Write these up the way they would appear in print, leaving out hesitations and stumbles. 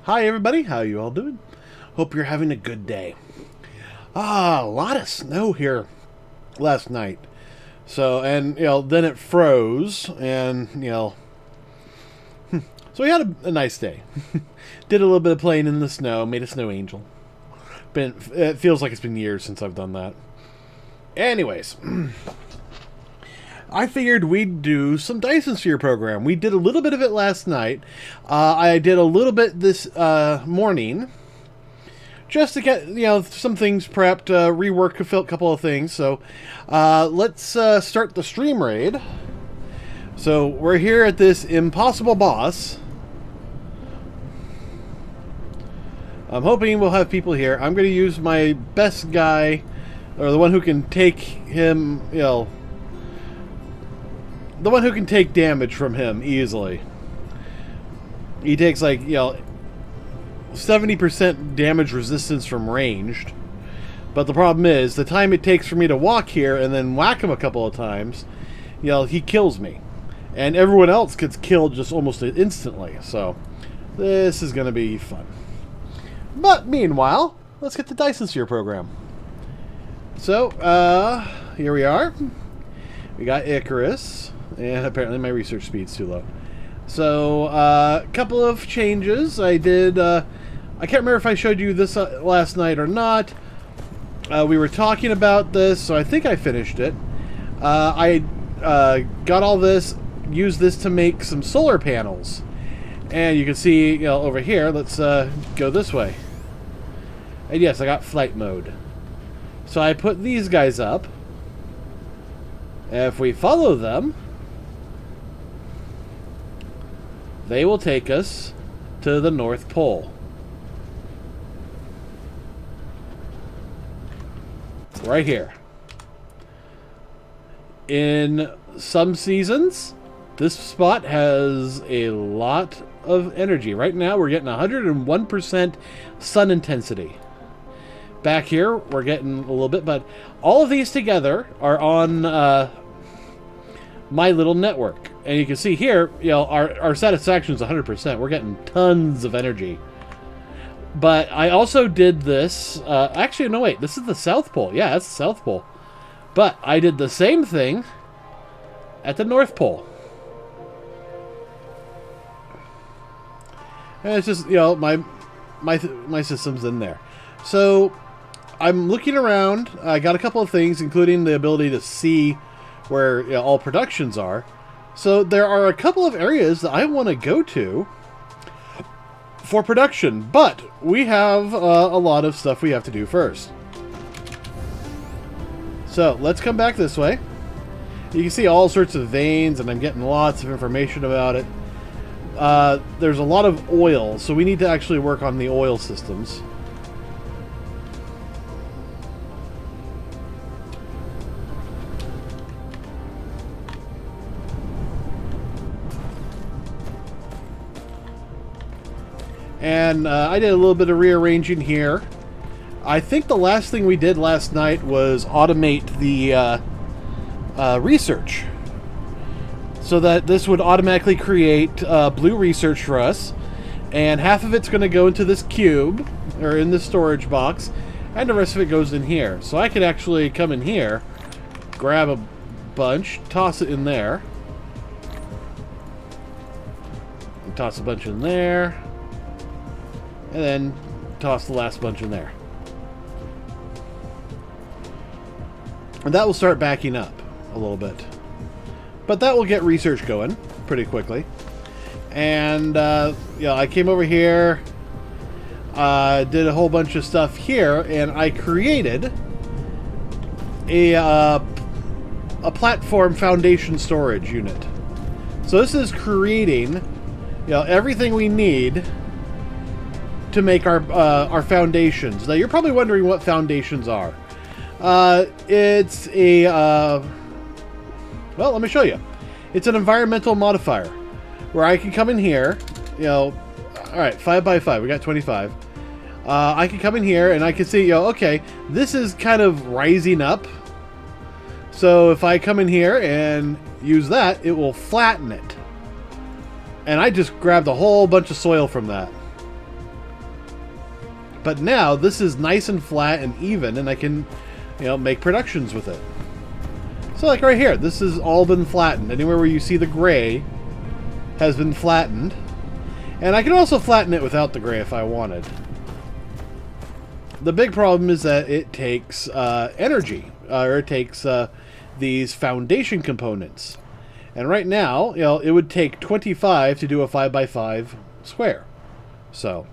Hi everybody, how you all doing? Hope you're having a good day. A lot of snow here last night. So, and, then it froze, and, so we had a nice day. Did a little bit of playing in the snow, made a snow angel. It feels like it's been years since I've done that. Anyways, I figured we'd do some Dyson Sphere program. We did a little bit of it last night. I did a little bit this morning, just to get some things prepped, rework a couple of things. So let's start the stream raid. So we're here at this impossible boss. I'm hoping we'll have people here. I'm going to use my best guy, or the one who can take him, the one who can take damage from him easily. He takes like, 70% damage resistance from ranged. But the problem is, the time it takes for me to walk here and then whack him a couple of times, he kills me. And everyone else gets killed just almost instantly. So, this is going to be fun. But meanwhile, let's get the Dyson Sphere program. So, here we are. We got Icarus. And apparently my research speed's too low. So, a couple of changes. I did, I can't remember if I showed you this last night or not. We were talking about this, so I think I finished it. I got all this, used this to make some solar panels. And you can see, over here, let's go this way. And yes, I got flight mode. So I put these guys up. If we follow them, they will take us to the North Pole. Right here. In some seasons, this spot has a lot of energy. Right now, we're getting 101% sun intensity. Back here, we're getting a little bit, but all of these together are on my little network. And you can see here, our satisfaction is 100%. We're getting tons of energy. But I also did this... actually, no, wait. This is the South Pole. Yeah, that's the South Pole. But I did the same thing at the North Pole. And it's just, my system's in there. So, I'm looking around. I got a couple of things, including the ability to see where all productions are. So there are a couple of areas that I want to go to for production, but we have a lot of stuff we have to do first. So let's come back this way. You can see all sorts of veins, and I'm getting lots of information about it. There's a lot of oil, so we need to actually work on the oil systems. And I did a little bit of rearranging here. I think the last thing we did last night was automate the research. So that this would automatically create blue research for us. And half of it's going to go into this cube, or in this storage box. And the rest of it goes in here. So I could actually come in here, grab a bunch, toss it in there. And toss a bunch in there. And then toss the last bunch in there. And that will start backing up a little bit. But that will get research going pretty quickly. And, I came over here, did a whole bunch of stuff here, and I created a platform foundation storage unit. So this is creating, everything we need to make our foundations. Now, you're probably wondering what foundations are. It's a... well, let me show you. It's an environmental modifier where I can come in here, alright, 5 by 5, we got 25. I can come in here and I can see, okay, this is kind of rising up. So if I come in here and use that, it will flatten it. And I just grabbed a whole bunch of soil from that. But now this is nice and flat and even, and I can, you know, make productions with it. So like right here, this has all been flattened. Anywhere where you see the gray has been flattened. And I can also flatten it without the gray if I wanted. The big problem is that it takes energy, or it takes these foundation components. And right now, you know, it would take 25 to do a 5x5 square. So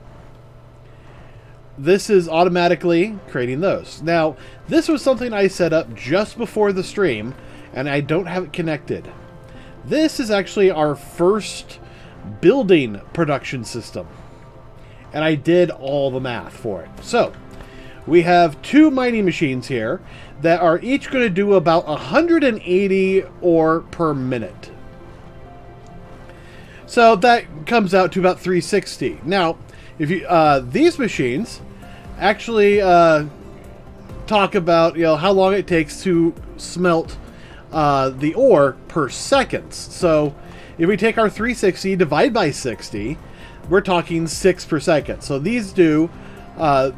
this is automatically creating those. Now, this was something I set up just before the stream, and I don't have it connected. This is actually our first building production system, and I did all the math for it. So we have 2 mining machines here that are each going to do about 180 ore per minute. So that comes out to about 360. Now, if you these machines actually talk about, you know, how long it takes to smelt the ore per second. So if we take our 360 divide by 60, we're talking 6 per second. So these do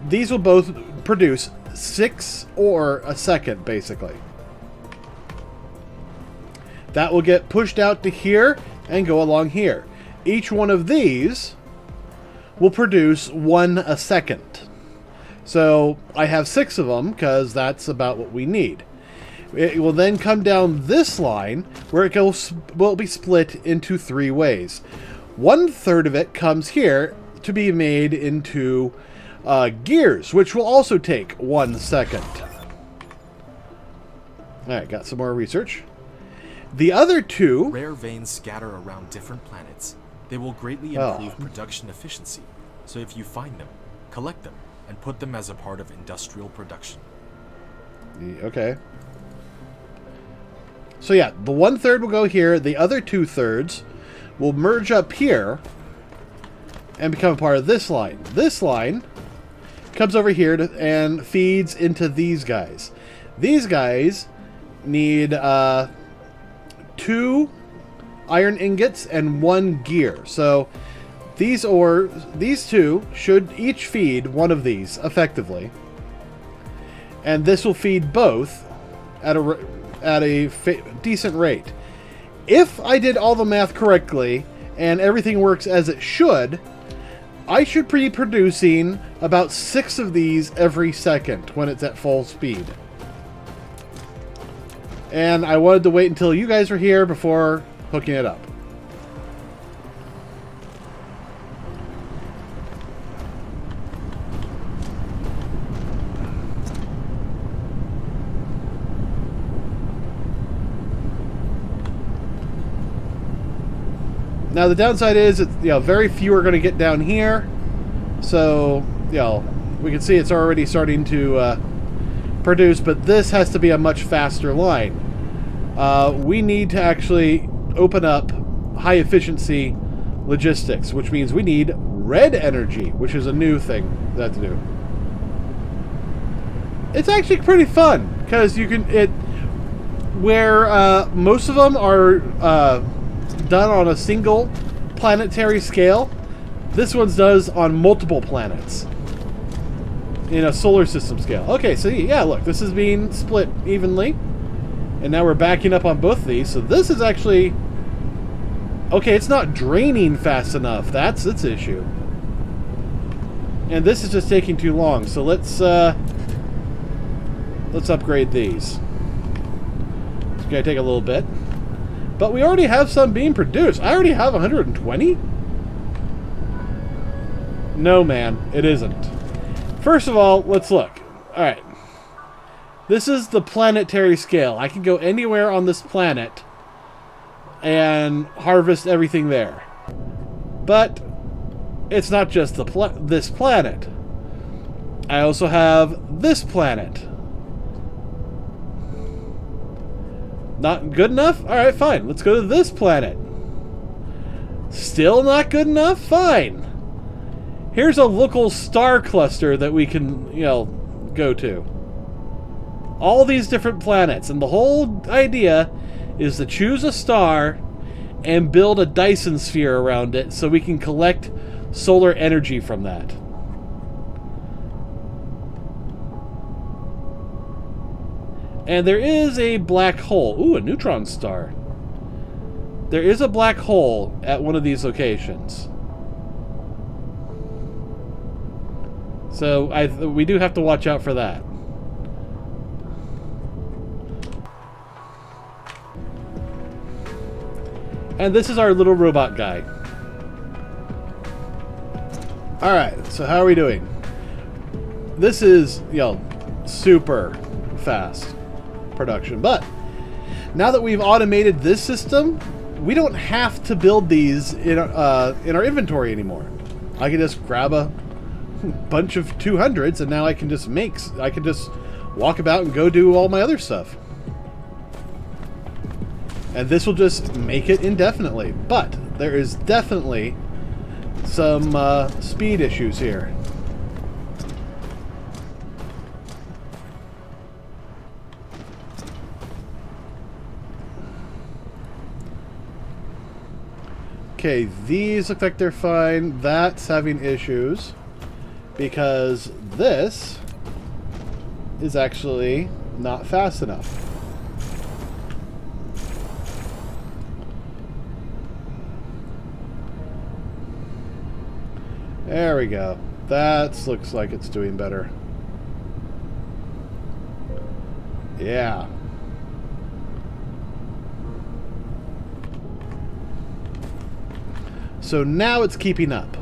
these will both produce 6 ore a second, basically. That will get pushed out to here and go along here. Each one of these will produce 1 a second. So I have 6 of them because that's about what we need. It will then come down this line where it will be split into 3 ways. 1/3 of it comes here to be made into gears, which will also take 1 second. Alright, got some more research. The other 2... Rare veins scatter around different planets. They will greatly improve production efficiency. So if you find them, collect them, and put them as a part of industrial production. Okay. So yeah, the 1/3 will go here. The other 2/3 will merge up here and become a part of this line. This line comes over here and feeds into these guys. These guys need 2 iron ingots and 1 gear. So these 2 should each feed 1 of these effectively, and this will feed both at a decent rate. If I did all the math correctly and everything works as it should, I should be producing about 6 of these every second when it's at full speed. And I wanted to wait until you guys were here before hooking it up. Now the downside is, you know, very few are going to get down here, so, you know, we can see it's already starting to produce, but this has to be a much faster line. We need to actually open up high efficiency logistics, which means we need red energy, which is a new thing that to do. It's actually pretty fun because you can where most of them are done on a single planetary scale. This one's does on multiple planets in a solar system scale. Okay, so yeah, look, this is being split evenly, and now we're backing up on both of these. So this is actually okay. It's not draining fast enough. That's its issue, and this is just taking too long. So let's upgrade these. It's gonna take a little bit. But we already have some being produced. I already have 120? No, man, it isn't. First of all, let's look. Alright. This is the planetary scale. I can go anywhere on this planet and harvest everything there. But it's not just this planet. I also have this planet. Not good enough? Alright, fine. Let's go to this planet. Still not good enough? Fine. Here's a local star cluster that we can, you know, go to. All these different planets. And the whole idea is to choose a star and build a Dyson sphere around it so we can collect solar energy from that. And there is a black hole. Ooh, a neutron star. There is a black hole at one of these locations. So we do have to watch out for that. And this is our little robot guy. Alright, so how are we doing? This is, you know, super fast production. But now that we've automated this system, we don't have to build these in our inventory anymore. I can just grab a bunch of 200s and now I can just walk about and go do all my other stuff. And this will just make it indefinitely. But there is definitely some speed issues here. Okay, these look like they're fine. That's having issues because this is actually not fast enough. There we go. That looks like it's doing better. Yeah. So now it's keeping up.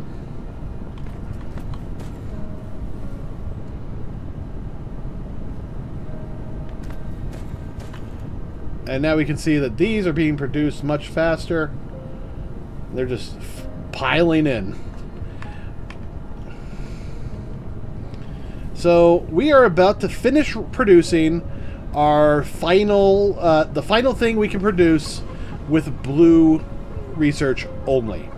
And now we can see that these are being produced much faster. They're just piling in. So we are about to finish producing our final, the final thing we can produce with blue research only.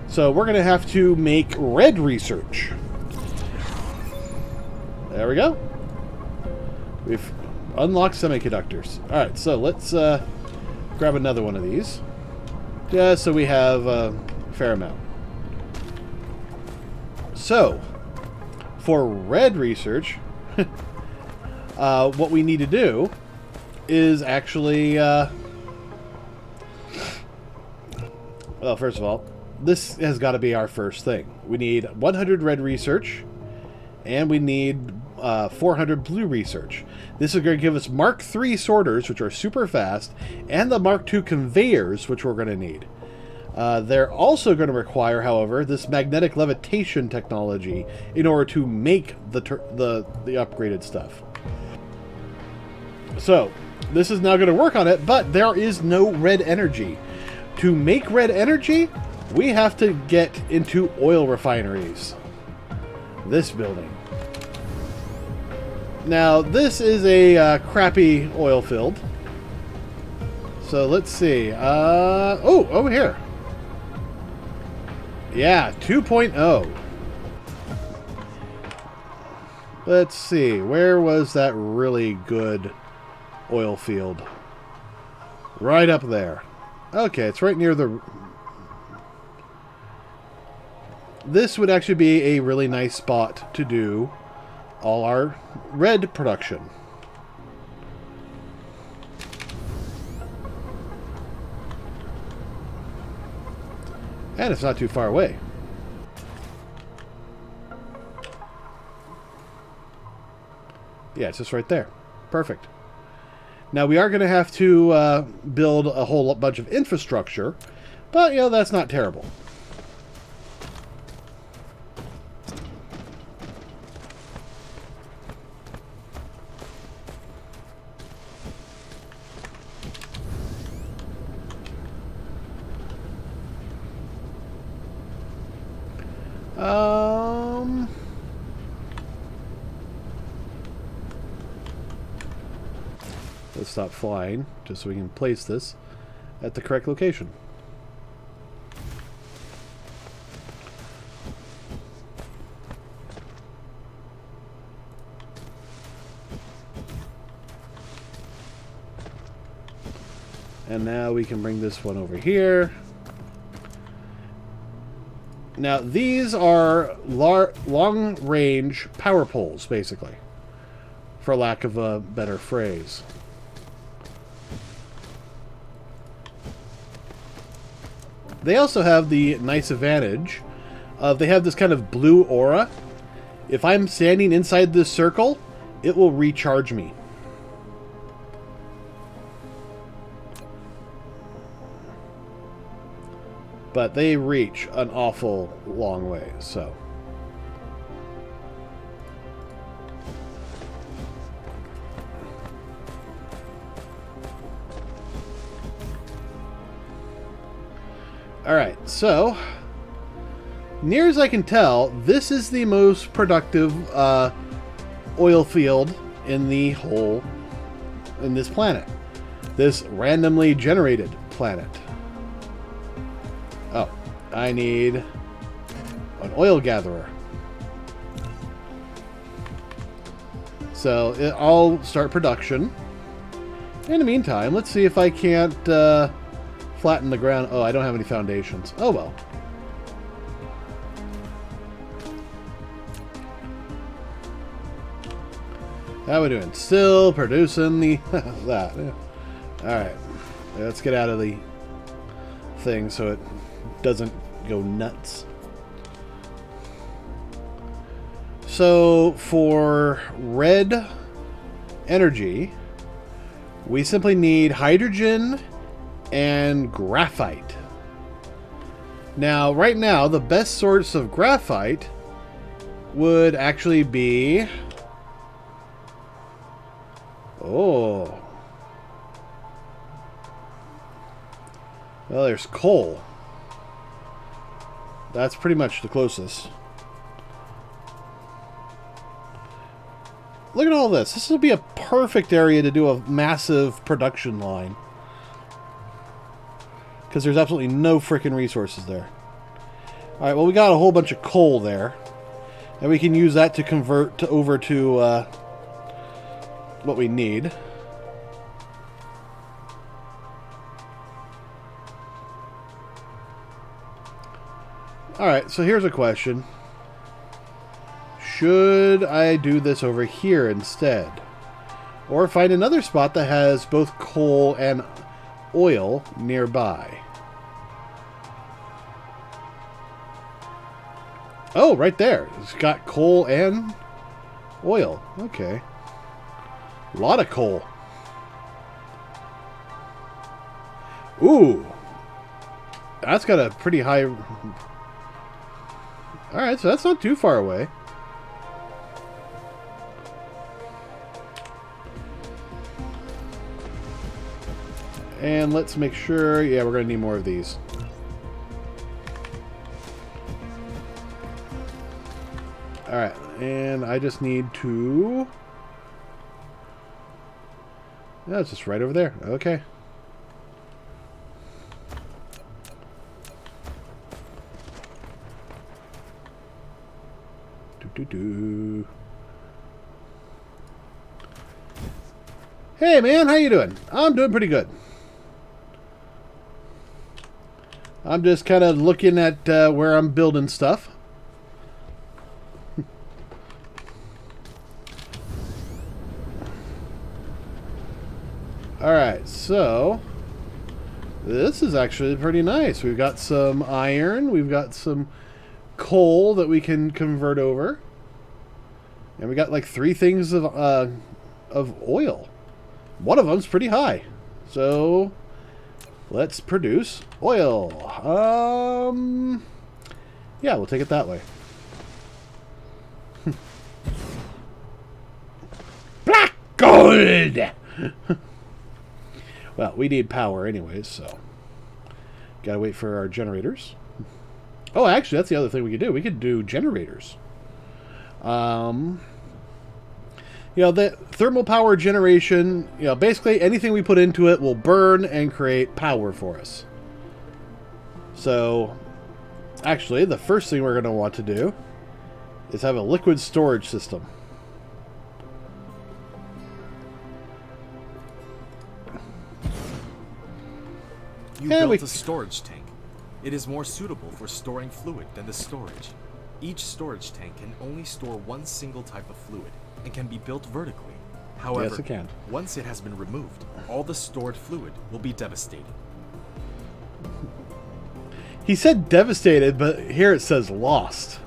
So we're going to have to make red research. There we go. We've unlocked semiconductors. Alright, so let's grab another one of these. Just so we have a fair amount. So, for red research, what we need to do is actually... well, first of all, this has got to be our first thing. We need 100 red research, and we need 400 blue research. This is going to give us Mk.III sorters, which are super fast, and the Mk.II conveyors, which we're going to need. They're also going to require, however, this magnetic levitation technology in order to make the upgraded stuff. So, this is now going to work on it, but there is no red energy. To make red energy, we have to get into oil refineries. This building. Now, this is a crappy oil field. So, let's see. Oh, over here. Yeah, 2.0. Let's see. Where was that really good oil field? Right up there. Okay, it's right near the... This would actually be a really nice spot to do all our red production. And it's not too far away. Yeah, it's just right there. Perfect. Now, we are going to have to build a whole bunch of infrastructure, but, you know, that's not terrible. Let's stop flying, just so we can place this at the correct location. And now we can bring this one over here. Now, these are long-range power poles, basically. for lack of a better phrase. They also have the nice advantage of they have this kind of blue aura. If I'm standing inside this circle, it will recharge me. But they reach an awful long way, so. Alright, so near as I can tell, this is the most productive oil field in the whole, in this planet. This randomly generated planet. Oh, I need an oil gatherer. So I'll start production. In the meantime, let's see if I can't flatten the ground. Oh, I don't have any foundations. Oh well. How we doing? Still producing the that. Yeah. All right, let's get out of the thing so it doesn't go nuts. So for red energy, we simply need hydrogen and graphite. Now, right now, the best source of graphite would actually be... Oh. Well, there's coal. That's pretty much the closest. Look at all this. This would be a perfect area to do a massive production line. Because there's absolutely no freaking resources there. Alright, well, we got a whole bunch of coal there. And we can use that to convert over to what we need. Alright, so here's a question. Should I do this over here instead? Or find another spot that has both coal and oil nearby? Oh, right there. It's got coal and oil. Okay. A lot of coal. Ooh. That's got a pretty high... Alright, so that's not too far away. And let's make sure... Yeah, we're going to need more of these. Alright, and I just need to... Yeah, it's just right over there. Okay. Do-do-do. Hey, man, how you doing? I'm doing pretty good. I'm just kind of looking at where I'm building stuff. Alright, so this is actually pretty nice. We've got some iron, we've got some coal that we can convert over. And we got like 3 things of oil. One of them's pretty high. So let's produce oil. Yeah, we'll take it that way. Black gold! Well, we need power anyways, so gotta wait for our generators. Oh, actually, that's the other thing we could do. We could do generators. You know, the thermal power generation, you know, basically anything we put into it will burn and create power for us. So, actually, the first thing we're going to want to do is have a liquid storage system. You built a storage tank. It is more suitable for storing fluid than the storage. Each storage tank can only store one single type of fluid and can be built vertically. However, Yes, it can. once it has been removed, all the stored fluid will be devastated. He said devastated, but here it says lost.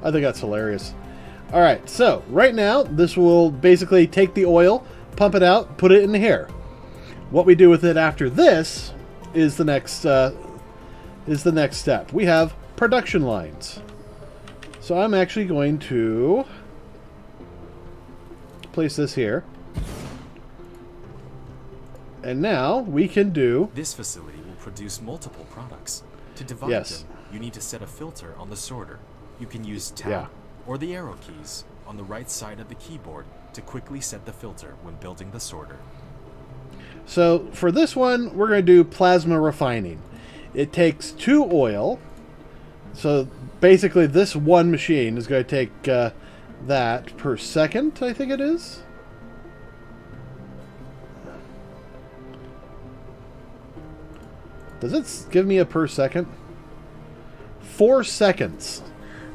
I think that's hilarious. Alright, so right now, this will basically take the oil, pump it out, put it in here. What we do with it after this is the next step. We have production lines. So I'm actually going to place this here. And now we can do... This facility will produce multiple products. To divide Yes. them, you need to set a filter on the sorter. You can use Tab or the arrow keys on the right side of the keyboard to quickly set the filter when building the sorter. So for this one, we're going to do plasma refining. It takes 2 oil. So basically this one machine is going to take that per second, I think it is. Does it give me a per second? 4 seconds.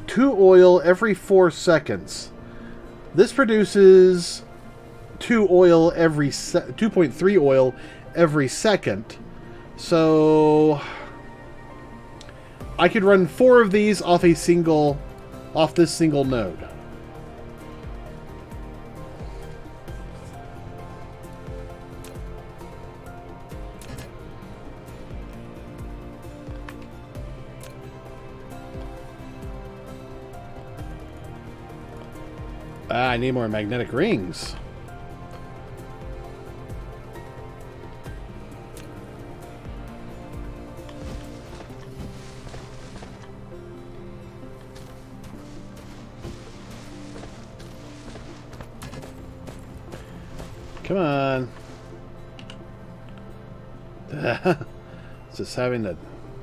2 oil every 4 seconds. This produces 2 oil every 2.3 oil every second. So I could run 4 of these off this single node. I need more magnetic rings. Come on. Just having to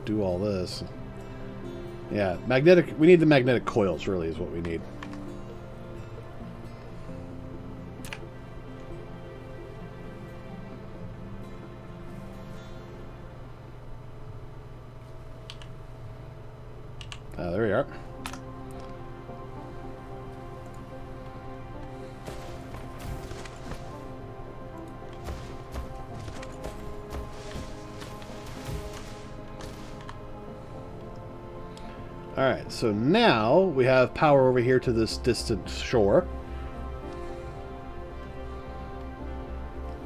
do all this. Yeah, magnetic. We need the magnetic coils, really, is what we need. There we are. Alright, so now we have power over here to this distant shore.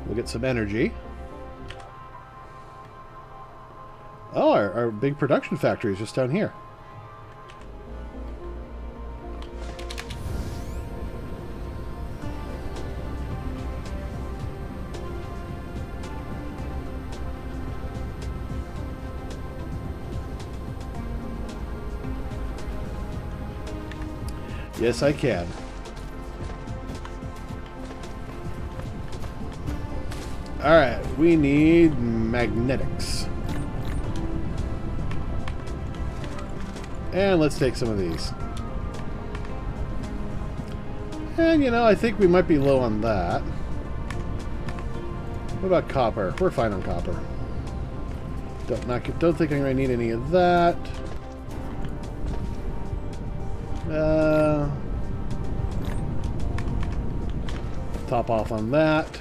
We'll get some energy. Oh, our big production factory is just down here. Yes, I can. Alright, we need magnetics. And let's take some of these. And, you know, I think we might be low on that. What about copper? We're fine on copper. Don't think I'm going to need any of that. Top off on that.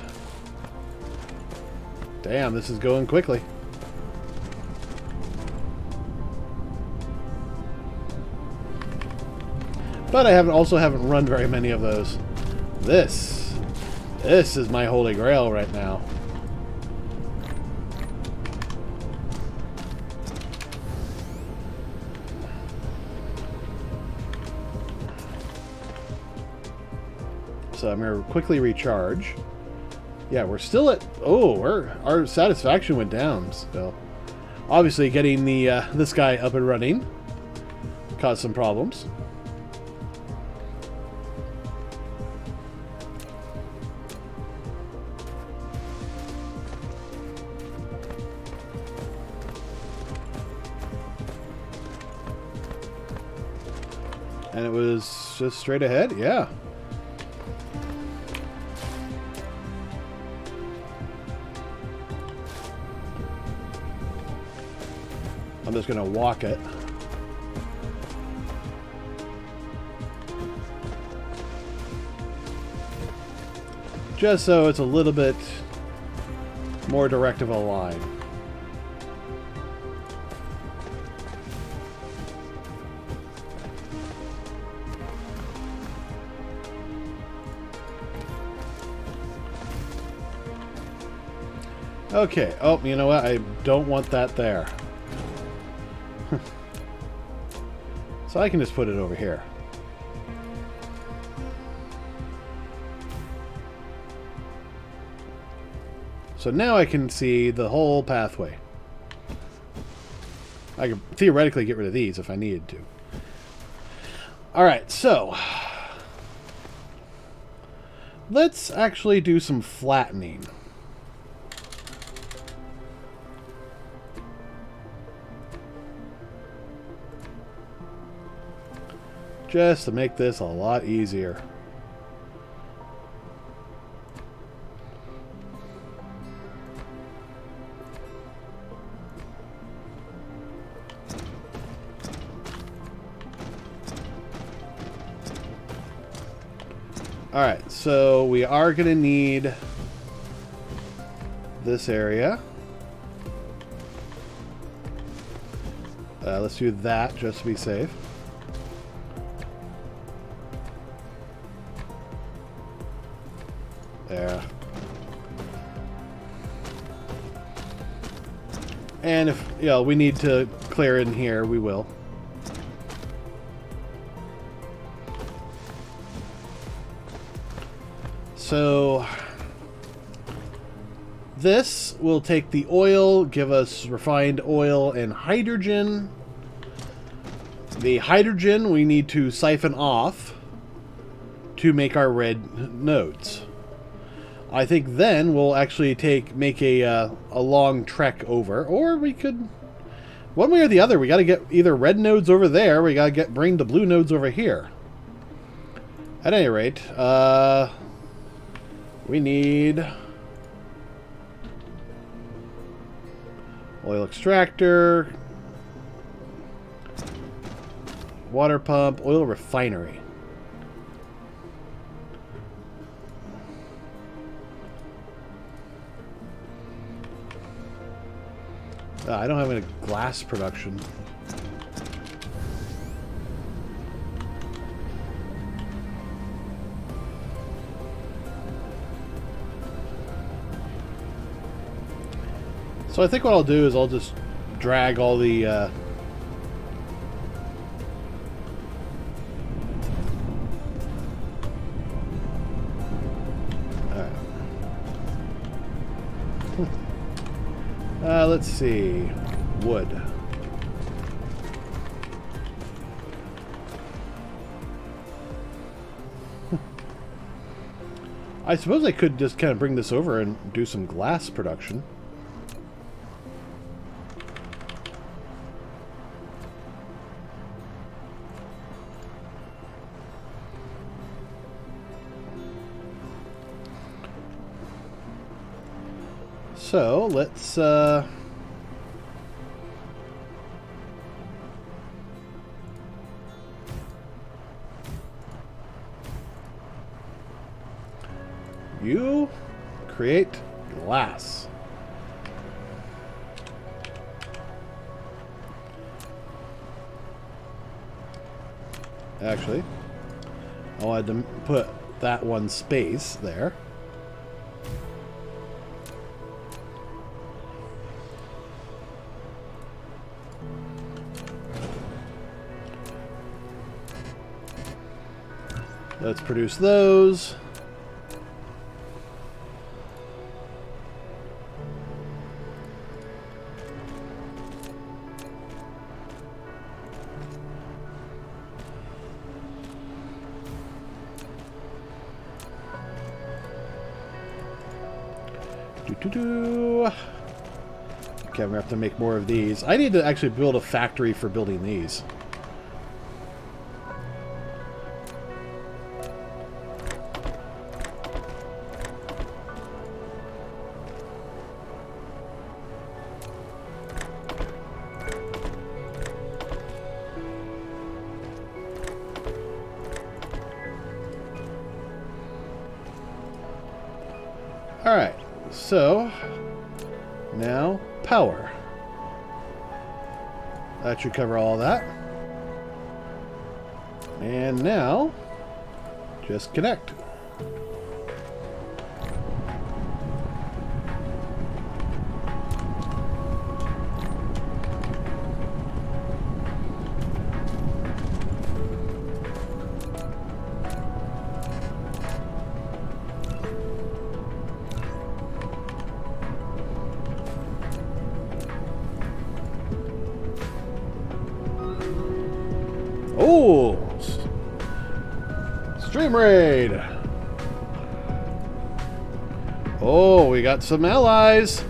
Damn, this is going quickly. But I also haven't run very many of those. This is my holy grail right now. So I'm going to quickly recharge. Yeah, we're still at... Oh, our satisfaction went down. So obviously getting the this guy up and running caused some problems. And it was just straight ahead? Yeah. I'm just going to walk it. Just so it's a little bit more direct of a line. Okay. Oh, you know what? I don't want that there. So I can just put it over here. So now I can see the whole pathway. I could theoretically get rid of these if I needed to. Alright, so let's actually do some flattening. Just to make this a lot easier. Alright, so we are going to need this area. Let's do that just to be safe. There. And if, you know, we need to clear in here, we will. So this will take the oil, give us refined oil and hydrogen. The hydrogen we need to siphon off to make our red nodes. I think then we'll actually make a long trek over, or we could, one way or the other, we got to get either red nodes over there, or we got to bring the blue nodes over here. At any rate, we need oil extractor, water pump, oil refinery. I don't have any glass production. So I think what I'll do is I'll just drag all the let's see, wood. I suppose I could just kind of bring this over and do some glass production. So let's you create glass. Actually, I wanted to put that one space there. Let's produce those. Okay, I'm gonna have to make more of these. I need to actually build a factory for building these. so now power. That should cover all that. And now just connect. Oh, Stream Raid. Oh, we got some allies.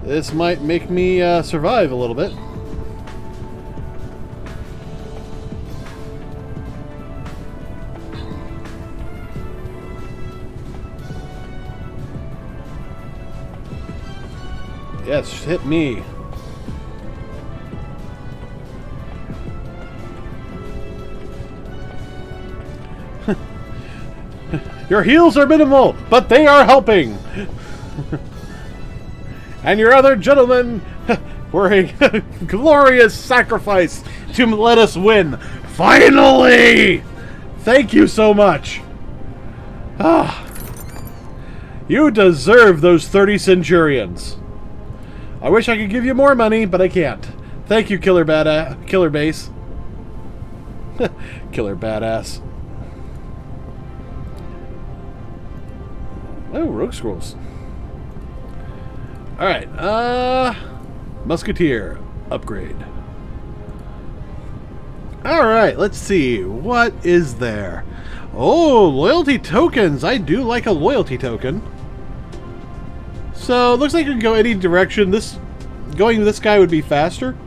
This might make me survive a little bit. Yes, hit me. Your heals are minimal, but they are helping. And your other gentlemen were a glorious sacrifice to let us win. Finally! Thank you so much. Ah, you deserve those 30 centurions. I wish I could give you more money, but I can't. Thank you, Killer Base. Killer Badass. Oh, Rogue Scrolls. Alright, Musketeer. Upgrade. Alright, let's see. What is there? Oh, loyalty tokens. I do like a loyalty token. So, it looks like you can go any direction. Going this guy would be faster.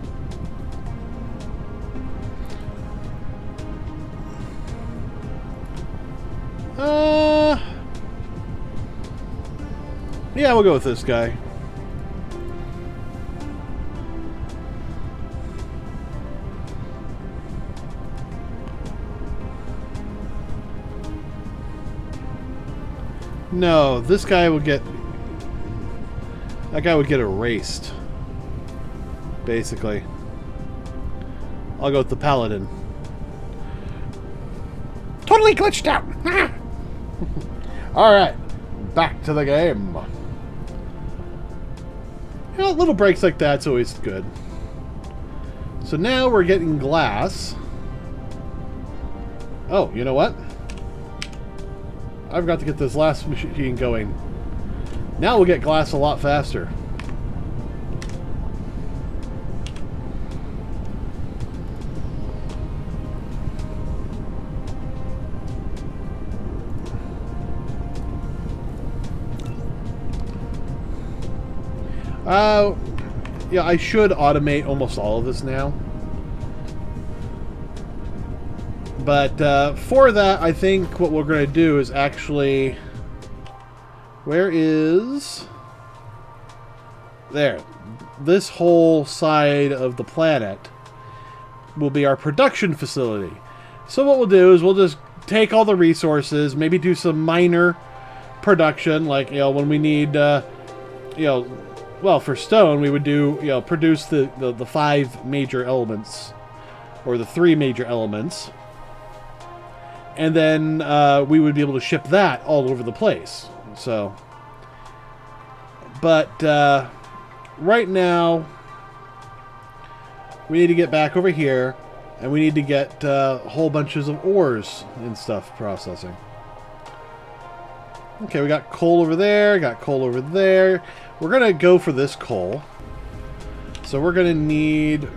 Yeah, we'll go with this guy. No, this guy would get... That guy would get erased. Basically. I'll go with the Paladin. Totally glitched out! Alright. Back to the game. You know, little breaks like that's always good. So now we're getting glass. Oh, you know what? I've got to get this last machine going. Now we'll get glass a lot faster. Yeah, I should automate almost all of this now. But for that, I think what we're going to do is actually... Where is... There. This whole side of the planet will be our production facility. So what we'll do is we'll just take all the resources, maybe do some minor production, like, you know, when we need, you know... Well, for stone, we would do, you know, produce the 5 major elements, or the 3 major elements, and then we would be able to ship that all over the place. So, but right now, we need to get back over here, and we need to get whole bunches of ores and stuff processing. Okay, we got coal over there, got coal over there. We're going to go for this coal. So we're going to need...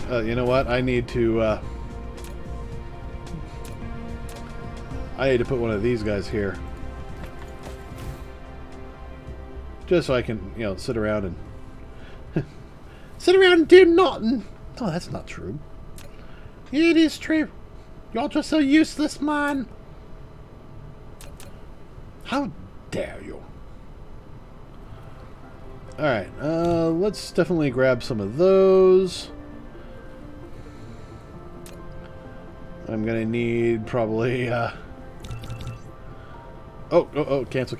you know what? I need to put one of these guys here. Just so I can, you know, sit around and... sit around and do nothing. Oh, that's not true. It is true. You're just so useless, man. How dare you? Alright, let's definitely grab some of those. I'm gonna need probably, Oh, cancel.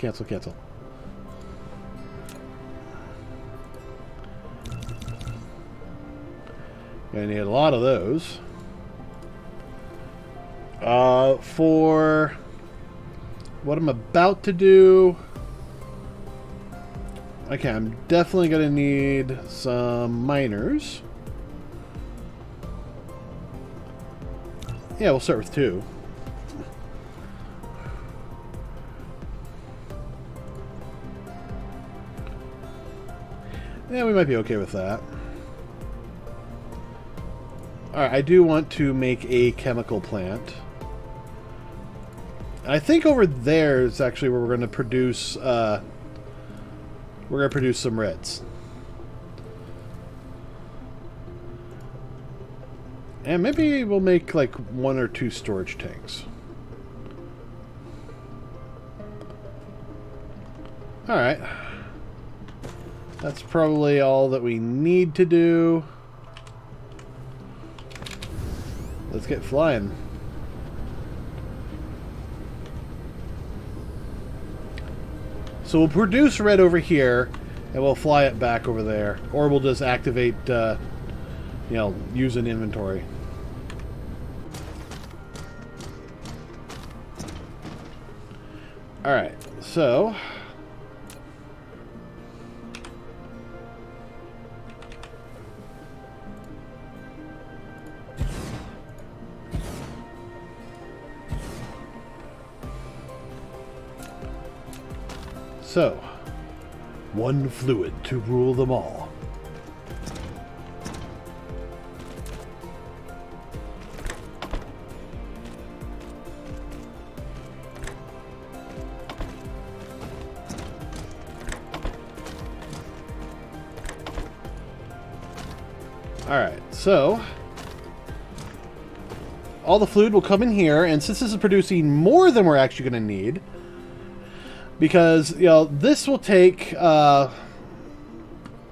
Gonna need a lot of those. For what I'm about to do... Okay, I'm definitely gonna need some miners. Yeah, we'll start with 2. Yeah, we might be okay with that. Alright, I do want to make a chemical plant. I think over there is actually where we're going to produce, some reds. And maybe we'll make like 1 or 2 storage tanks. Alright. That's probably all that we need to do. Let's get flying. So we'll produce red over here, and we'll fly it back over there. Or we'll just activate, use an inventory. Alright, so... So, one fluid to rule them all. Alright, so all the fluid will come in here, and since this is producing more than we're actually going to need, because, this will take,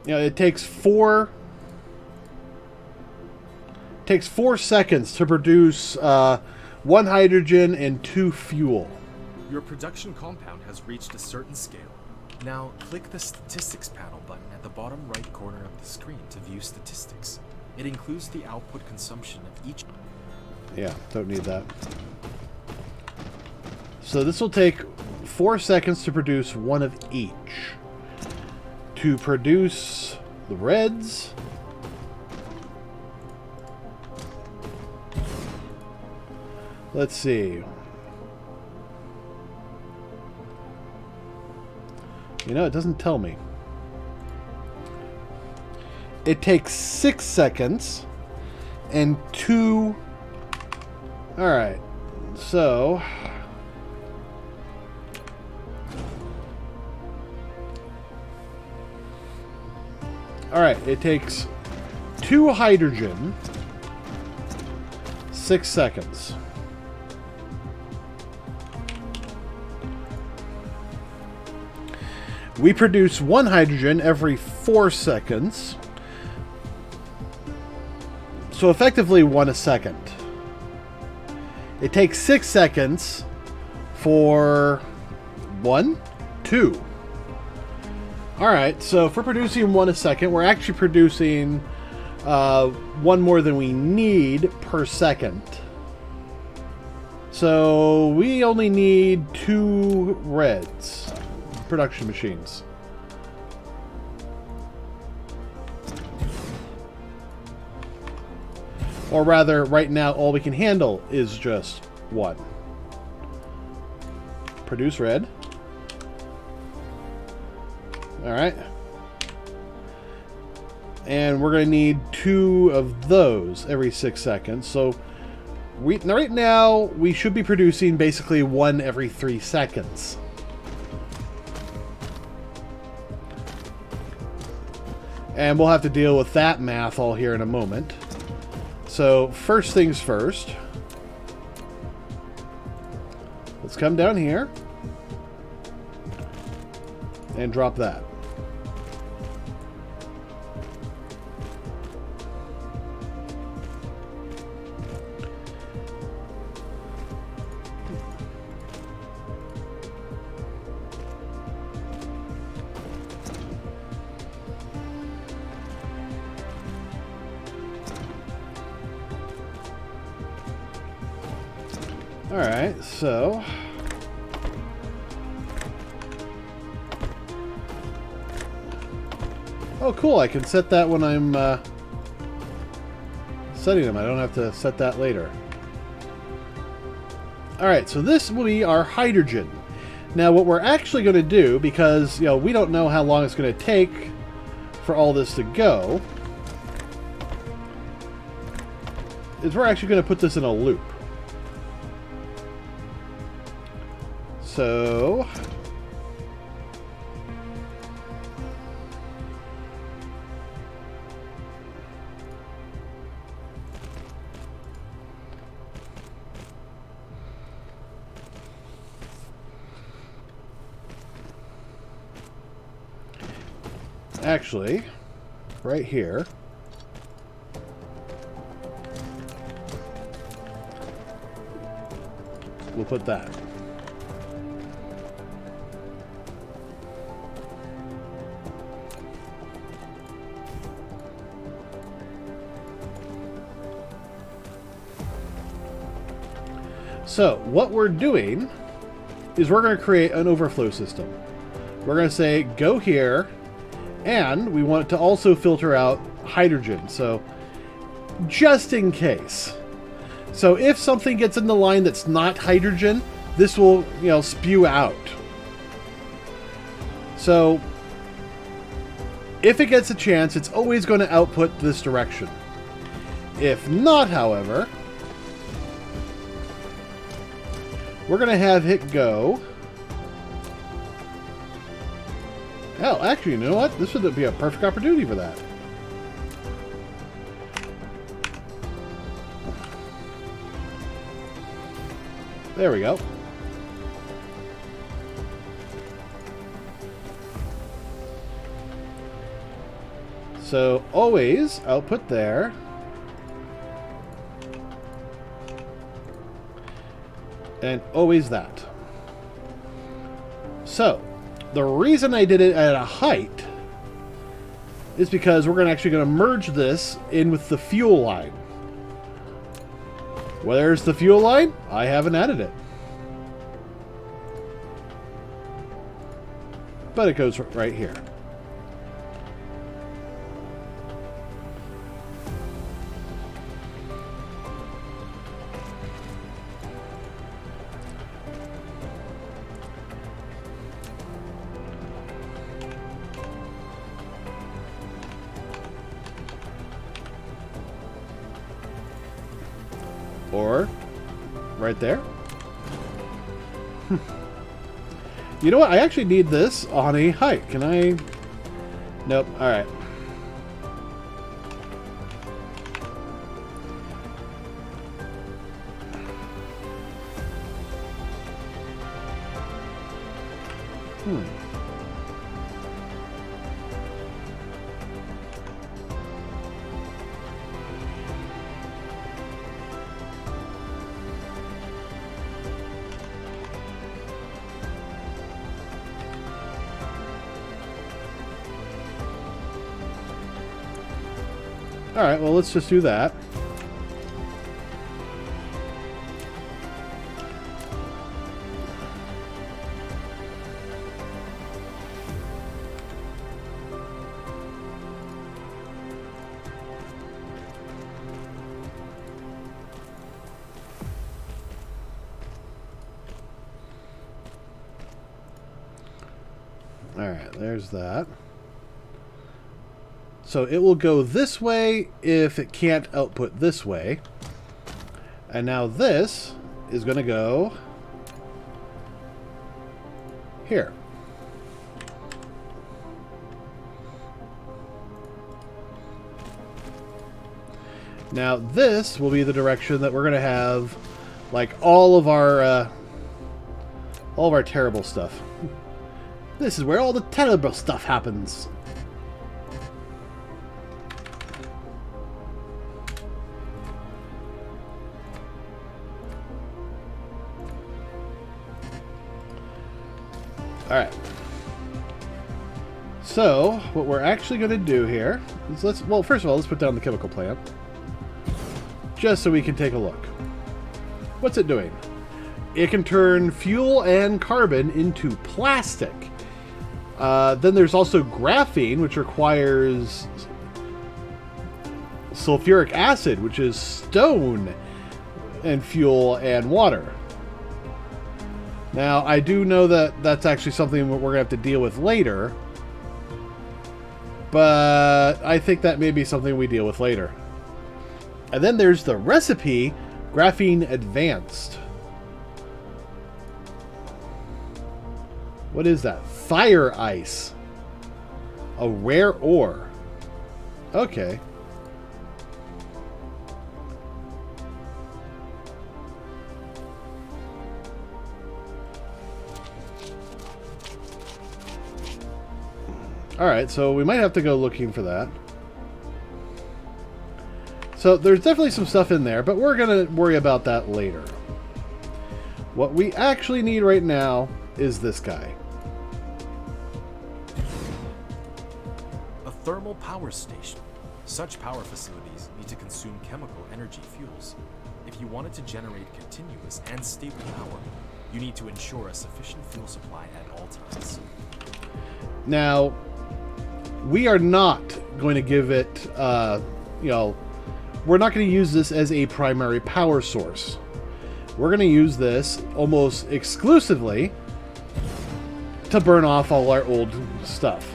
it takes 4 seconds to produce 1 hydrogen and 2 fuel. Your production compound has reached a certain scale. Now, click the Statistics panel button at the bottom right corner of the screen to view statistics. It includes the output consumption of each... Yeah, don't need that. So this will take 4 seconds to produce 1 of each. To produce the reds... Let's see. It doesn't tell me. It takes 6 seconds and 2... Alright, so... Alright, it takes 2 hydrogen, 6 seconds. We produce 1 hydrogen every 4 seconds. So effectively 1 a second. It takes 6 seconds for 1, 2. Alright, so if we're producing 1 a second, we're actually producing 1 more than we need per second. So we only need 2 reds. Production machines. Or rather, right now, all we can handle is just 1. Produce red. Alright. And we're going to need 2 of those every 6 seconds. So, right now, we should be producing basically 1 every 3 seconds. And we'll have to deal with that math all here in a moment. So, first things first. Let's come down here. And drop that. Alright, so... Oh, cool. I can set that when I'm setting them. I don't have to set that later. Alright, so this will be our hydrogen. Now, what we're actually going to do, because, you know, we don't know how long it's going to take for all this to go, is we're actually going to put this in a loop. So... actually, right here, we'll put that. So, what we're doing is we're going to create an overflow system. We're going to say, go here, and we want it to also filter out hydrogen. So, just in case. So, if something gets in the line that's not hydrogen, this will, you know, spew out. So, if it gets a chance, it's always going to output this direction. If not, however, we're going to have it go... Hell, actually, you know what? This would be a perfect opportunity for that. There we go. So, always output there. And always that. So, the reason I did it at a height is because we're actually going to merge this in with the fuel line. Where's the fuel line? I haven't added it. But it goes right here. Or right there. You know what? I actually need this on a height. Can I? Nope. All right. Alright, well, let's just do that. Alright, there's that. So it will go this way if it can't output this way. And now this is going to go here. Now this will be the direction that we're going to have like all of our terrible stuff. This is where all the terrible stuff happens. Alright. So, what we're actually going to do here is well, first of all, let's put down the chemical plant. Just so we can take a look. What's it doing? it can turn fuel and carbon into plastic. Then there's also graphene, which requires sulfuric acid, which is stone and fuel and water. Now, I do know that that's actually something we're going to have to deal with later, but I think that may be something we deal with later. And then there's the recipe, Graphene Advanced. What is that? Fire ice. A rare ore. Okay. Alright, so we might have to go looking for that. So there's definitely some stuff in there, but we're going to worry about that later. What we actually need right now is this guy. A thermal power station. Such power facilities need to consume chemical energy fuels. If you wanted to generate continuous and stable power, you need to ensure a sufficient fuel supply at all times. Now, we are not going to give it, we're not going to use this as a primary power source. We're going to use this almost exclusively to burn off all our old stuff.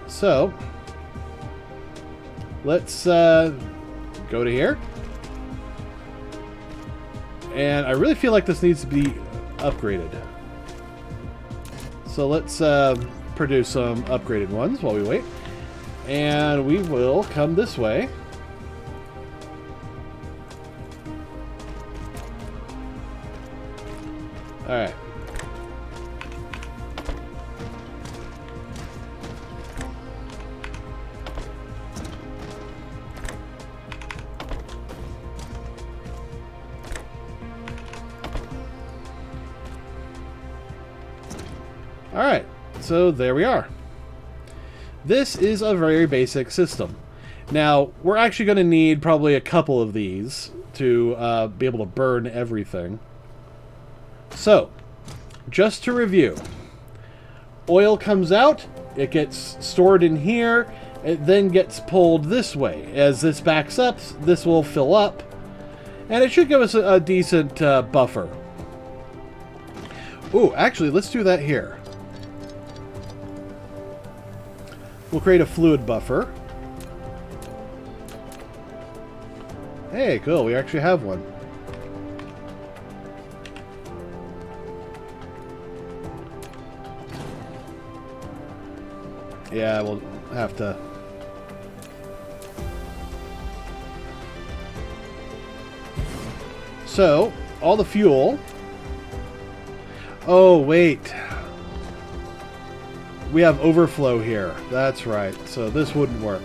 So, let's go to here. And I really feel like this needs to be upgraded. So let's produce some upgraded ones while we wait. And we will come this way. Alright. Alright, so there we are. This is a very basic system. Now, we're actually going to need probably a couple of these to be able to burn everything. So, just to review. Oil comes out, it gets stored in here, it then gets pulled this way. As this backs up, this will fill up, and it should give us a decent buffer. Ooh, actually, let's do that here. We'll create a fluid buffer. Hey, cool, we actually have one. Yeah, we'll have to... So, all the fuel... Oh, wait. We have overflow here. That's right. So this wouldn't work.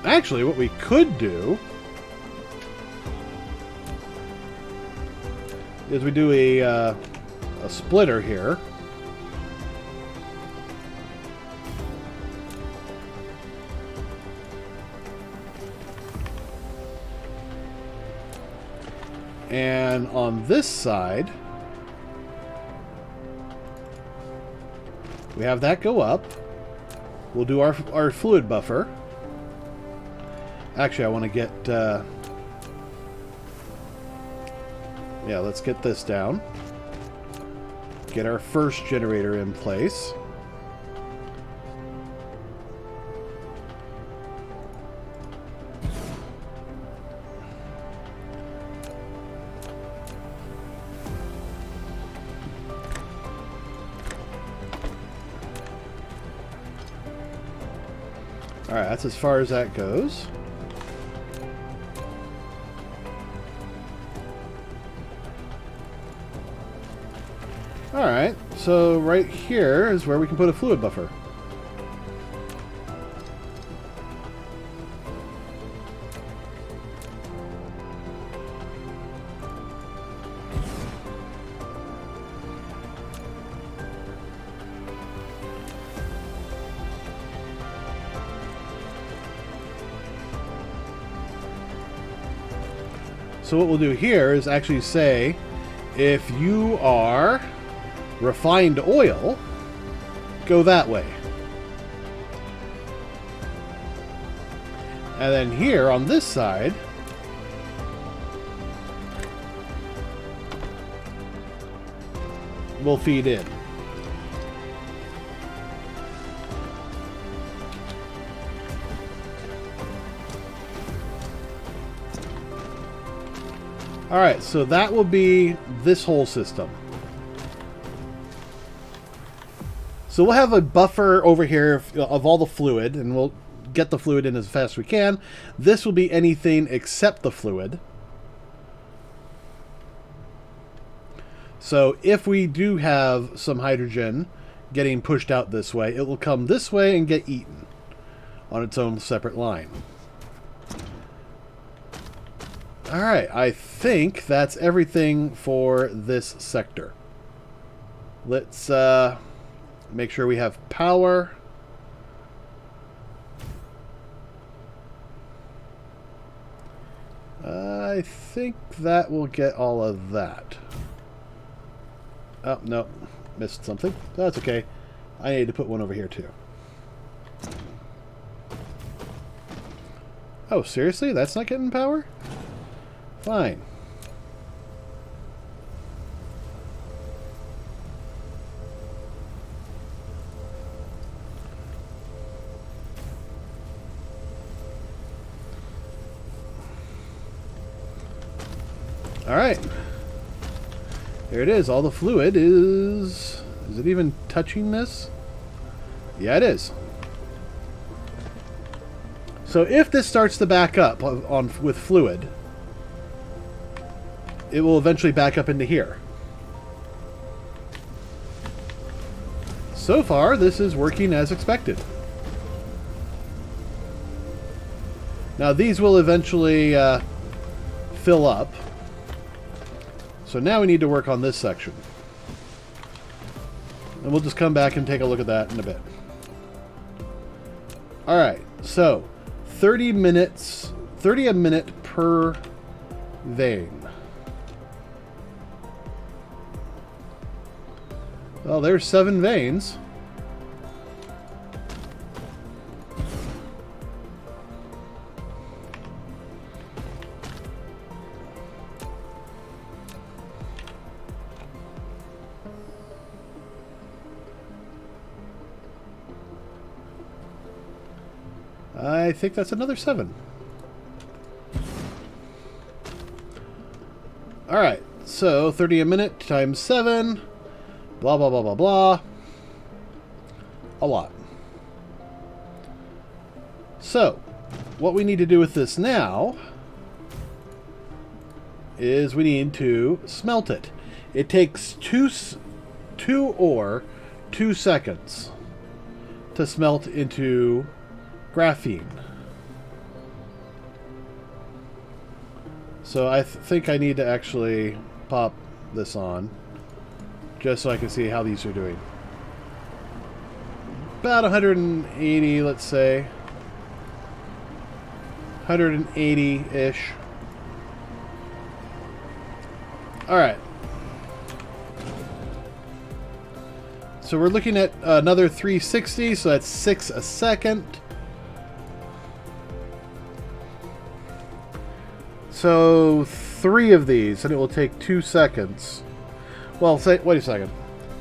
Actually, what we could do is we do a splitter here. And on this side, we have that go up. We'll do our fluid buffer. Actually, I want to get... yeah, let's get this down. Get our first generator in place. Alright, that's as far as that goes. Alright, so right here is where we can put a fluid buffer. So what we'll do here is actually say, if you are refined oil, go that way. And then here on this side, we'll feed in. Alright, so that will be this whole system. So we'll have a buffer over here of all the fluid, and we'll get the fluid in as fast as we can. This will be anything except the fluid. So if we do have some hydrogen getting pushed out this way, it will come this way and get eaten on its own separate line. Alright, I think that's everything for this sector. Let's make sure we have power. I think that will get all of that. Oh, no. Missed something. That's okay. I need to put one over here, too. Oh, seriously? That's not getting power? Fine. Alright. There it is. All the fluid is... Is it even touching this? Yeah, it is. So if this starts to back up with fluid, it will eventually back up into here. So far, this is working as expected. Now, these will eventually fill up. So now we need to work on this section. And we'll just come back and take a look at that in a bit. Alright, so 30 a minute per vein. Well, there's 7 veins. I think that's another 7. Alright, so 30 a minute times 7. Blah, blah, blah, blah, blah. A lot. So, what we need to do with this now is we need to smelt it. It takes 2 seconds to smelt into graphene. So I think I need to actually pop this on just so I can see how these are doing. About 180, let's say. 180-ish. Alright. So we're looking at another 360, so that's 6 a second. So 3 of these, and it will take 2 seconds. Well, wait a second.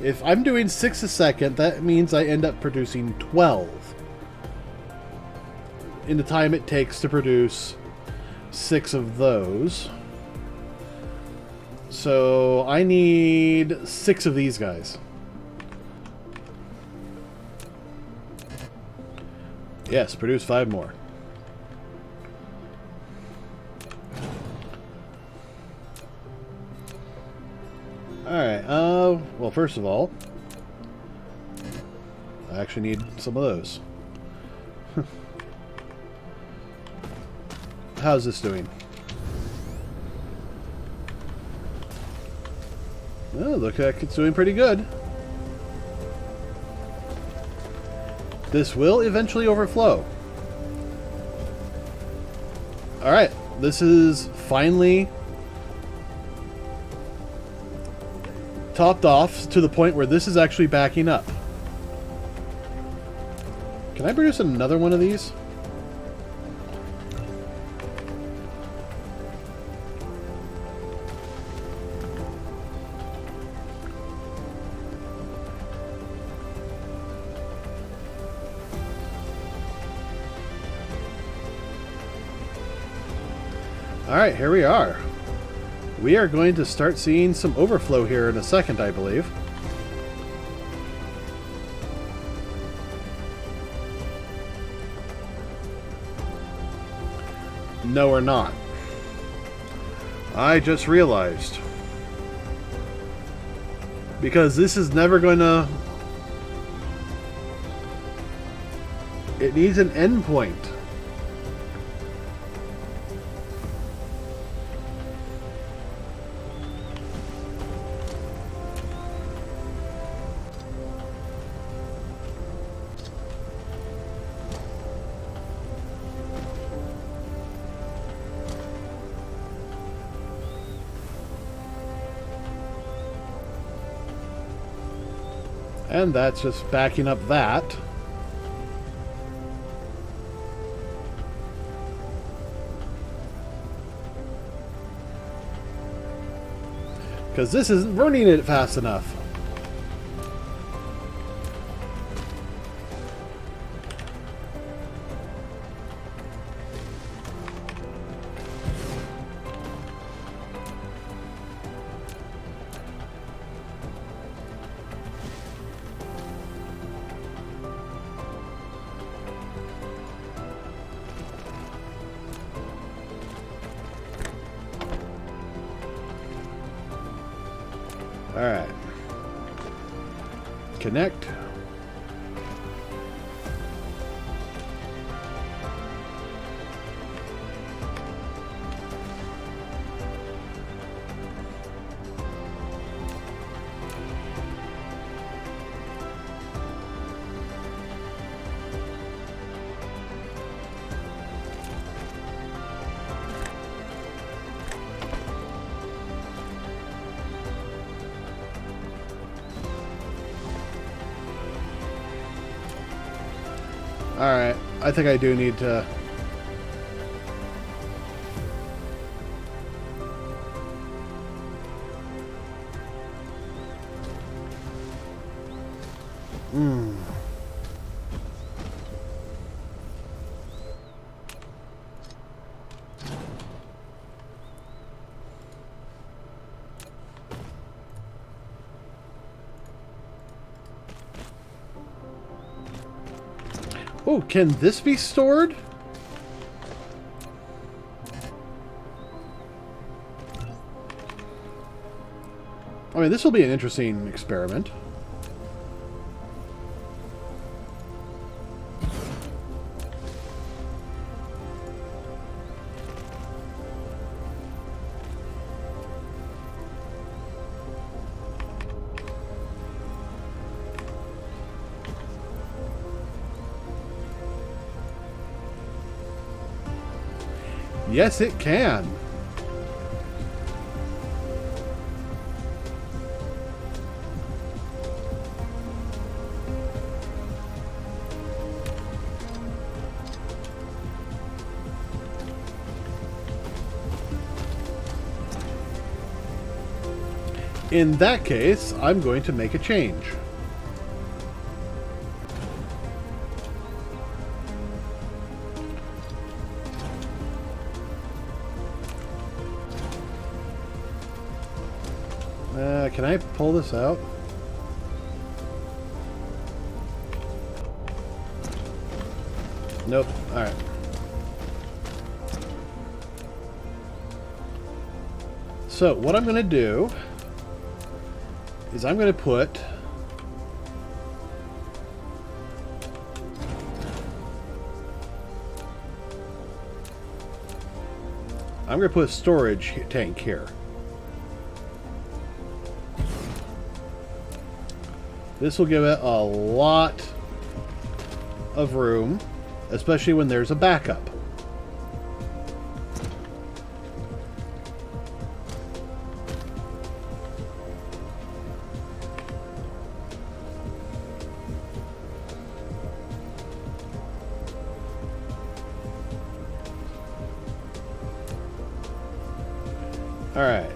If I'm doing 6 a second, that means I end up producing 12 in the time it takes to produce 6 of those. So I need 6 of these guys. Yes, produce 5 more. Alright, well, first of all, I actually need some of those. How's this doing? Oh, looks like it's doing pretty good. This will eventually overflow. Alright, this is finally topped off to the point where this is actually backing up. Can I produce another one of these? Alright, here we are. We are going to start seeing some overflow here in a second, I believe. No, we're not. I just realized. Because this is never going to... It needs an endpoint. And that's just backing up that. Because this isn't running it fast enough. Alright. Connect. Alright, I think I do need to... Oh, can this be stored? I mean, this will be an interesting experiment. Yes, it can. In that case, I'm going to make a change. Can I pull this out? Nope. Alright. So, what I'm going to do is I'm going to put a storage tank here. This will give it a lot of room, especially when there's a backup. Alright.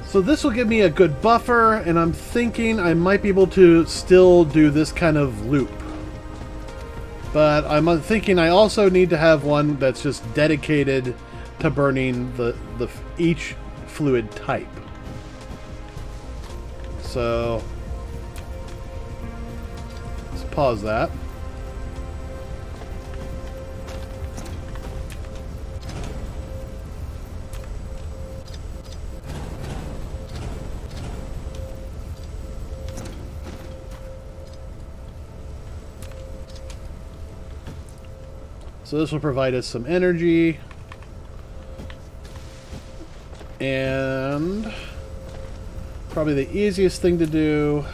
So this will give me a good buffer, and I'm thinking I might be able to still do this kind of loop. But I'm thinking I also need to have one that's just dedicated to burning each fluid type. So let's pause that. So this will provide us some energy. And probably the easiest thing to do,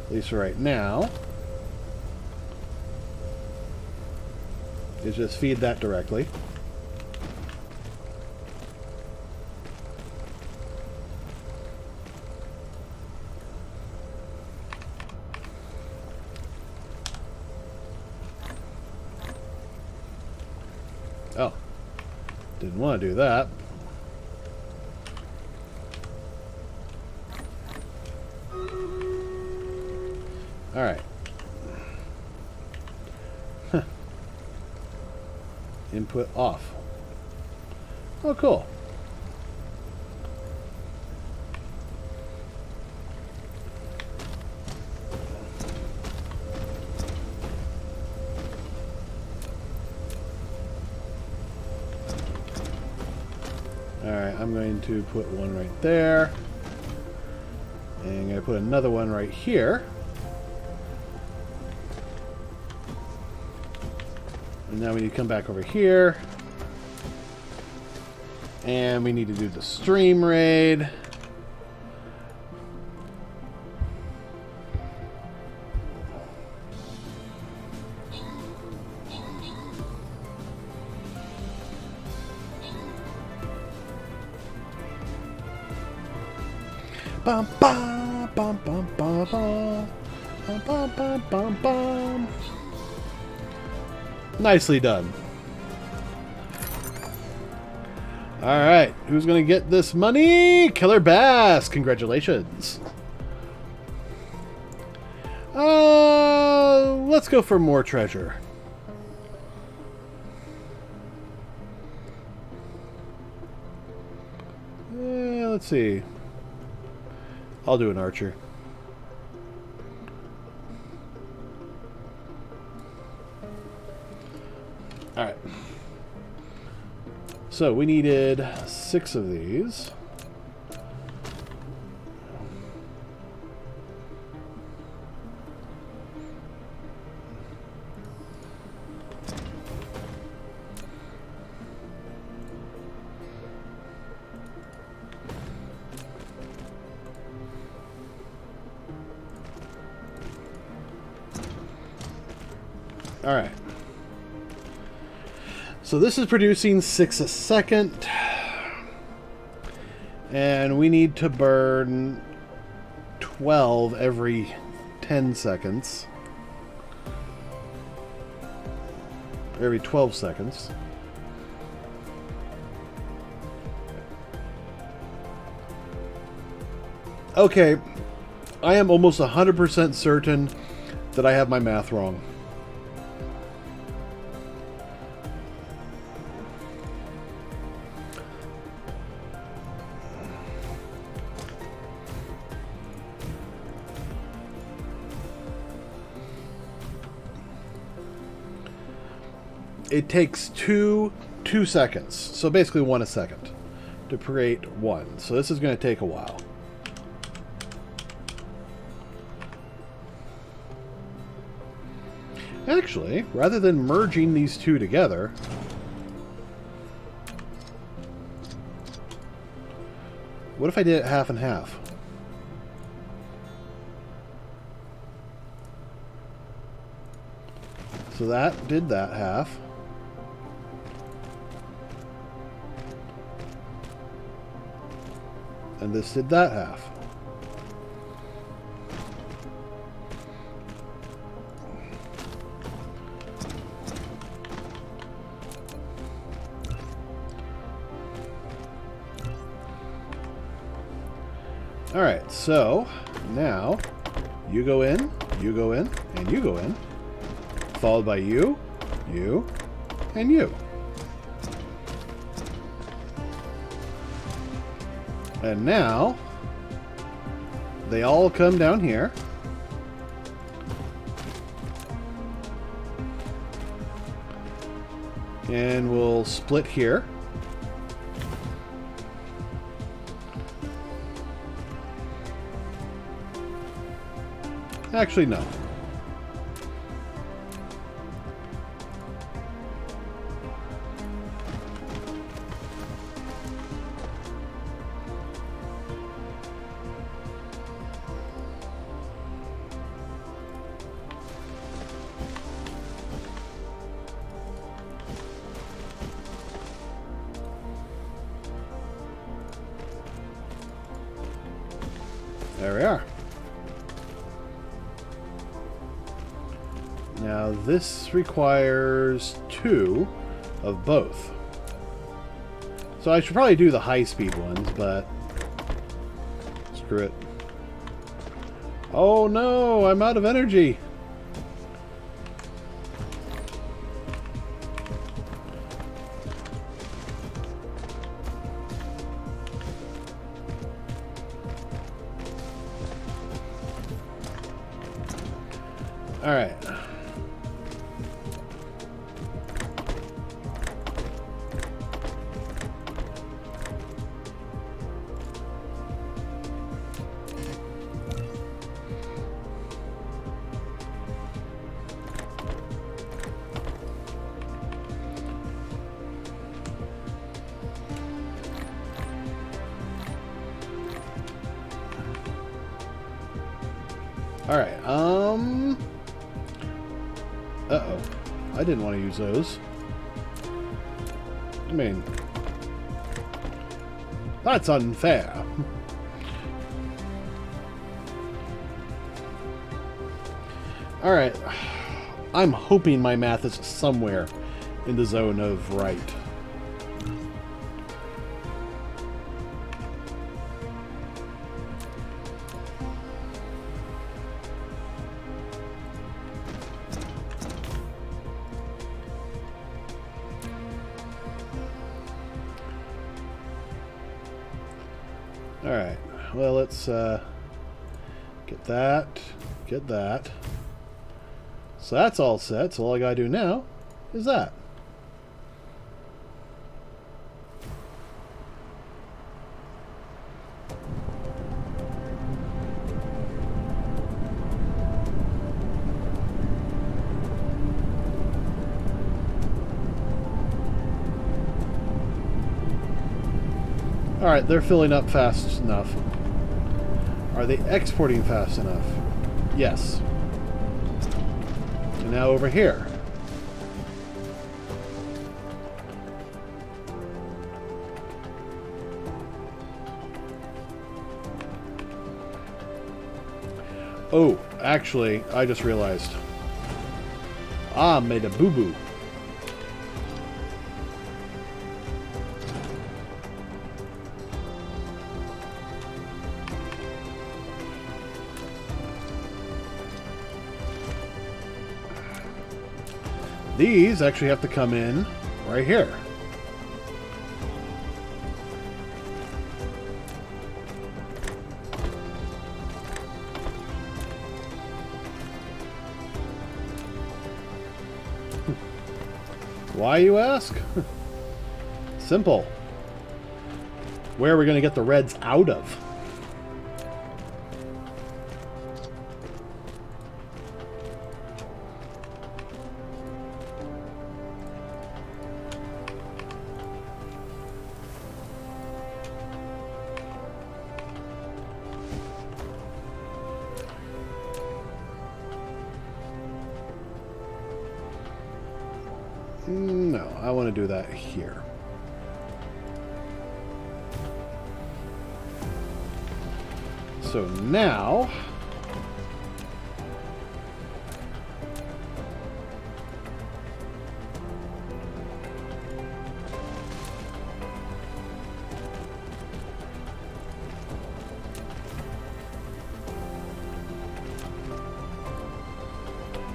at least right now, is just feed that directly. Oh, didn't want to do that. All right. Input off. Oh, cool. Alright, I'm going to put one right there. And I'm going to put another one right here. And now we need to come back over here. And we need to do the stream raid. Bum bum bum bum bum bum bum bum bum bum bum. Nicely done. Alright, who's gonna get this money? Killer Bass, congratulations. Let's go for more treasure. Let's see. I'll do an archer. Alright. So we needed 6 of these. Alright. So this is producing 6 a second. And we need to burn 12 every 10 seconds. Every 12 seconds. Okay. I am almost 100% certain that I have my math wrong. It takes two seconds, so basically 1 a second, to create 1. So this is going to take a while. Actually, rather than merging these two together, what if I did it half and half? So that did that half. And this did that half. Alright, so now you go in, and you go in, followed by you, and you. And now they all come down here. And we'll split here. Actually, no. There we are. Now this requires 2 of both. So I should probably do the high-speed ones, but screw it. Oh no, I'm out of energy. All right. All right. Uh-oh. I didn't want to use those. I mean, that's unfair. All right. I'm hoping my math is somewhere in the zone of right. Alright, well, let's get that. So that's all set, so all I gotta do now is that. Alright, they're filling up fast enough. Are they exporting fast enough? Yes. And now over here. Oh, actually, I just realized. I made a boo-boo. These actually have to come in right here. Why, you ask? Simple. Where are we going to get the reds out of? No, I want to do that here. So now...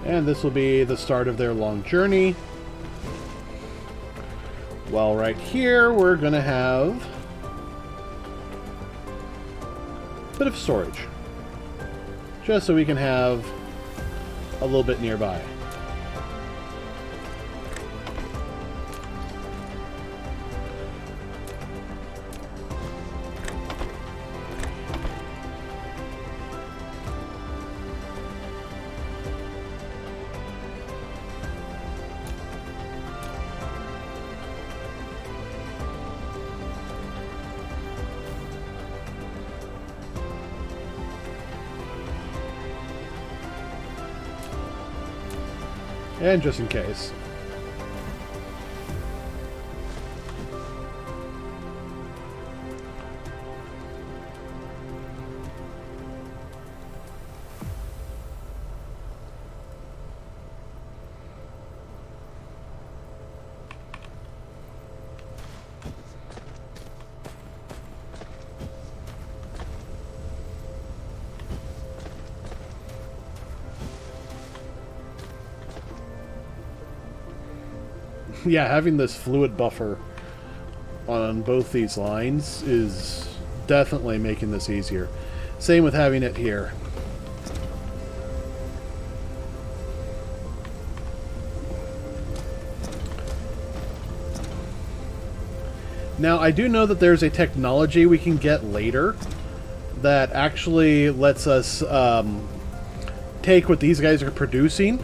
and this will be the start of their long journey. Well, right here, we're going to have a bit of storage. Just so we can have a little bit nearby. And just in case. Yeah, having this fluid buffer on both these lines is definitely making this easier. Same with having it here. Now, I do know that there's a technology we can get later that actually lets us take what these guys are producing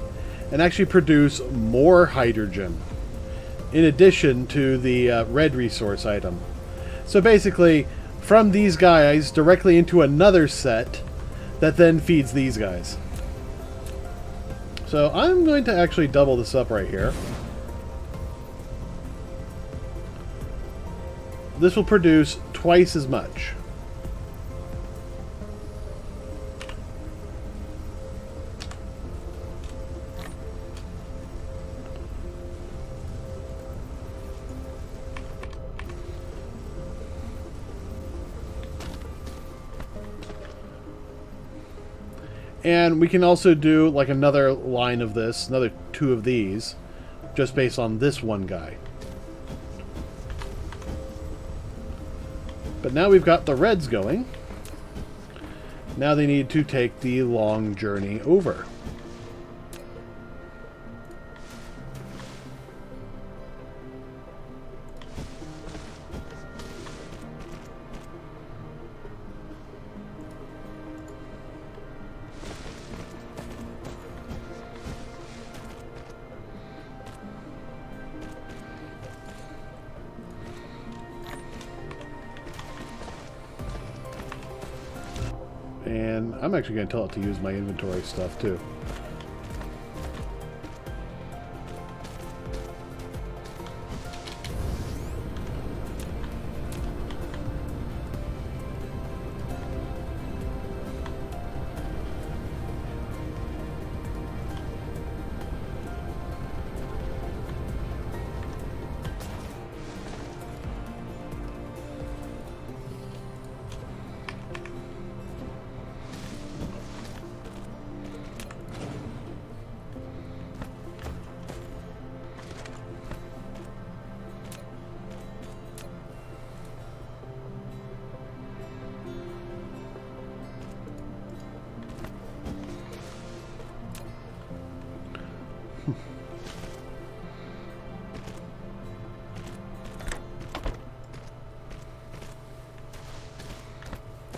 and actually produce more hydrogen in addition to the red resource item. So basically, from these guys directly into another set that then feeds these guys. So I'm going to actually double this up right here. This will produce twice as much. And we can also do like another line of this, another 2 of these, just based on this one guy. But now we've got the reds going. Now they need to take the long journey over. And I'm actually going to tell it to use my inventory stuff too.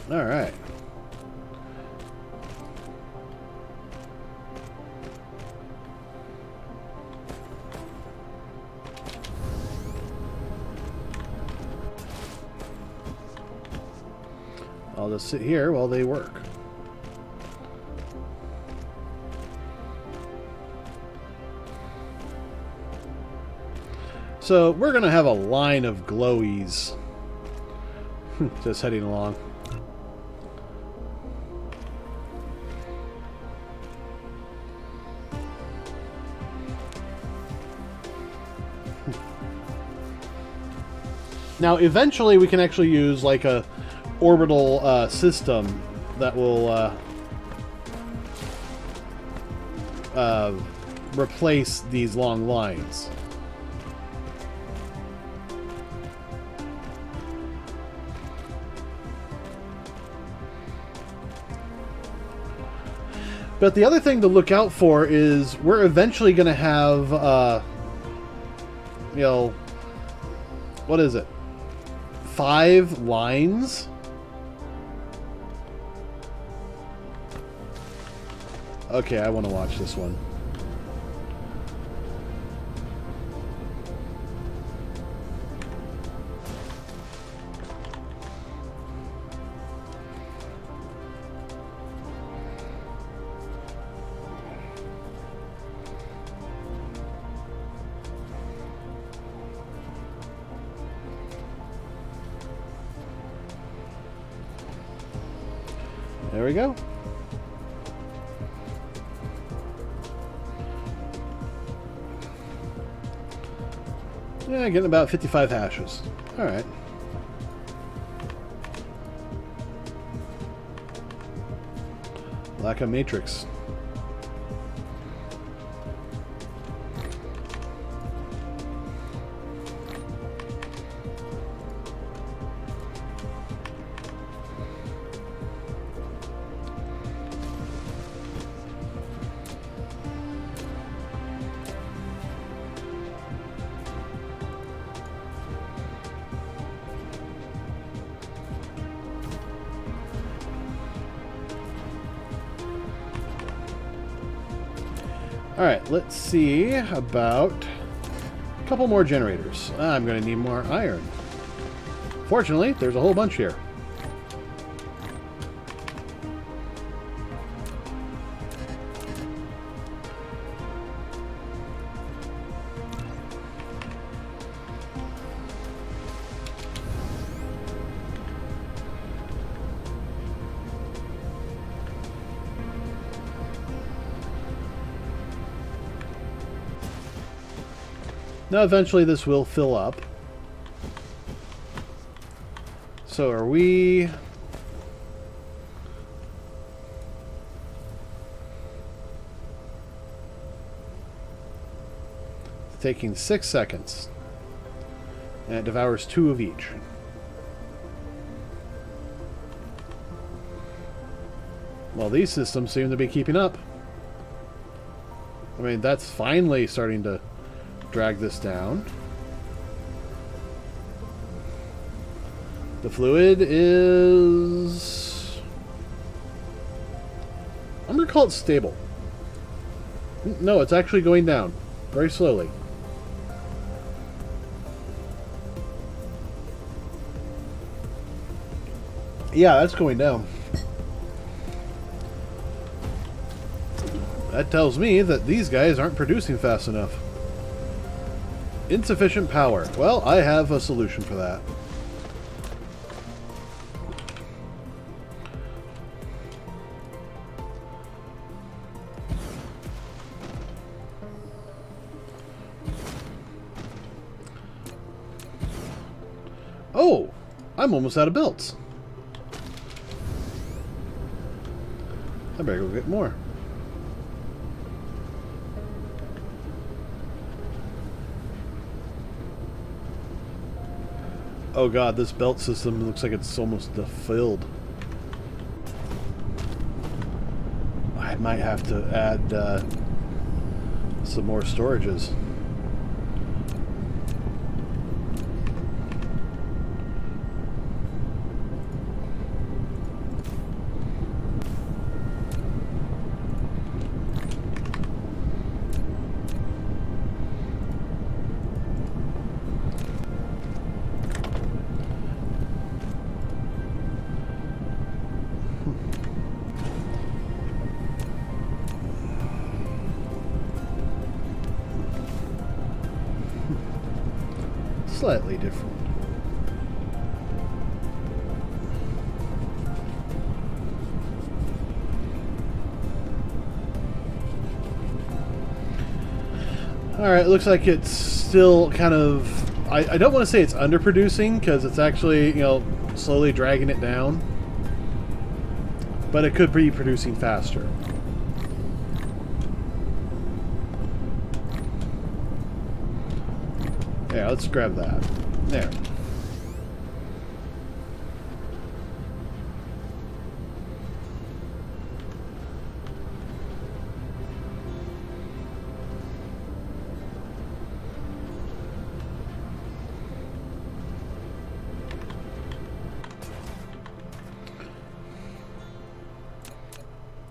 All right. I'll just sit here while they work. So we're going to have a line of glowies just heading along. Now, eventually, we can actually use like a orbital system that will replace these long lines. But the other thing to look out for is we're eventually going to have, you know, what is it? 5 lines? Okay, I want to watch this one. There we go. Yeah, getting about 55 hashes. Alright. Lack of matrix. Alright, let's see about a couple more generators. I'm going to need more iron. Fortunately, there's a whole bunch here. Now, eventually this will fill up. So are we... It's taking 6 seconds. And it devours 2 of each. Well, these systems seem to be keeping up. I mean, that's finally starting to drag this down. The fluid is... I'm going to call it stable. No, it's actually going down. Very slowly. Yeah, that's going down. That tells me that these guys aren't producing fast enough. Insufficient power. Well, I have a solution for that. Oh! I'm almost out of belts. I better go get more. Oh god, this belt system looks like it's almost filled. I might have to add some more storages. slightly different. Alright, looks like it's still kind of... I don't want to say it's underproducing, because it's actually, you know, slowly dragging it down. But it could be producing faster. Yeah, let's grab that. There.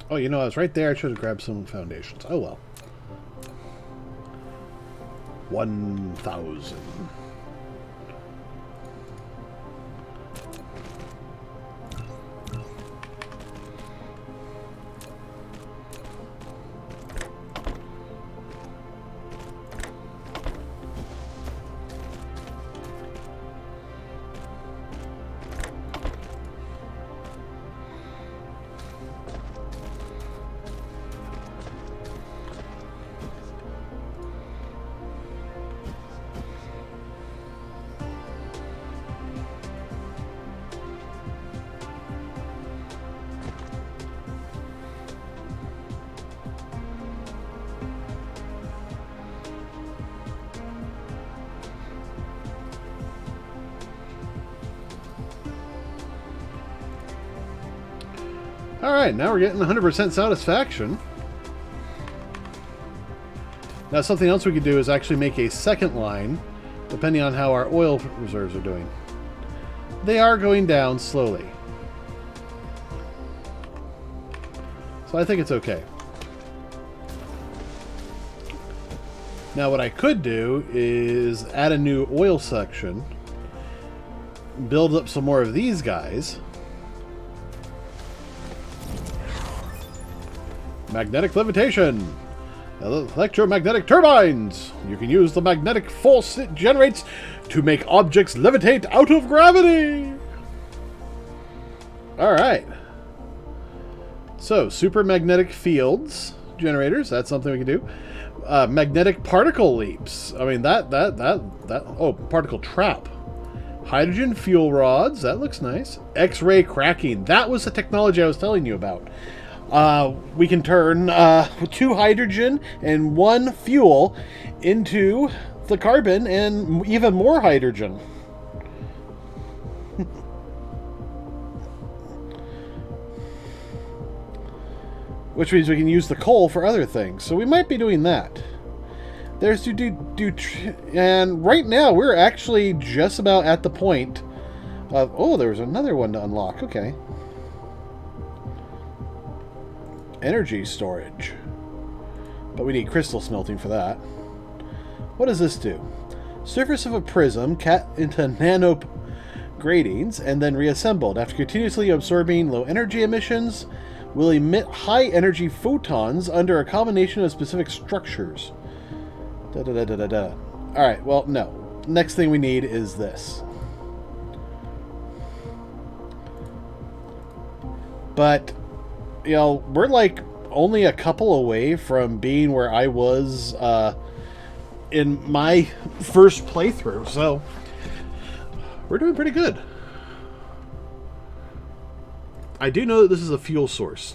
Oh, you know, I was right there. I should have grabbed some foundations. Oh, well. 1,000. Alright, now we're getting 100% satisfaction. Now something else we could do is actually make a second line, depending on how our oil reserves are doing. They are going down slowly. So I think it's okay. Now what I could do is add a new oil section, build up some more of these guys. Magnetic levitation. Electromagnetic turbines. You can use the magnetic force it generates to make objects levitate out of gravity. Alright. So, super magnetic fields generators. That's something we can do. Magnetic particle leaps. I mean, oh, particle trap. Hydrogen fuel rods. That looks nice. X-ray cracking. That was the technology I was telling you about. We can turn 2 hydrogen and 1 fuel into the carbon and even more hydrogen. Which means we can use the coal for other things. So we might be doing that. There's and right now we're actually just about at the point of... Oh, there was another one to unlock. Okay. Energy storage. But we need crystal smelting for that. What does this do? Surface of a prism cut into nano gratings and then reassembled. After continuously absorbing low energy emissions, will emit high energy photons under a combination of specific structures. Alright, well, no. Next thing we need is this. But... you know, we're like only a couple away from being where I was in my first playthrough, so we're doing pretty good. I do know that this is a fuel source.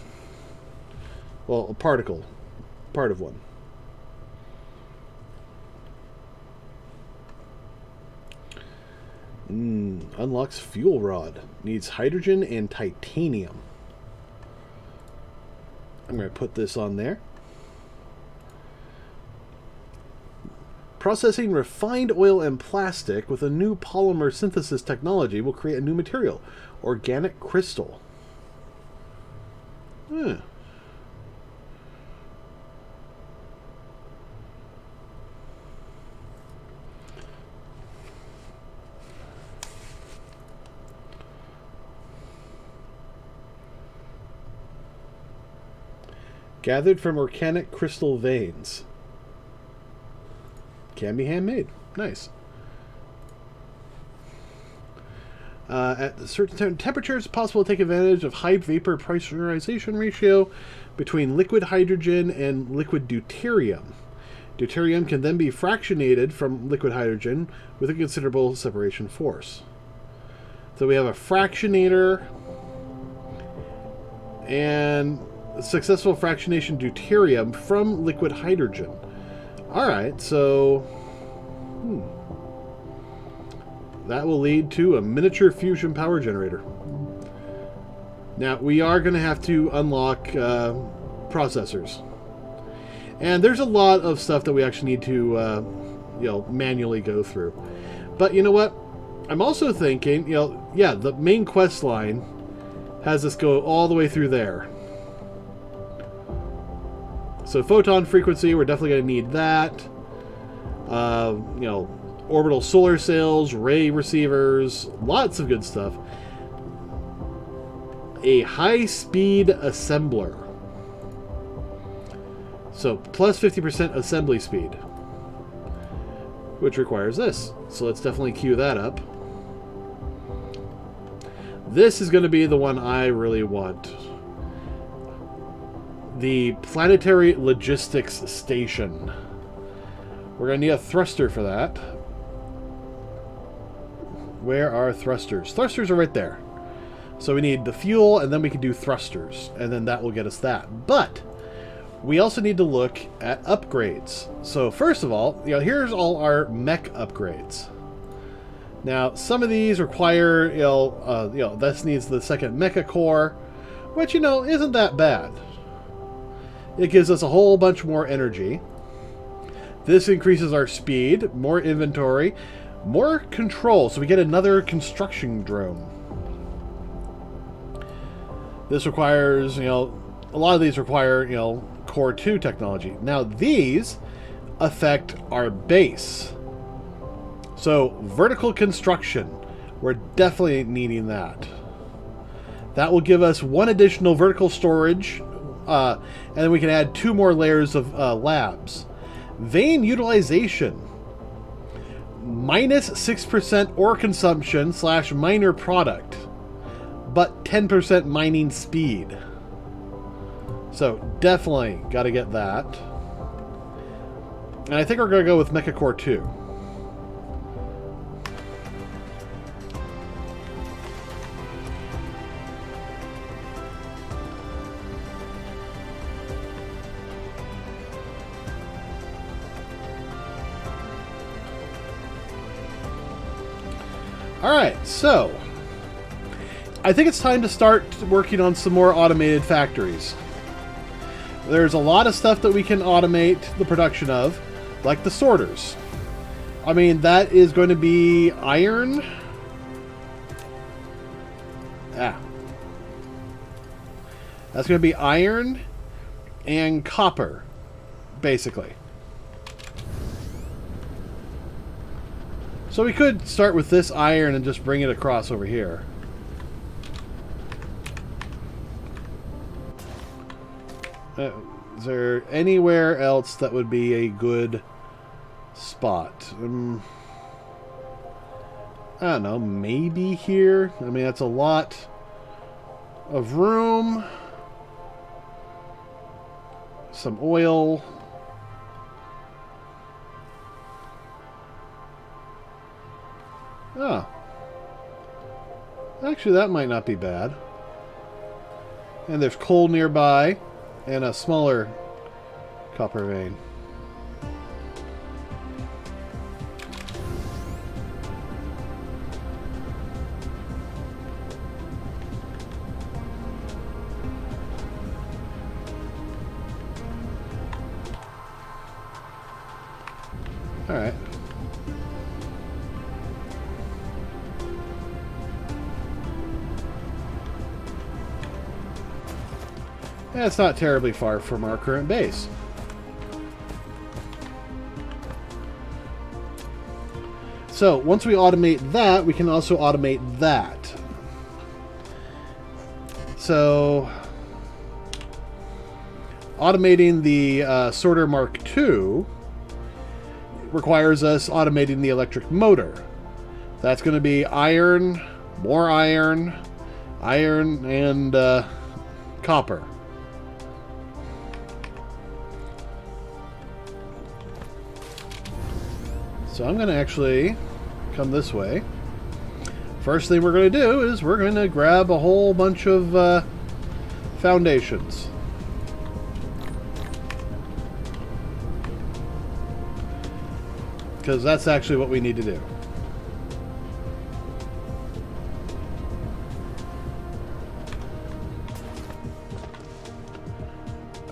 Well, a particle. Part of one. Unlocks fuel rod. Needs hydrogen and titanium. I'm going to put this on there. Processing refined oil and plastic with a new polymer synthesis technology will create a new material. Organic crystal. Gathered from organic crystal veins. Can be handmade. Nice. At certain temperatures, it's possible to take advantage of high vapor pressurization ratio between liquid hydrogen and liquid deuterium. Deuterium can then be fractionated from liquid hydrogen with a considerable separation force. So we have a fractionator and successful fractionation deuterium from liquid hydrogen. Alright, so that will lead to a miniature fusion power generator. Now, we are going to have to unlock processors. And there's a lot of stuff that we actually need to manually go through. But you know what? I'm also thinking, yeah, the main quest line has us go all the way through there. So photon frequency, we're definitely going to need that. Orbital solar sails, ray receivers, lots of good stuff. A high-speed assembler. So plus 50% assembly speed, which requires this. So let's definitely queue that up. This is going to be the one I really want. The Planetary Logistics Station. We're going to need a thruster for that. Where are thrusters? Thrusters are right there. So we need the fuel, and then we can do thrusters. And then that will get us that. But we also need to look at upgrades. So first of all, here's all our mech upgrades. Now, some of these require, this needs the second mecha core, which, isn't that bad. It gives us a whole bunch more energy. This increases our speed, more inventory, more control, so we get another construction drone. This requires, a lot of these require, Core 2 technology. Now, these affect our base. So, vertical construction, we're definitely needing that. That will give us one additional vertical storage, and then we can add 2 more layers of labs. Vein utilization. Minus 6% ore consumption / miner product, but 10% mining speed. So definitely got to get that. And I think we're going to go with Mk.II 2. Alright, so I think it's time to start working on some more automated factories. There's a lot of stuff that we can automate the production of, like the sorters. I mean, that is going to be iron. That's going to be iron and copper, basically. So we could start with this iron and just bring it across over here. Is there anywhere else that would be a good spot? I don't know, maybe here? I mean, that's a lot of room. Some oil. Oh. Actually, that might not be bad. And there's coal nearby. And a smaller copper vein. Alright. It's not terribly far from our current base. So, once we automate that, we can also automate that. So, automating the sorter Mk.II requires us automating the electric motor. That's going to be iron, more iron, and copper. So I'm going to actually come this way. First thing we're going to do is we're going to grab a whole bunch of foundations. Because that's actually what we need to do.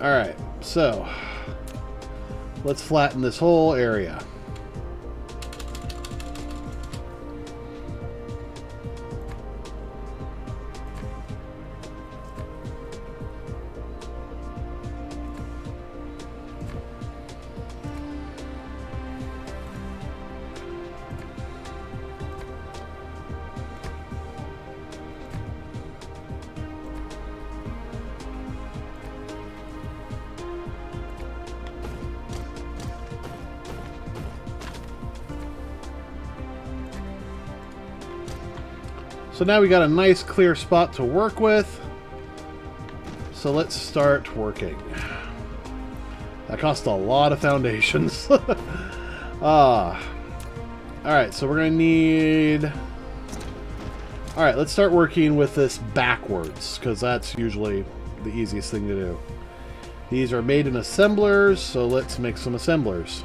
Alright, so let's flatten this whole area. So now we got a nice clear spot to work with. So let's start working. That cost a lot of foundations. Alright, so we're going to need... Alright, let's start working with this backwards, because that's usually the easiest thing to do. These are made in assemblers, so let's make some assemblers.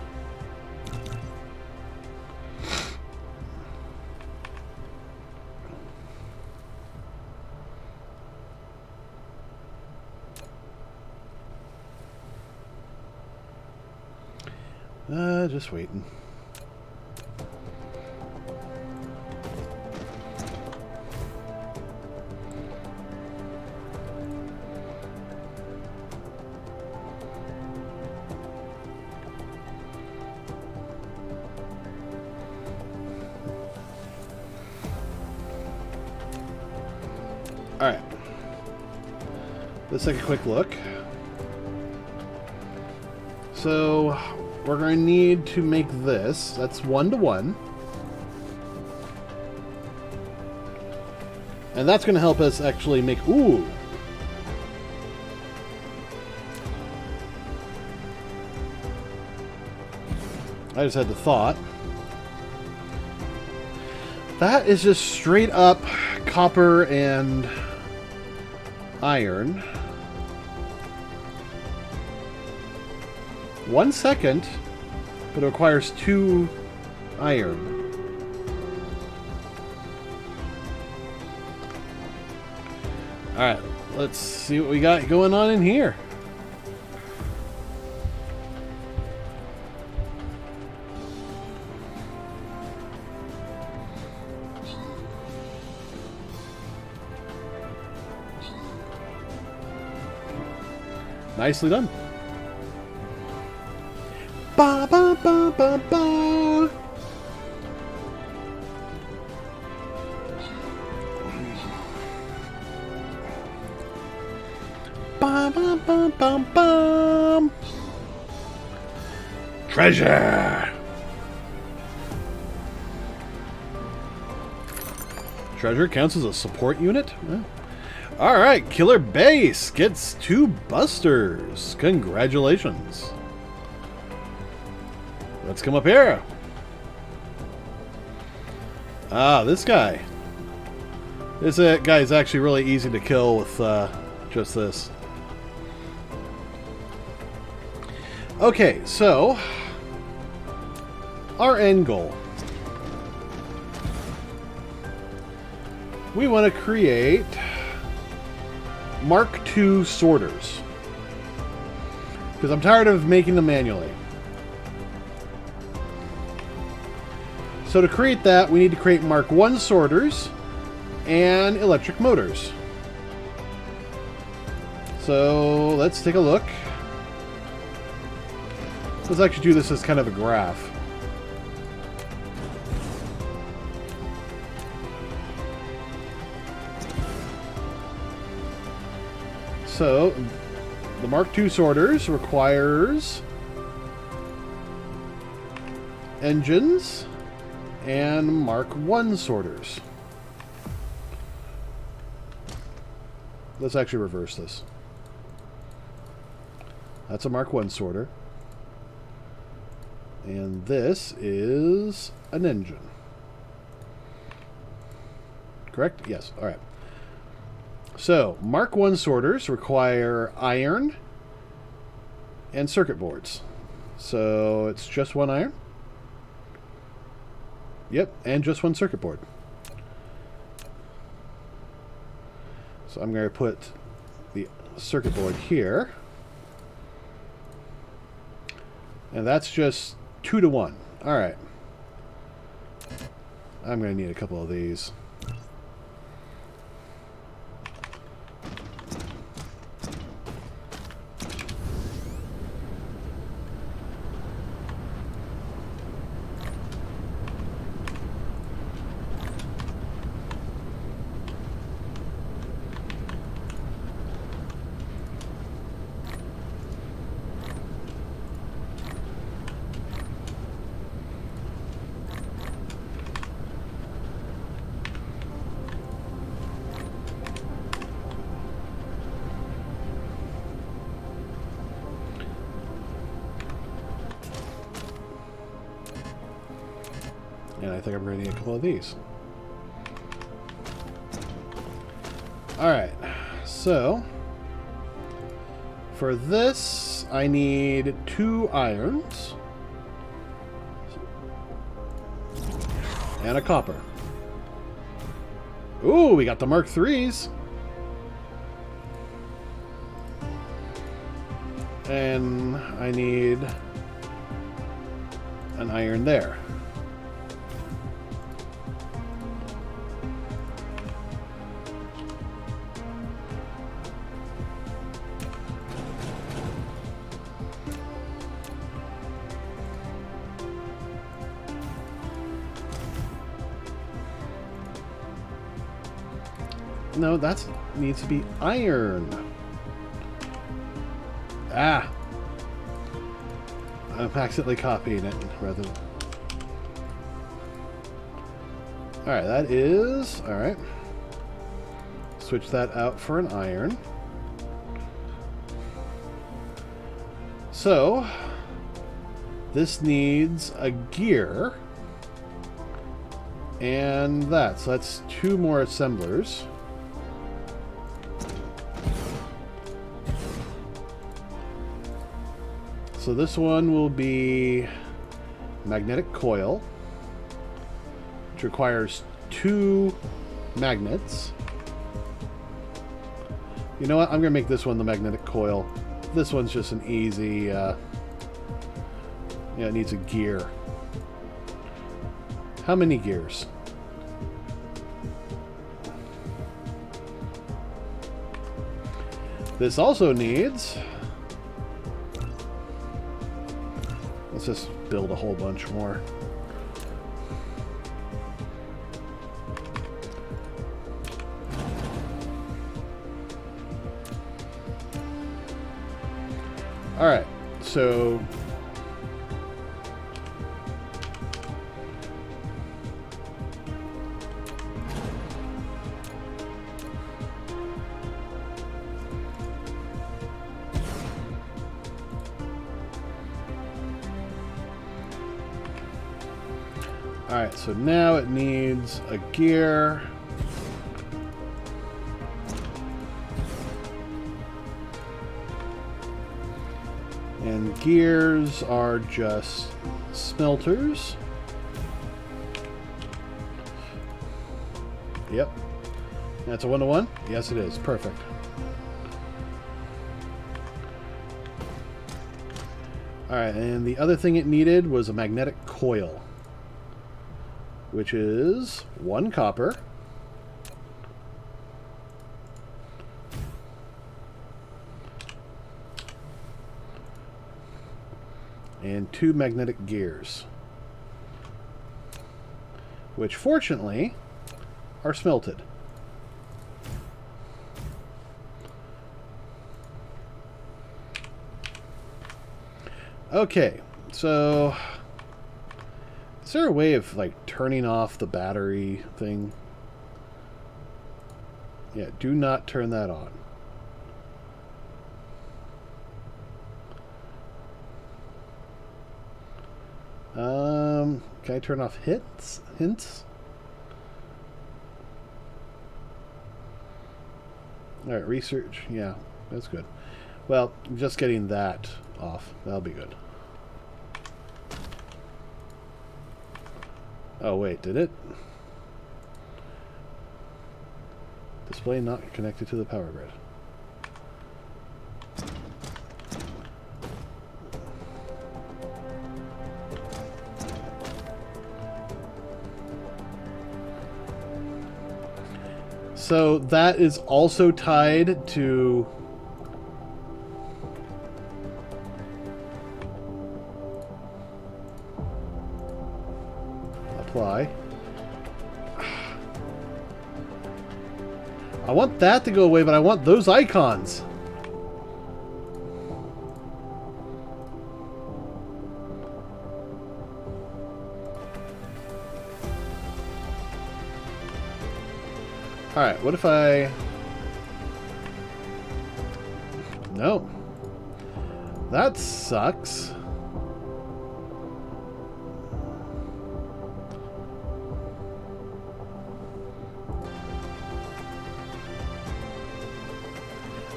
Just waiting. All right. Let's take a quick look. So we're going to need to make this. That's 1 to 1. And that's going to help us actually make... Ooh! I just had the thought. That is just straight up copper and iron. 1 second, but it requires 2 iron. Alright, let's see what we got going on in here. Nicely done. Ba ba ba ba ba. Ba ba ba ba ba. Treasure. Treasure counts as a support unit? Yeah. Alright, Killer Base gets 2 busters. Congratulations. Let's come up here. Ah, this guy. This guy is actually really easy to kill with just this. Okay, so our end goal. We want to create Mk.II sorters. Because I'm tired of making them manually. So to create that, we need to create Mk.I sorters and electric motors. So let's take a look. Let's actually do this as kind of a graph. So the Mk.II sorters requires engines and Mk.I sorters. let's actually reverse this. That's a Mark I sorter. And this is an engine. Correct? Yes. All right. So, Mark I sorters require iron and circuit boards. So, it's just one iron. Yep, and just one circuit board. So, I'm going to put the circuit board here. And that's just 2 to 1. All right. I'm going to need a couple of these. And I think I'm going to need a couple of these. Alright, so for this I need 2 irons and a copper. Ooh, we got the Mark IIIs. And I need an iron there. No, that needs to be iron. Ah! I'm accidentally copying it rather than... Alright, that is... Alright. Switch that out for an iron. So, this needs a gear. And that. So that's 2 more assemblers. So this one will be magnetic coil, which requires 2 magnets. You know what? I'm going to make this one the magnetic coil. This one's just an easy... yeah, it needs a gear. How many gears? This also needs... Let's just build a whole bunch more. Alright, so... Alright, so now it needs a gear. And gears are just smelters. Yep. That's a 1-to-1? Yes, it is. Perfect. Alright, and the other thing it needed was a magnetic coil, which is 1 copper, and 2 magnetic gears, which fortunately are smelted. Okay, so is there a way of like turning off the battery thing? Yeah, do not turn that on. Can I turn off hints? Alright, research. Yeah, that's good. Well, just getting that off. That'll be good. Oh, wait, did it? Display not connected to the power grid. So that is also tied to apply. I want that to go away, but I want those icons. Alright, what if I... No. That sucks.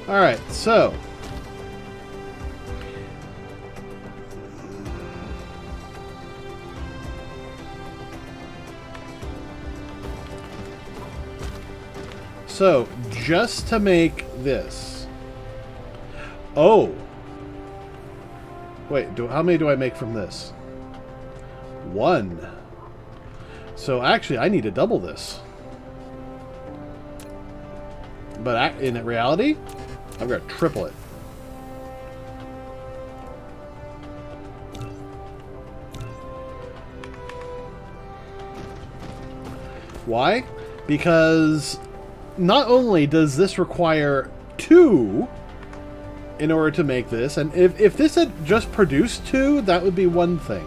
Alright, so... So, just to make this... Oh! Wait, how many do I make from this? 1. So actually, I need to double this. But in reality, I'm going to triple it. Why? Because not only does this require 2 in order to make this, and if this had just produced 2, that would be one thing.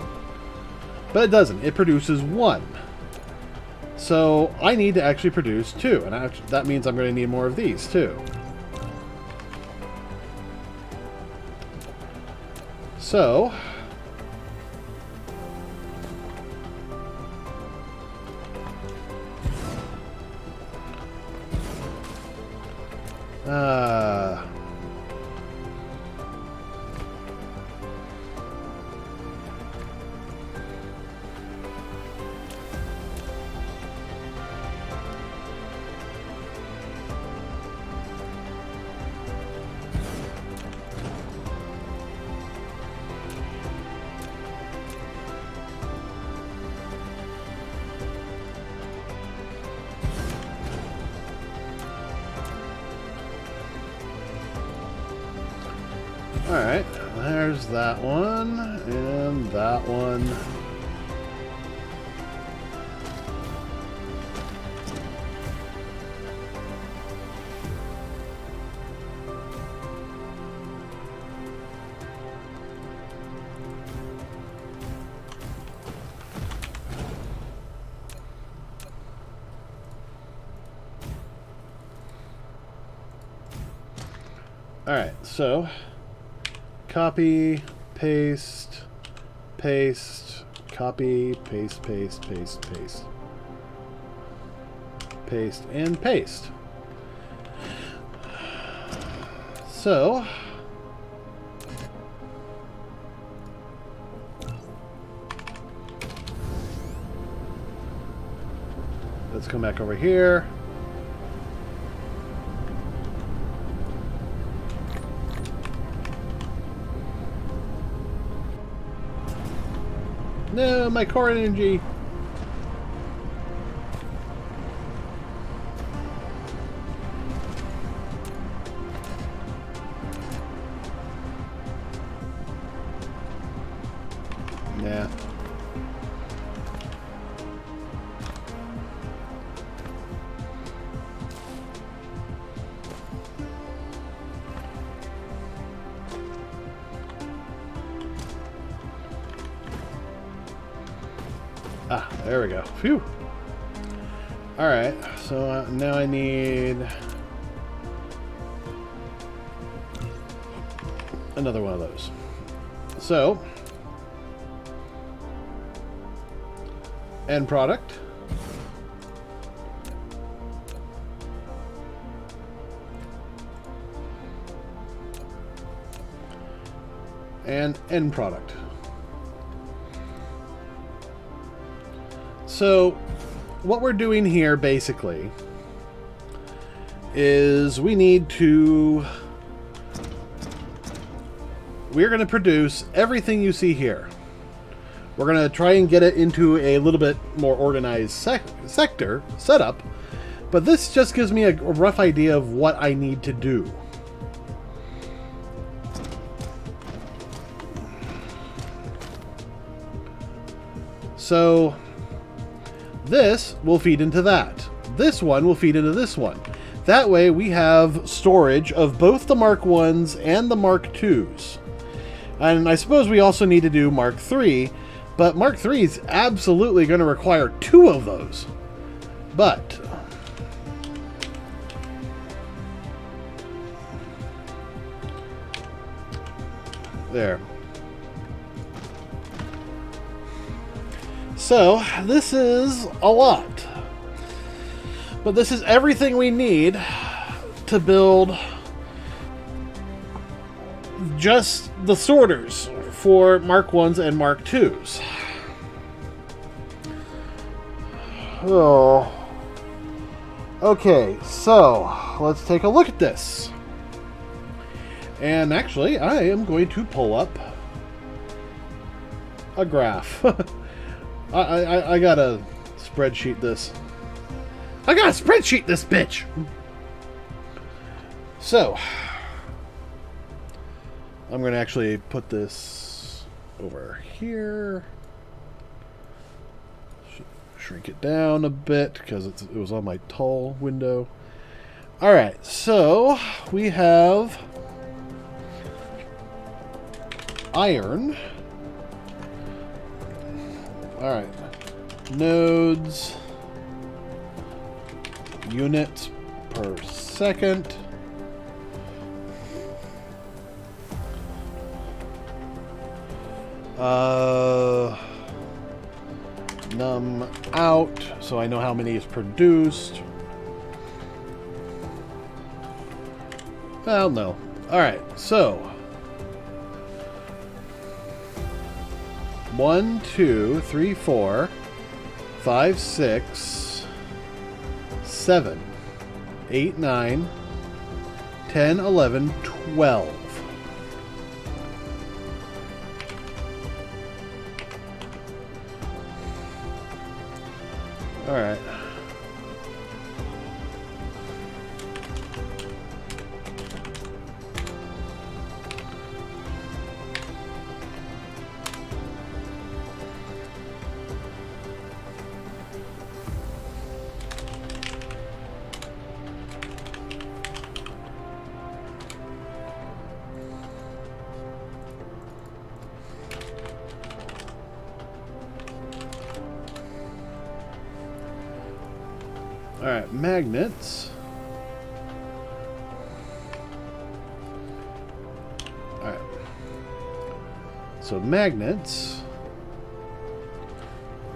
But it doesn't. It produces 1. So I need to actually produce 2, and that means I'm going to need more of these too. So... Alright, there's that one, and that one. Alright, so... Copy, paste, paste, copy, paste, paste, paste, paste. Paste, and paste. So... let's come back over here. No, my core energy. Yeah. Ah, there we go. Phew. Alright, so now I need another one of those. So, End product. And end product. So what we're doing here basically is we're going to produce everything you see here. We're going to try and get it into a little bit more organized setup, but this just gives me a rough idea of what I need to do. So this will feed into that. This one will feed into this one. That way we have storage of both the Mark 1s and the Mark 2s. And I suppose we also need to do Mark 3, but Mark 3 is absolutely going to require 2 of those. But there. So this is a lot. But this is everything we need to build just the sorters for Mark 1s and Mark 2s. Oh. Okay, so let's take a look at this. And actually, I am going to pull up a graph. I gotta spreadsheet this. I gotta spreadsheet this bitch! So, I'm gonna actually put this over here. Shrink it down a bit because it was on my tall window. Alright, so we have iron. Alright. Nodes. Units per second. Num out, so I know how many is produced. Well, no. Alright, so 1, 2, 3, 4, 5, 6, 7, 8, 9, 10, 11, 12. All right. Alright, magnets. Alright. So magnets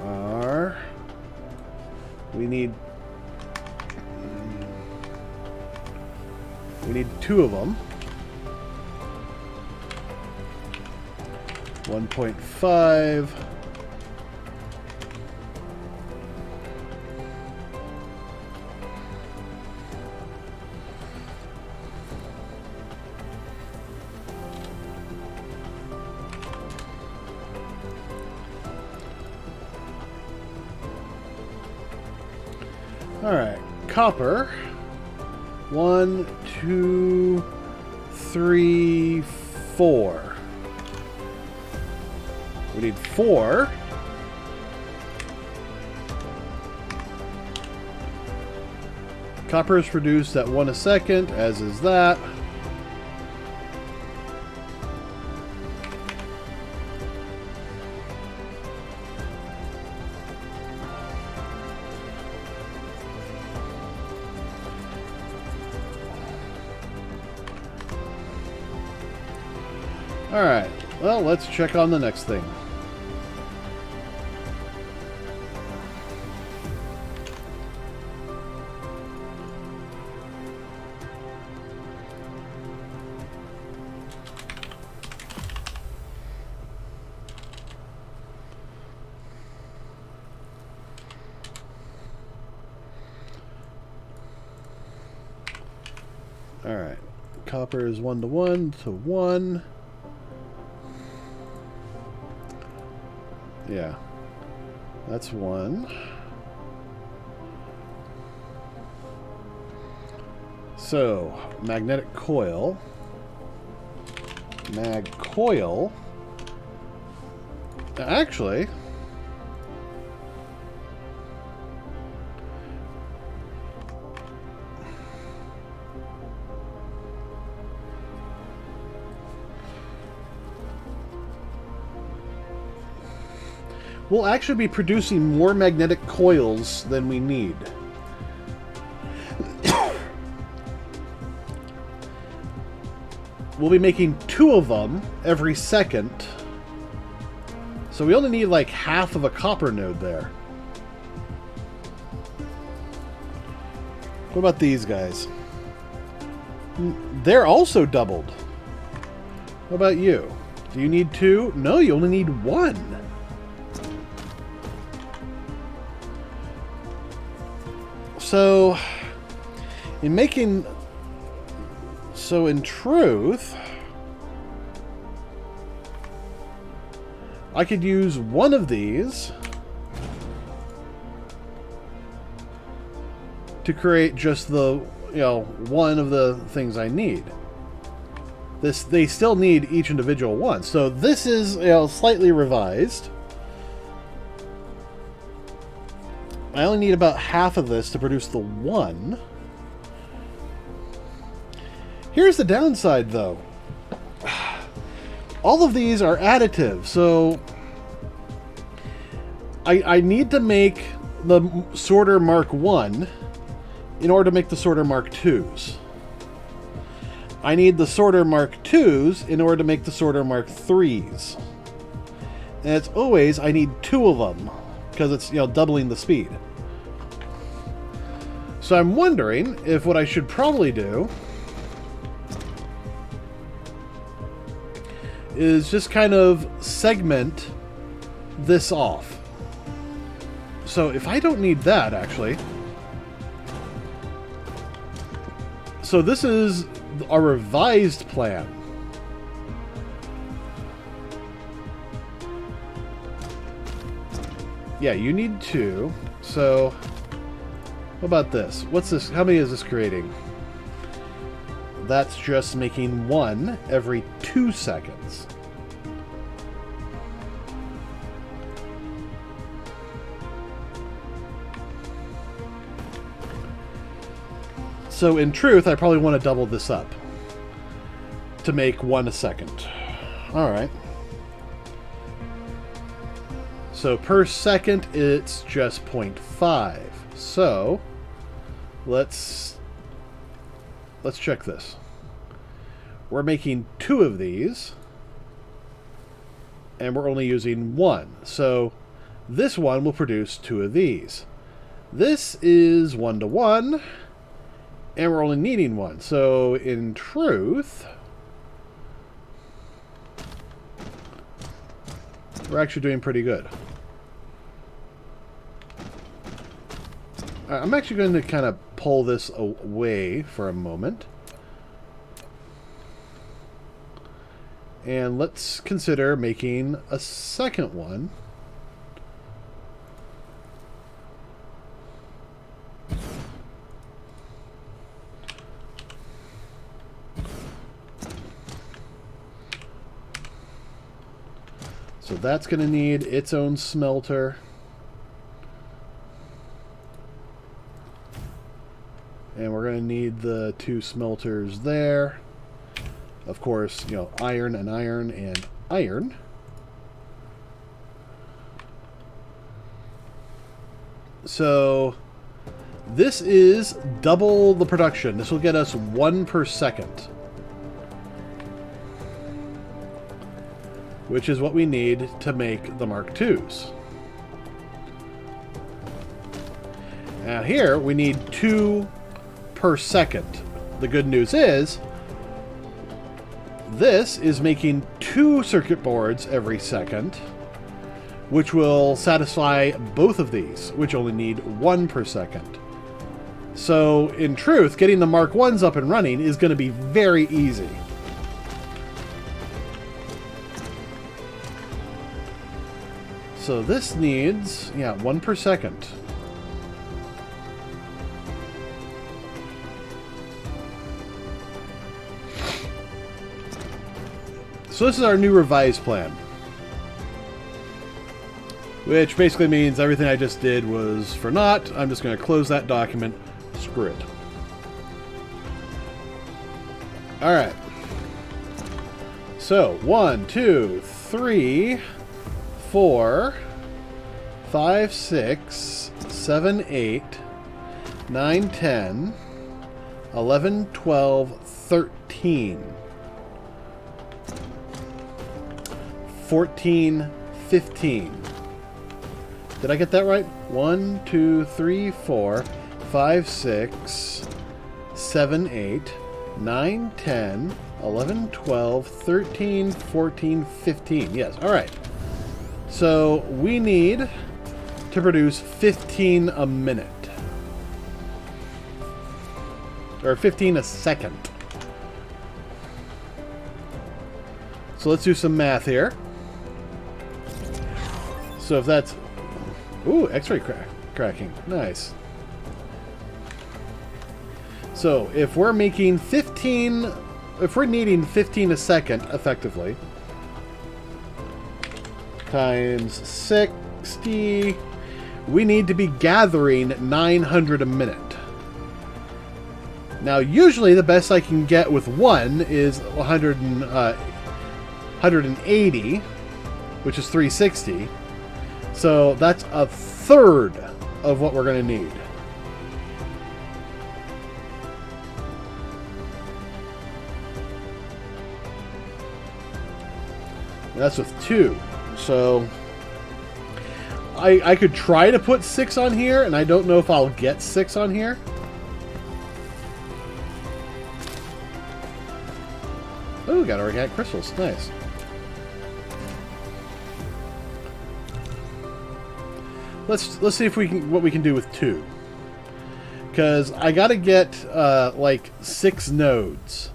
are... We need 2 of them. 1.5. Alright, copper. 1, 2, 3, 4. We need 4. Copper is produced at 1 a second, as is that. Alright, well, let's check on the next thing. copper is 1 to 1 to 1. Yeah. That's 1. So, magnetic coil. Mag coil. Actually, we'll actually be producing more magnetic coils than we need. We'll be making 2 of them every second. So we only need like half of a copper node there. What about these guys? They're also doubled. What about you? Do you need 2? No, you only need 1. So, in truth, I could use one of these to create just the, one of the things I need. They still need each individual one. So this is, slightly revised. I only need about half of this to produce the 1. Here's the downside, though. All of these are additive, so I need to make the sorter Mark 1 in order to make the sorter Mark 2s. I need the sorter Mark 2s in order to make the sorter Mark 3s. And it's always, I need 2 of them, because it's, doubling the speed. So I'm wondering if what I should probably do is just kind of segment this off. So if I don't need that, actually. So this is a revised plan. Yeah, you need 2. So what about this? What's this? How many is this creating? That's just making 1 every 2 seconds. So in truth, I probably want to double this up to make 1 a second. Alright. So per second, it's just 0.5. So let's check this. We're making 2 of these, and we're only using 1. So this one will produce 2 of these. This is 1 to 1, and we're only needing 1. So in truth, we're actually doing pretty good. I'm actually going to kind of pull this away for a moment. And let's consider making a second one. So that's going to need its own smelter. And we're going to need the 2 smelters there. Of course, iron and iron and iron. So this is double the production. This will get us 1 per second, which is what we need to make the Mark IIs. Now here, we need 2 per second. The good news is, this is making 2 circuit boards every second, which will satisfy both of these, which only need 1 per second. So, in truth, getting the Mark 1s up and running is going to be very easy. So this needs, yeah, 1 per second. So this is our new revised plan. Which basically means everything I just did was for naught. I'm just going to close that document. Screw it. Alright. So, 1, 2, 3, 4, 5, 6, 7, 8, 9, 10, 11, 12, 13, 14, 15. Did I get that right? 1, 2, 3, 4, 5, 6, 7, 8, 9, 10, 11, 12, 13, 14, 15. Yes, alright. So we need to produce 15 a minute. Or 15 a second. So let's do some math here. So if that's... Ooh, X-ray cracking. Nice. So if we're making 15... If we're needing 15 a second, effectively, times 60, we need to be gathering 900 a minute. Now, usually the best I can get with one is 180, which is 360. So that's a third of what we're going to need. And that's with 2. So I could try to put 6 on here, and I don't know if I'll get 6 on here. Oh, got organic crystals. Nice. Let's see if we can what we can do with 2. Because I got to get like 6 nodes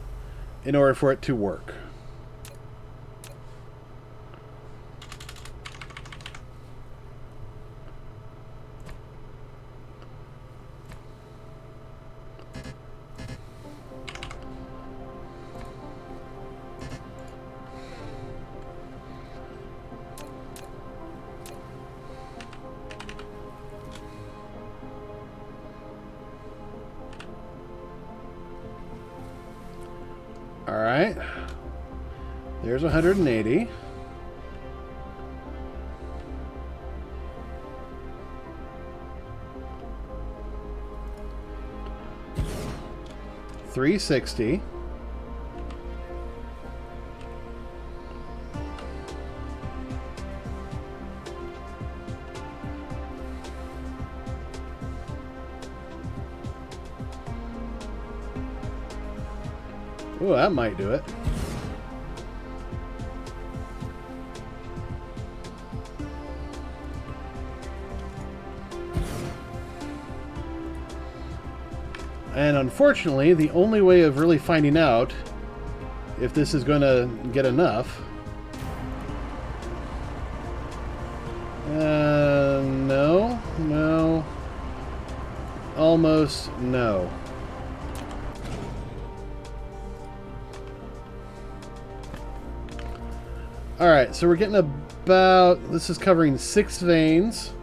in order for it to work. Alright. There's 180. $360. Ooh, that might do it. And unfortunately, the only way of really finding out if this is going to get enough... no. Almost no. Alright, so we're getting about... This is covering 6 veins.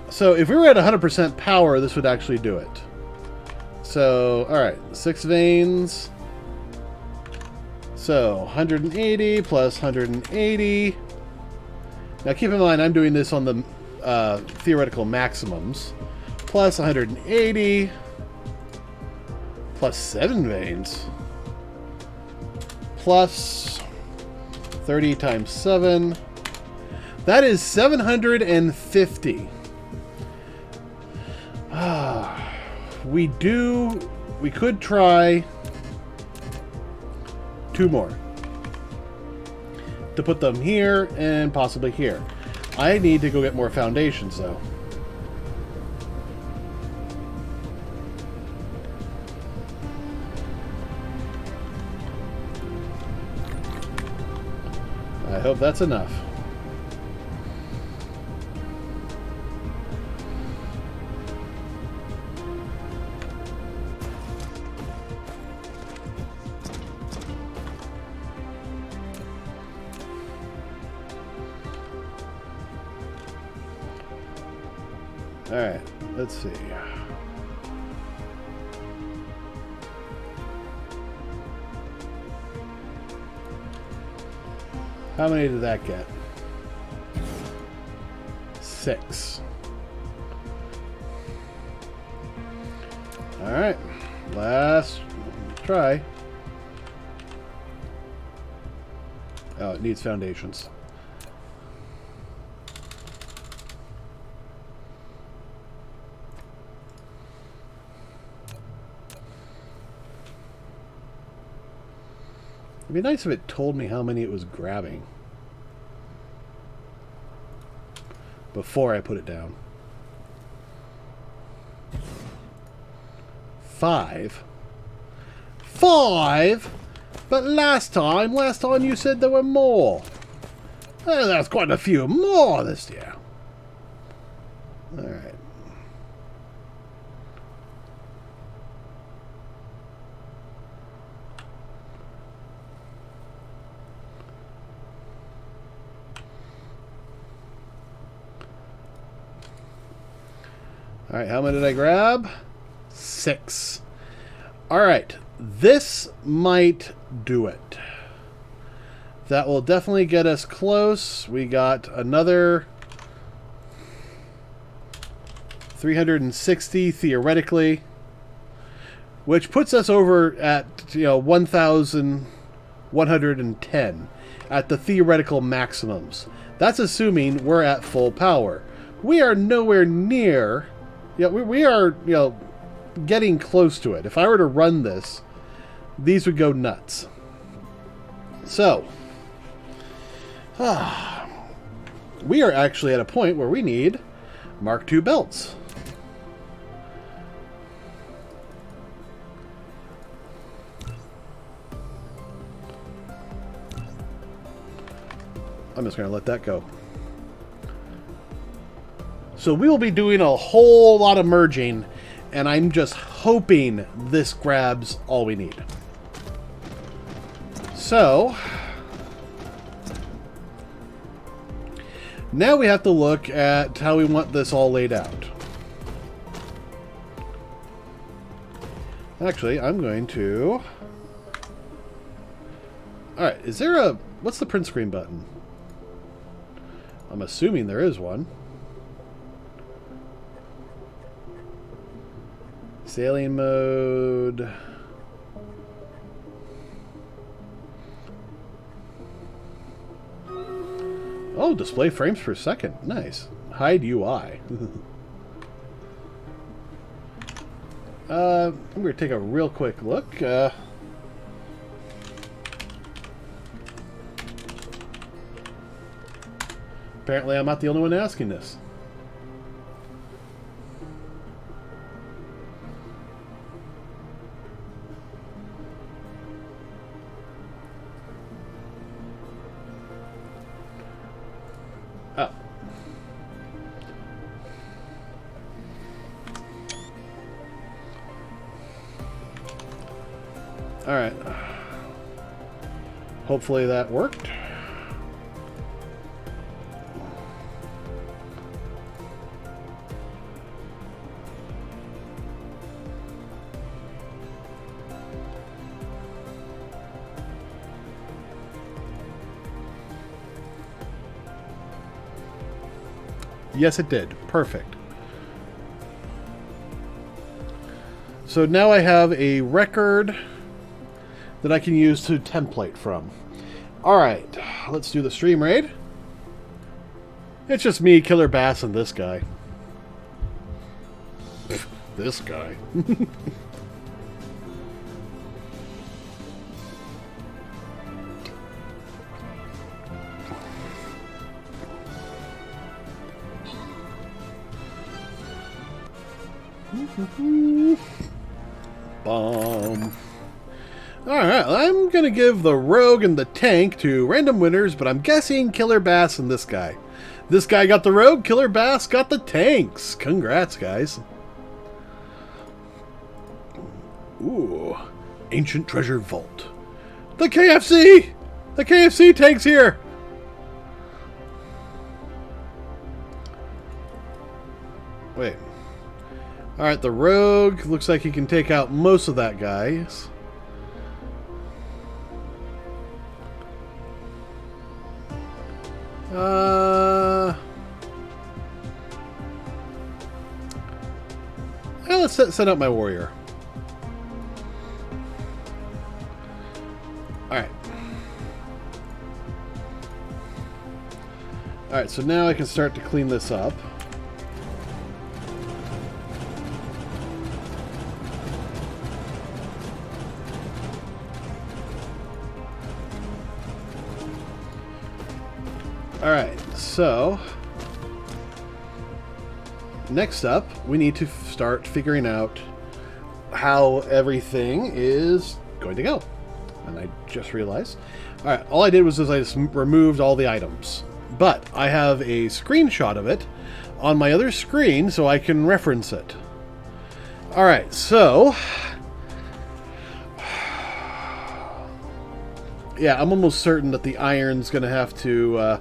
So if we were at 100% power, this would actually do it. So, alright, 6 veins. So, 180 plus 180. Now keep in mind, I'm doing this on the theoretical maximums. Plus 180... plus 7 veins, plus 30 times 7. That is 750. We could try 2 more to put them here and possibly here. I need to go get more foundations, though. I hope that's enough. Alright, let's see. How many did that get? 6. Alright, last try. Oh, it needs foundations. It'd be nice if it told me how many it was grabbing before I put it down. 5. 5? But last time you said there were more. Well, that's quite a few more this year. Alright. Alright, how many did I grab? 6. Alright, this might do it. That will definitely get us close. We got another 360 theoretically, which puts us over at 1,110 at the theoretical maximums. That's assuming we're at full power. We are nowhere near. Yeah, we are, getting close to it. If I were to run this, these would go nuts. So, we are actually at a point where we need Mk.II belts. I'm just going to let that go. So we will be doing a whole lot of merging, and I'm just hoping this grabs all we need. So, now we have to look at how we want this all laid out. Actually, I'm going to... Alright, is there a... What's the print screen button? I'm assuming there is one. Sailing mode. Oh, display frames per second. Nice. Hide UI. I'm going to take a real quick look. Apparently I'm not the only one asking this. Oh. Alright. Hopefully that worked. Yes, it did. Perfect. So now I have a record that I can use to template from. Alright, let's do the stream raid. It's just me, Killer Bass, and this guy. This guy. Bomb. Alright, I'm gonna give the rogue and the tank to random winners, but I'm guessing Killer Bass and this guy. This guy got the rogue, Killer Bass got the tanks. Congrats, guys. Ooh. Ancient Treasure Vault. The KFC! The KFC tank's here! Wait. Alright, the rogue looks like he can take out most of that, guys. Let's set up my warrior. Alright. Alright, so now I can start to clean this up. Alright, so next up, we need to start figuring out how everything is going to go. And I just realized. Alright, all I did was I just removed all the items. But I have a screenshot of it on my other screen so I can reference it. Alright, so yeah, I'm almost certain that the iron's going to have to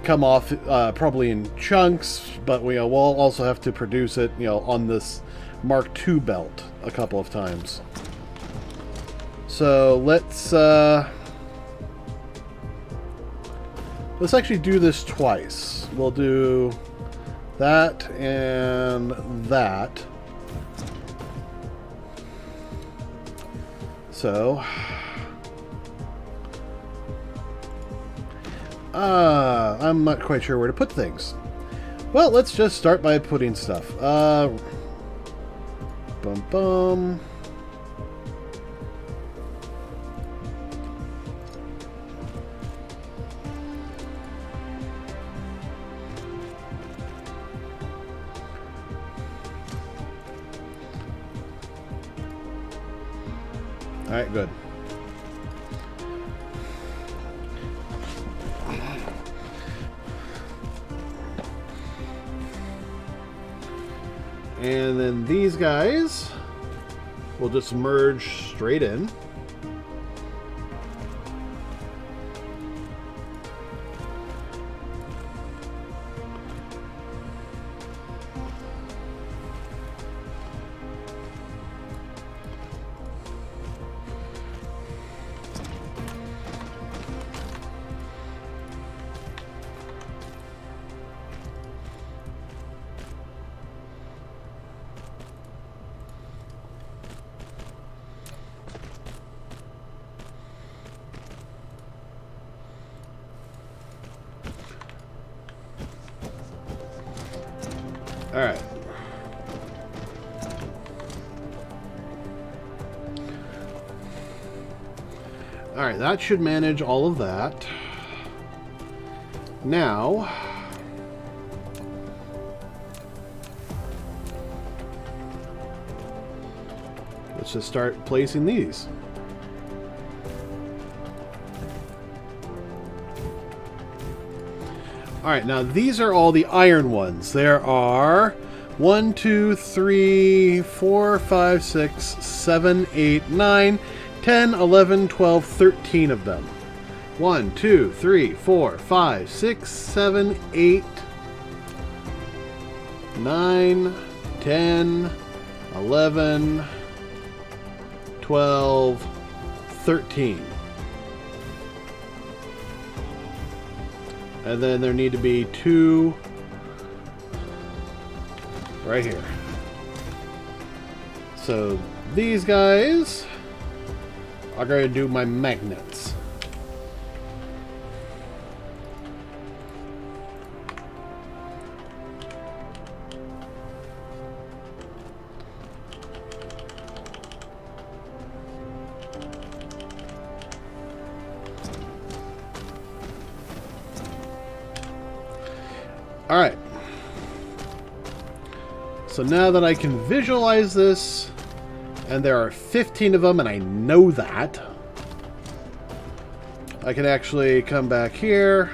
come off probably in chunks, but we'll also have to produce it, on this Mk.II belt a couple of times. So let's actually do this twice. We'll do that and that. So I'm not quite sure where to put things. Well, let's just start by putting stuff. Bum bum. All right, good. And then these guys will just merge straight in. All right. All right, that should manage all of that. Now, let's just start placing these. Alright, now these are all the iron ones. There are 1, 2, 3, 4, 5, 6, 7, 8, 9, 10, 11, 12, 13 of them. 1, 2, 3, 4, 5, 6, 7, 8, 9, 10, 11, 12, 13. And then there need to be 2 right here. So these guys are going to do my magnets. Alright. So now that I can visualize this, and there are 15 of them, and I know that, I can actually come back here.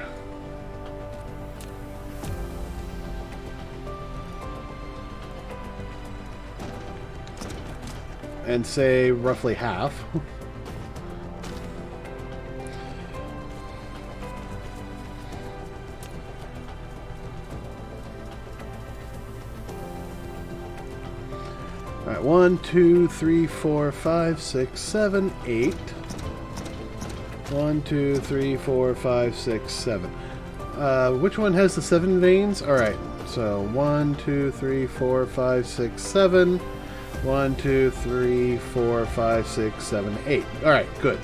And say roughly half. Alright, 1, 2, 3, 4, 5, 6, 7, 8. 1, 2, 3, 4, 5, 6, 7. Which one has the 7 veins? Alright, so 1, 2, 3, 4, 5, 6, 7. 1, 2, 3, 4, 5, 6, 7, 8. Alright, good.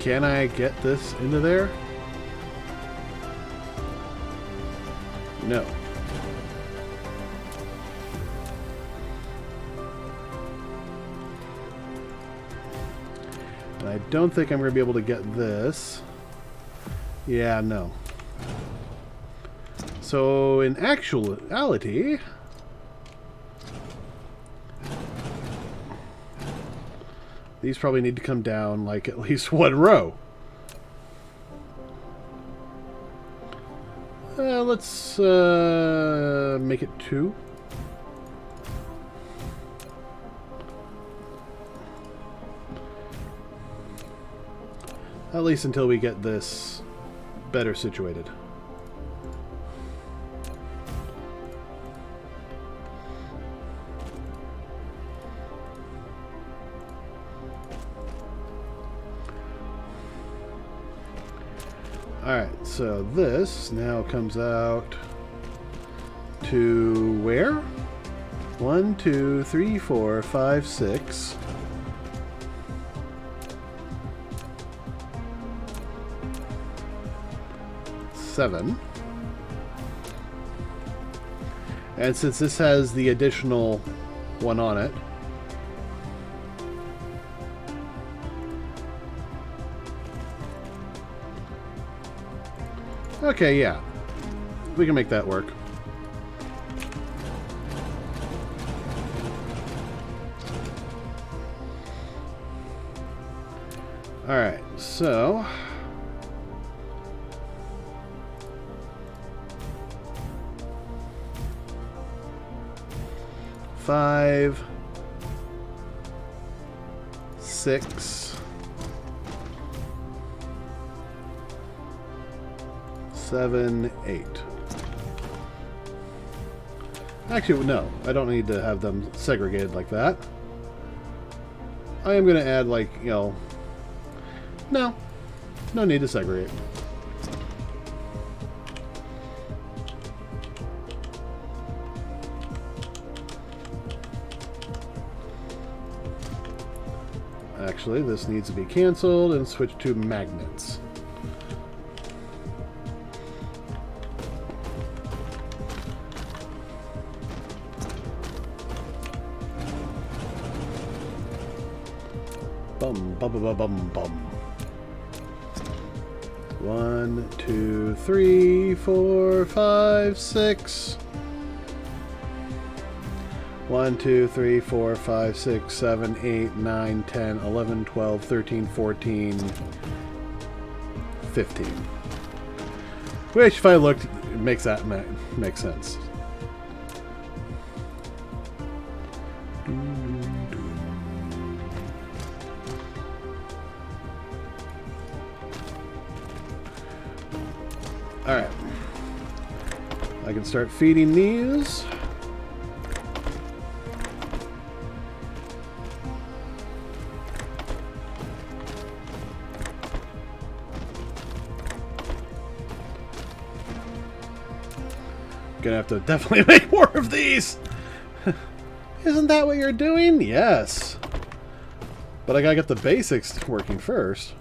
Can I get this into there? No. And I don't think I'm going to be able to get this. Yeah, no. So, in actuality, these probably need to come down like at least one row. Let's make it 2. At least until we get this better situated. Alright, so this now comes out to where? 1, 2, 3, 4, 5, 6. 7. And since this has the additional one on it, okay, yeah. We can make that work. Alright, so... Five... 6... 7, 8. Actually, no. I don't need to have them segregated like that. I am going to add, like, you know... No. No need to segregate. Actually, this needs to be canceled and switch to magnets. Bum, bum, bum, bum, bum. 1, 2, 3, 4, 5, 6. 1, 2, 3, 4, 5, 6, 7, 8, 9, 10, 11, 12, 13, 14, 15. Which, if I looked, it makes that make sense. Alright. I can start feeding these. Gonna have to definitely make more of these. Isn't that what you're doing? Yes. But I gotta get the basics working first.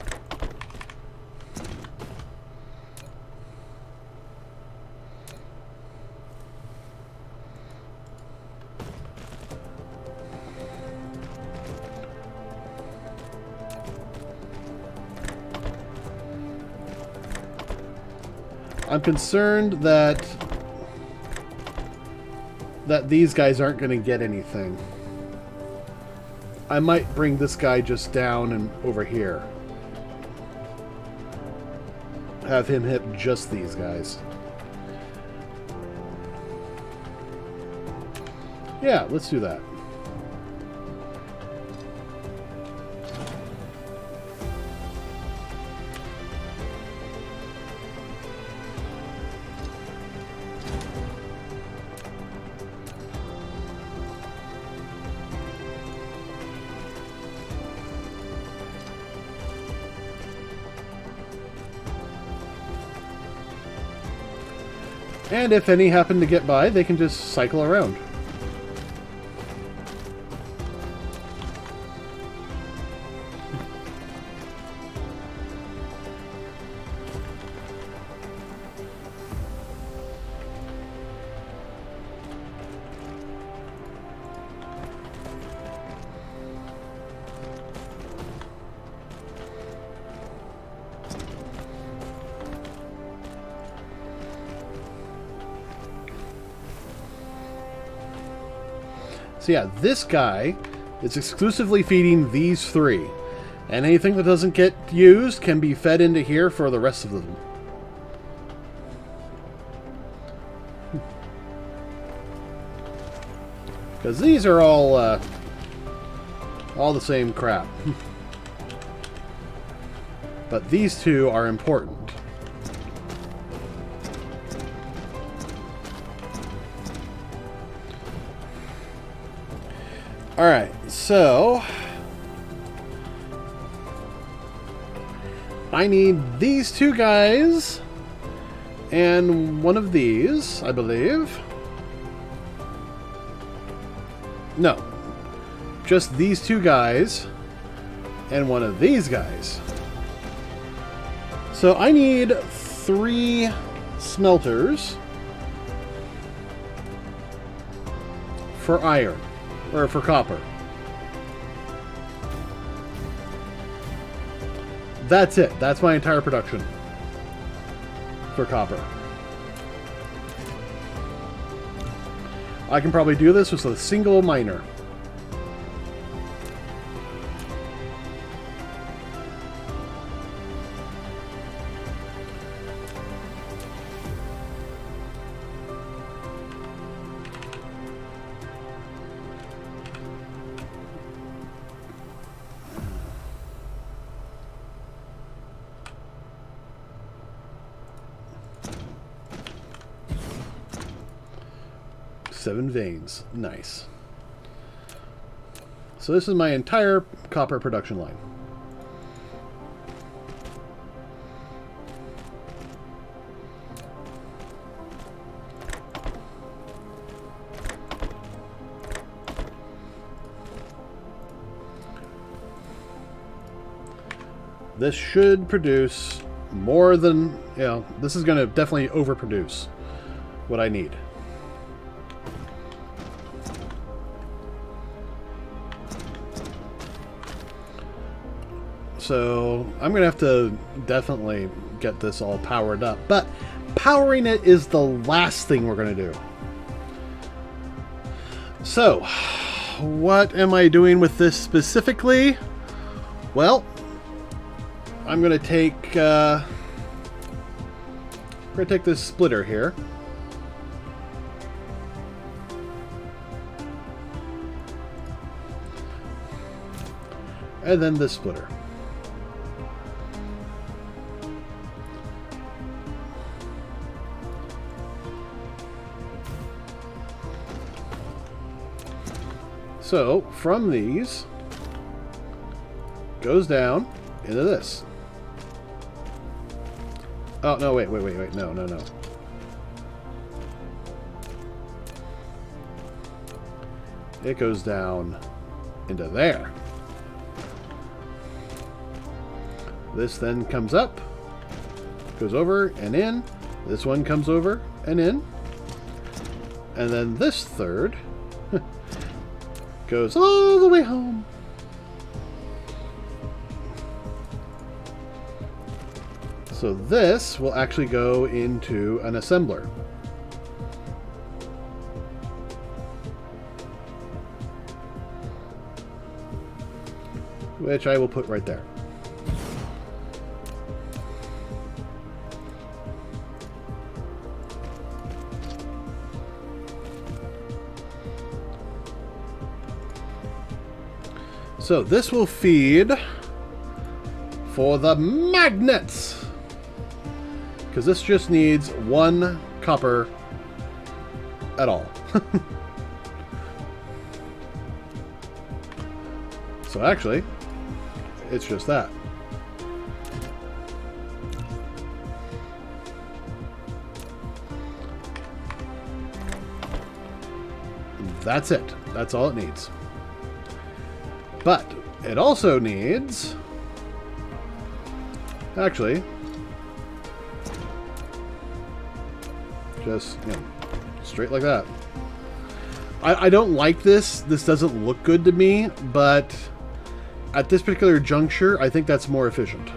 I'm concerned that these guys aren't going to get anything. I might bring this guy just down and over here. Have him hit just these guys. Yeah, let's do that. And if any happen to get by, they can just cycle around. So yeah, this guy is exclusively feeding these three. And anything that doesn't get used can be fed into here for the rest of them. Because these are all the same crap. But these two are important. Alright, so I need these two guys and one of these, I believe. No, just these two guys and one of these guys. So I need 3 smelters for iron. Or for copper. That's it. That's my entire production for copper. I can probably do this with a single miner. Seven veins. Nice. So this is my entire copper production line. This should produce more than, you know, this is going to definitely overproduce what I need. So I'm going to have to definitely get this all powered up. But powering it is the last thing we're going to do. So, what am I doing with this specifically? Well, I'm going to take this splitter here. And then this splitter. So, from these, goes down into this. Oh, no, wait, no. It goes down into there. This then comes up, goes over and in. This one comes over and in. And then this third goes all the way home. So this will actually go into an assembler. Which I will put right there. So this will feed for the magnets, because this just needs 1 copper at all. So actually, it's just that. That's it. That's all it needs. But it also needs... Actually, just, you know, straight like that. I don't like this. This doesn't look good to me, but at this particular juncture, I think that's more efficient.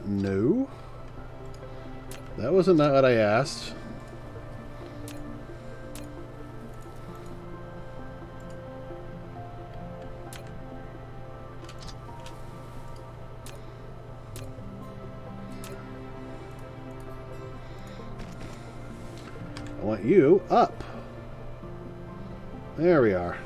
No. That wasn't what I asked. I want you up. There we are.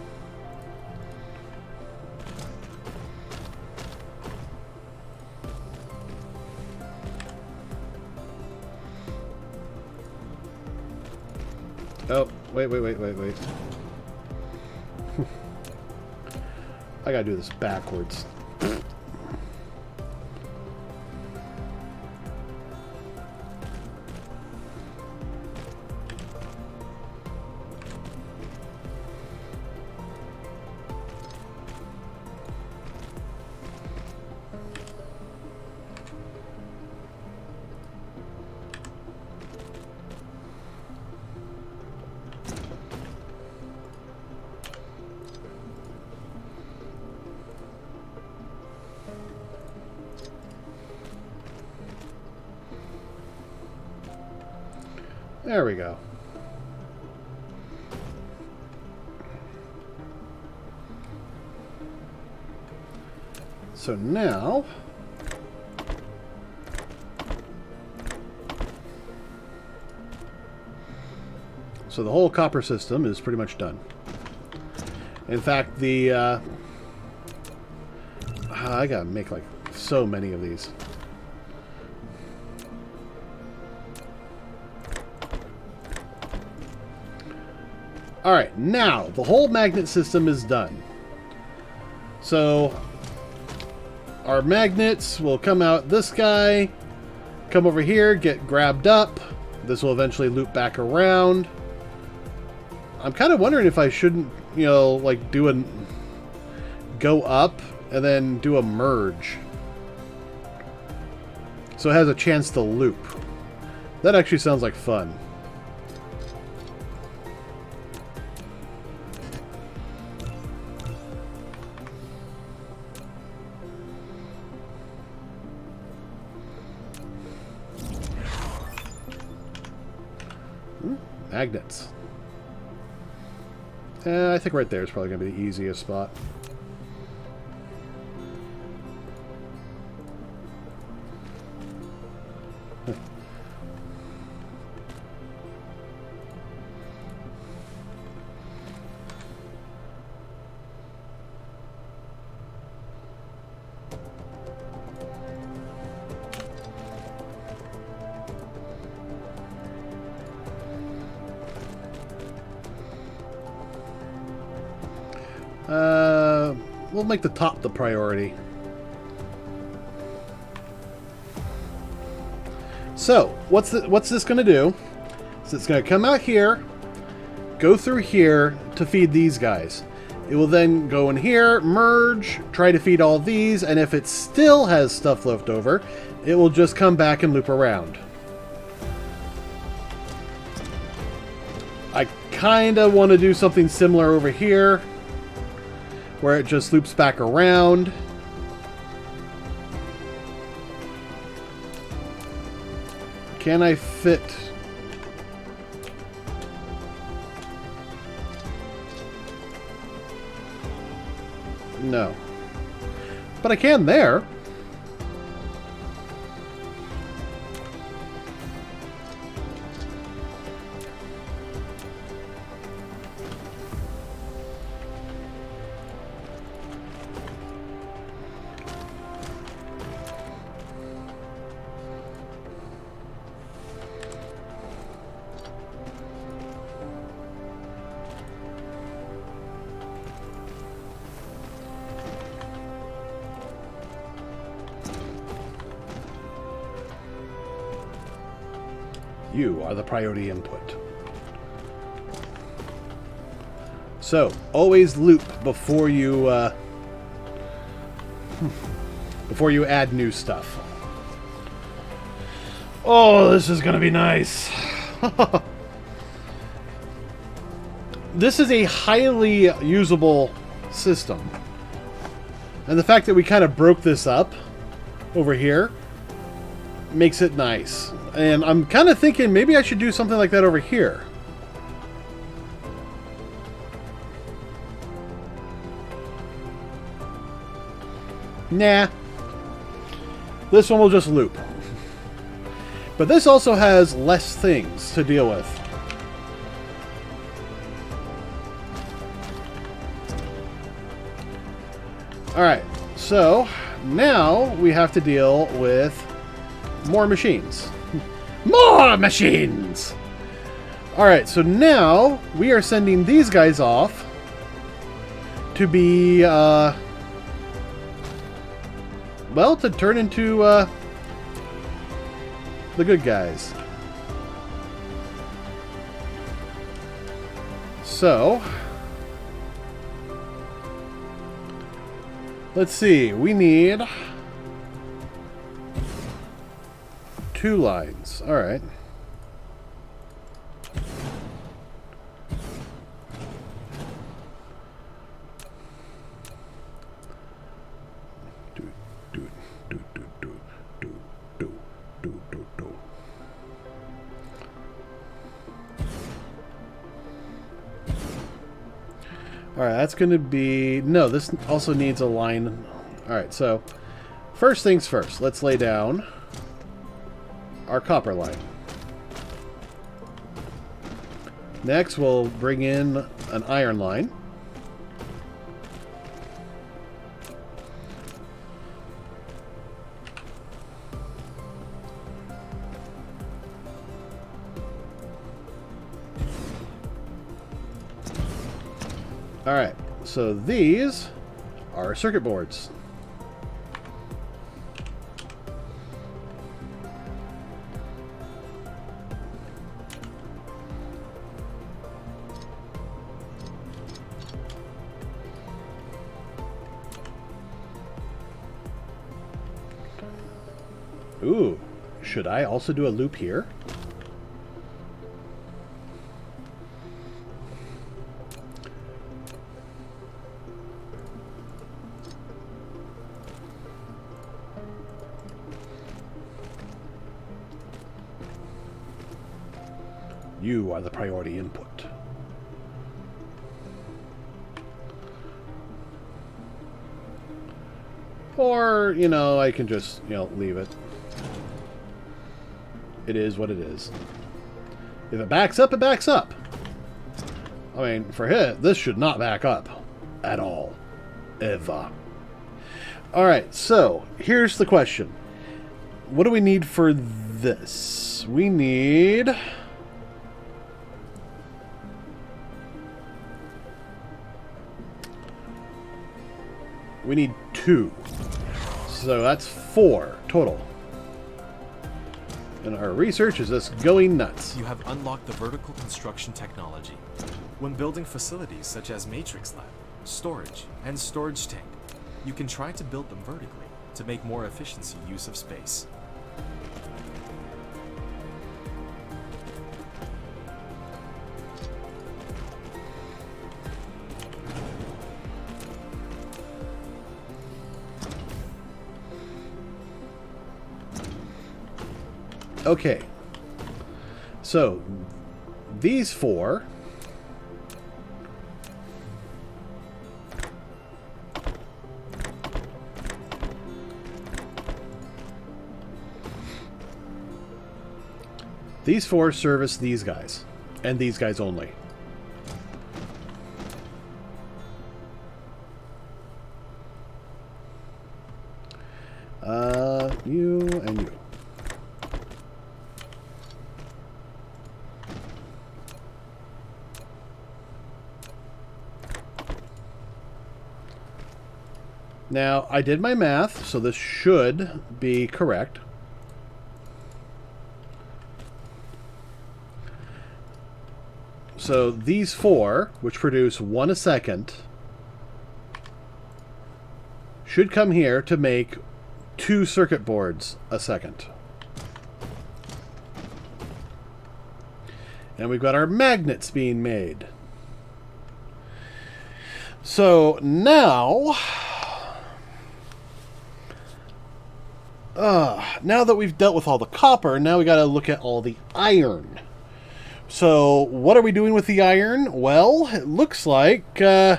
Oh, wait. I gotta do this backwards. There we go. So now, so the whole copper system is pretty much done. In fact, the I gotta make like so many of these. Alright, now the whole magnet system is done. So our magnets will come out this guy, come over here, get grabbed up. This will eventually loop back around. I'm kind of wondering if I shouldn't, you know, like go up and then do a merge. So it has a chance to loop. That actually sounds like fun. Magnets. I think right there is probably going to be the easiest spot. We'll make the top the priority. So, what's this going to do? So it's going to come out here, go through here to feed these guys. It will then go in here, merge, try to feed all these, and if it still has stuff left over, it will just come back and loop around. I kind of want to do something similar over here, where it just loops back around. Can I fit... No. But I can there. You are the priority input. So, always loop before you add new stuff. Oh, this is gonna be nice. This is a highly usable system. And the fact that we kind of broke this up over here makes it nice. And I'm kind of thinking maybe I should do something like that over here. Nah. This one will just loop. But this also has less things to deal with. Alright, so now we have to deal with more machines. More machines! Alright, so now we are sending these guys off to be, well, to turn into, the good guys. So, let's see, we need 2 lines. All right. All right, that's going to be... No, this also needs a line. All right, so first things first. Let's lay down our copper line. Next, we'll bring in an iron line. Alright, so these are circuit boards. Ooh, should I also do a loop here? You are the priority input. Or, you know, I can just, you know, leave it. It is what it is. If it backs up, it backs up. I mean, for him, this should not back up. At all. Ever. Alright, so, here's the question. What do we need for this? We need... We need 2. So that's 4 total. And our research is just going nuts. You have unlocked the vertical construction technology. When building facilities such as Matrix Lab, storage, and storage tank. You can try to build them vertically to make more efficiency use of space. Okay, so these four service these guys, and these guys only. You and you. Now, I did my math, so this should be correct. So these four, which produce 1 a second, should come here to make 2 circuit boards a second. And we've got our magnets being made. So now... now that we've dealt with all the copper, now we got to look at all the iron. So, what are we doing with the iron? Well, it looks like 2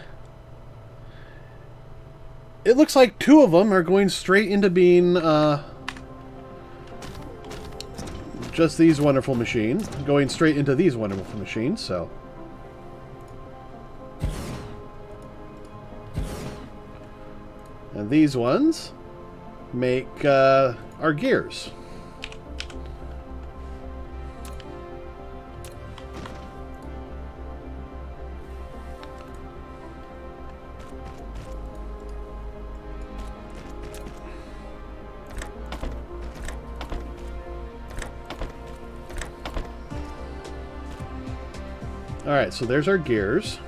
of them are going straight into being just these wonderful machines, going straight into these wonderful machines. So, and these ones make our gears. Alright, so there's our gears.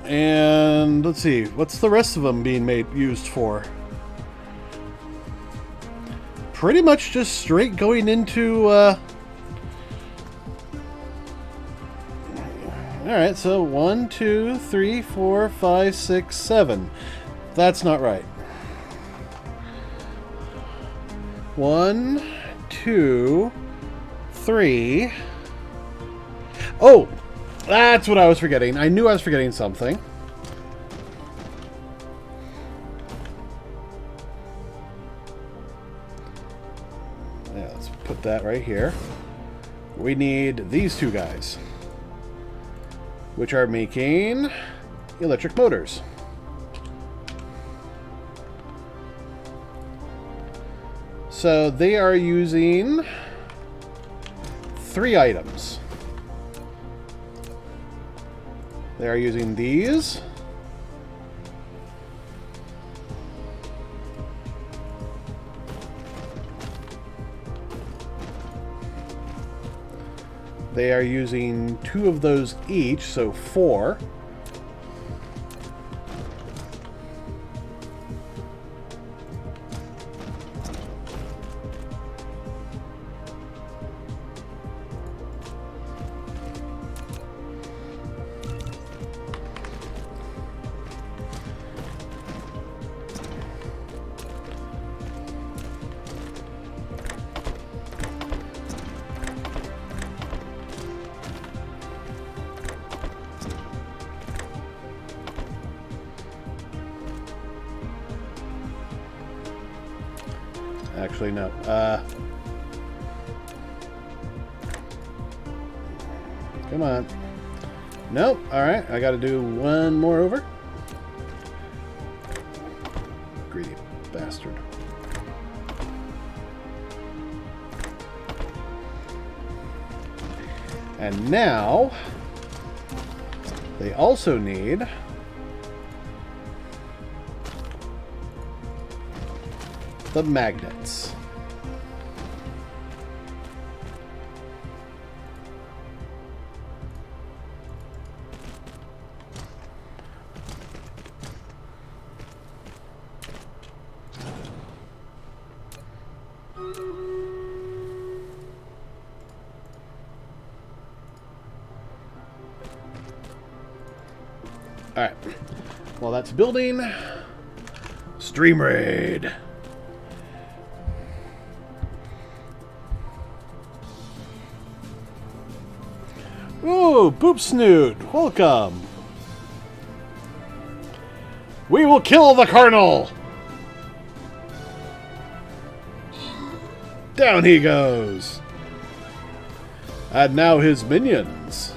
And let's see, what's the rest of them being used for? Pretty much just straight going into alright, so 1, 2, 3, 4, 5, 6, 7. That's not right. 1, 2, 3. Oh! That's what I was forgetting. I knew I was forgetting something. Yeah, let's put that right here. We need these 2 guys, which are making electric motors. So they are using 3 items. They are using these. They are using 2 of those each, so 4. Actually, no. Come on. Nope. Alright, I gotta do 1 more over. Greedy bastard. And now, they also need the magnets. Alright. While that's building, Stream Raid. Ooh, Boop Snoot, welcome. We will kill the Colonel! Down he goes. And now his minions.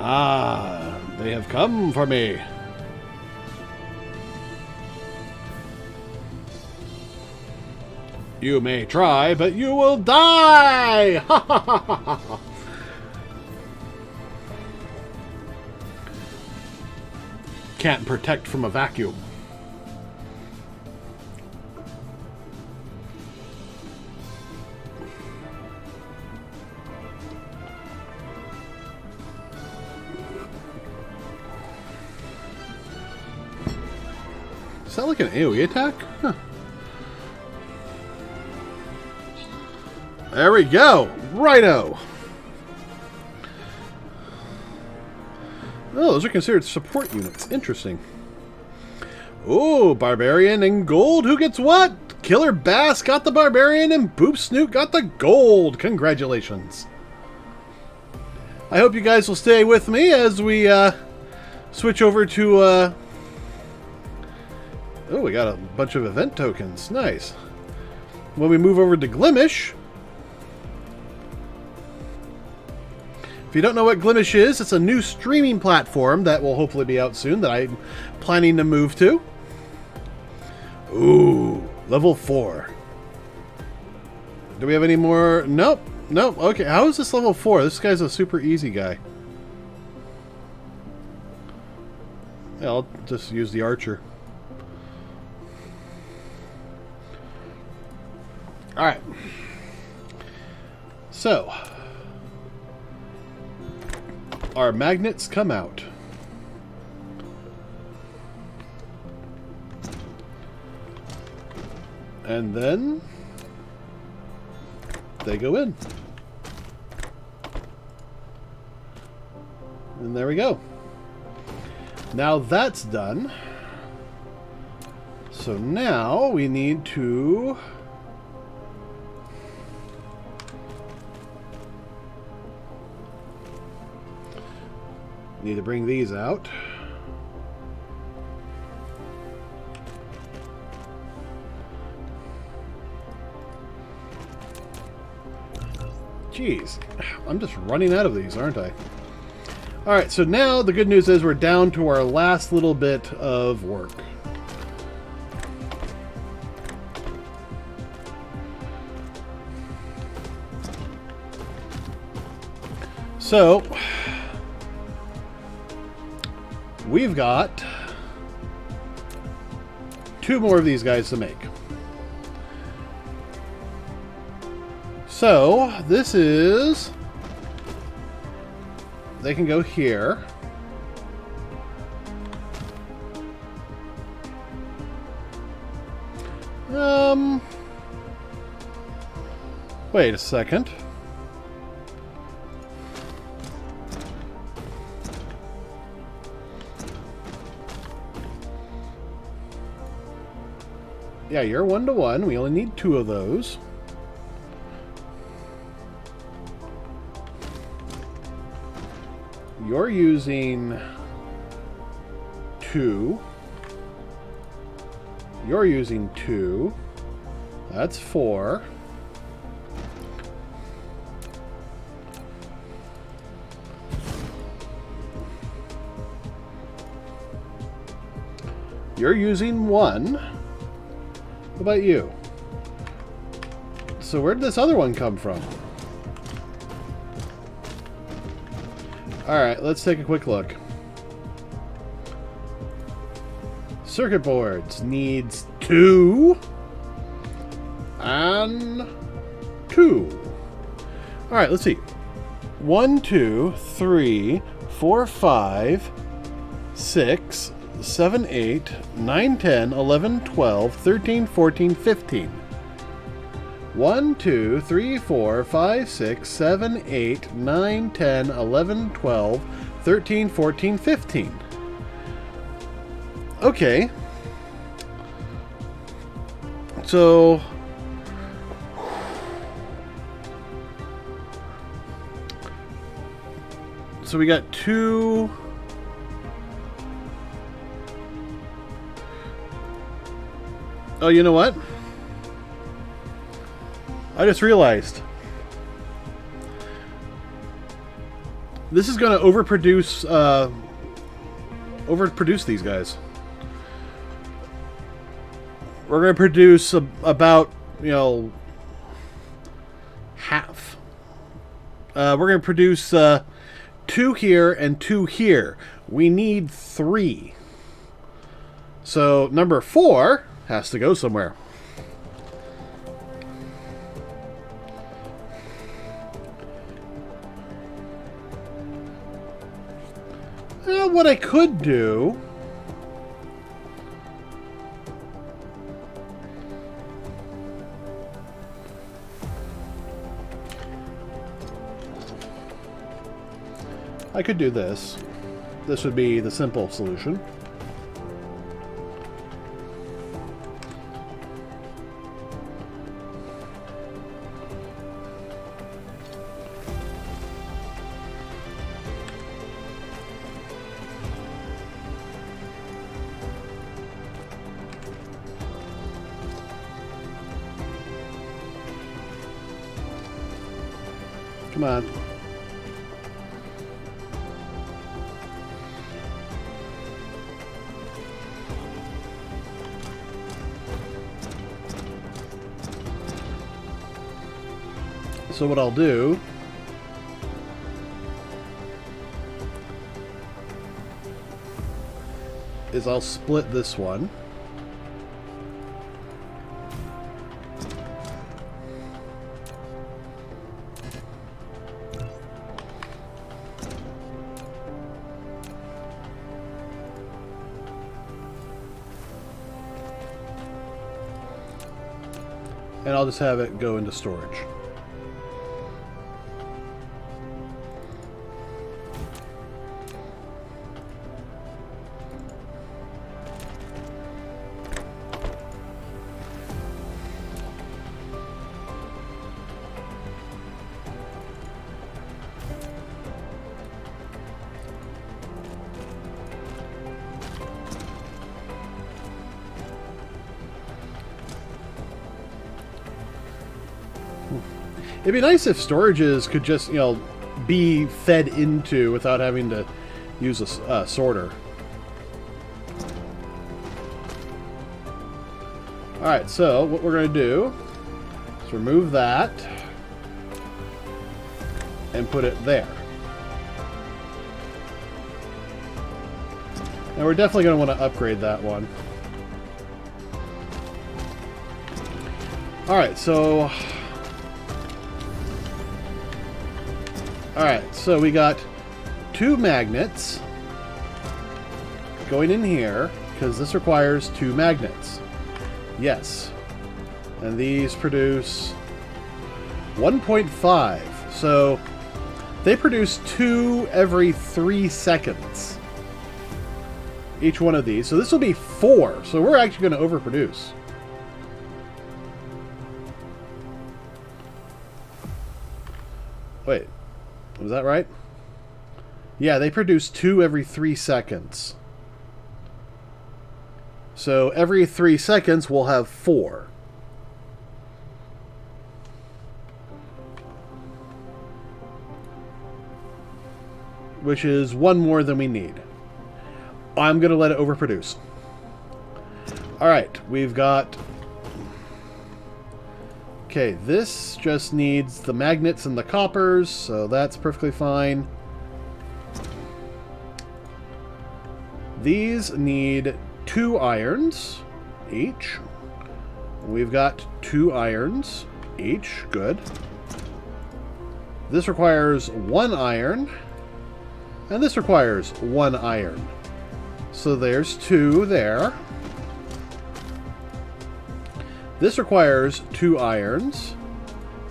Ah, they have come for me. You may try, but you will die! Ha ha ha ha ha! Can't protect from a vacuum. Is that like an AoE attack? Huh. There we go! Rhino! Oh, those are considered support units. Interesting. Oh, Barbarian and Gold. Who gets what? Killer Bass got the Barbarian and Boop Snoot got the Gold. Congratulations. I hope you guys will stay with me as we switch over to... Oh, we got a bunch of event tokens. Nice. When we move over to Glimish... If you don't know what Glimish is, it's a new streaming platform that will hopefully be out soon that I'm planning to move to. Ooh, level 4. Do we have any more? Nope. Nope. Okay, how is this level 4? This guy's a super easy guy. Yeah, I'll just use the archer. Alright. So... our magnets come out. And then they go in. And there we go. Now that's done. So now we need to bring these out. Jeez, I'm just running out of these, aren't I? Alright, so now the good news is we're down to our last little bit of work. So, we've got 2 more of these guys to make. So, this is... they can go here. Wait a second. Yeah, you're 1-to-1. We only need 2 of those. You're using 2. You're using 2. That's 4. You're using 1. What about you? So where did this other one come from? Alright, let's take a quick look. Circuit boards needs 2 and 2. Alright, let's see. 1, 2, 3, 4, 5, 6, 7, 8, 9, 10, 11, 12, 13, 14, 15. 1, 2, 3, 4, 5, 6, 7, 8, 9, 10, 11, 12, 13, 14, 15. Okay. So we got 2. Oh, you know what? I just realized. This is going to overproduce these guys. We're going to produce about, half. We're going to produce 2 here and 2 here. We need 3. So number 4 has to go somewhere. What I could do... I could do this. This would be the simple solution. Come on. So what I'll do is I'll split this one. And I'll just have it go into storage. It'd be nice if storages could just, be fed into without having to use a sorter. Alright, so what we're going to do is remove that and put it there. And we're definitely going to want to upgrade that one. Alright, so... Alright, so we got 2 magnets going in here, because this requires 2 magnets. Yes. And these produce 1.5. So they produce 2 every 3 seconds. Each one of these. So this will be 4. So we're actually going to overproduce. Wait. Was that right? Yeah, they produce 2 every 3 seconds. So every 3 seconds we'll have 4. Which is 1 more than we need. I'm going to let it overproduce. Alright, we've got... Okay, this just needs the magnets and the coppers, so that's perfectly fine. These need 2 irons each. We've got 2 irons each. Good. This requires 1 iron. And this requires 1 iron. So there's 2 there. This requires 2 irons.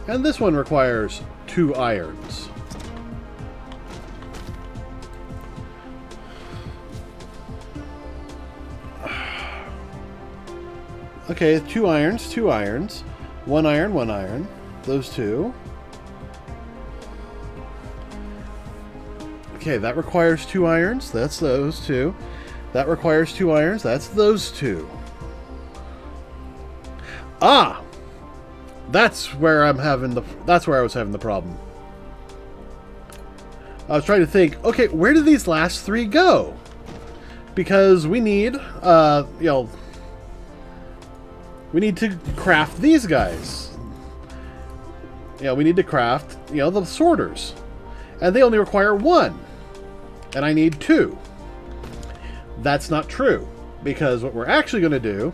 And this one requires 2 irons. Okay, 2 irons, 2 irons. 1 iron, 1 iron. Those 2. Okay, that requires 2 irons. That's those 2. That requires 2 irons. That's those 2. Ah! That's where I was having the problem. I was trying to think, okay, where do these last 3 go? Because we need, we need to craft these guys. We need to craft, the sorters. And they only require 1. And I need 2. That's not true. Because what we're actually going to do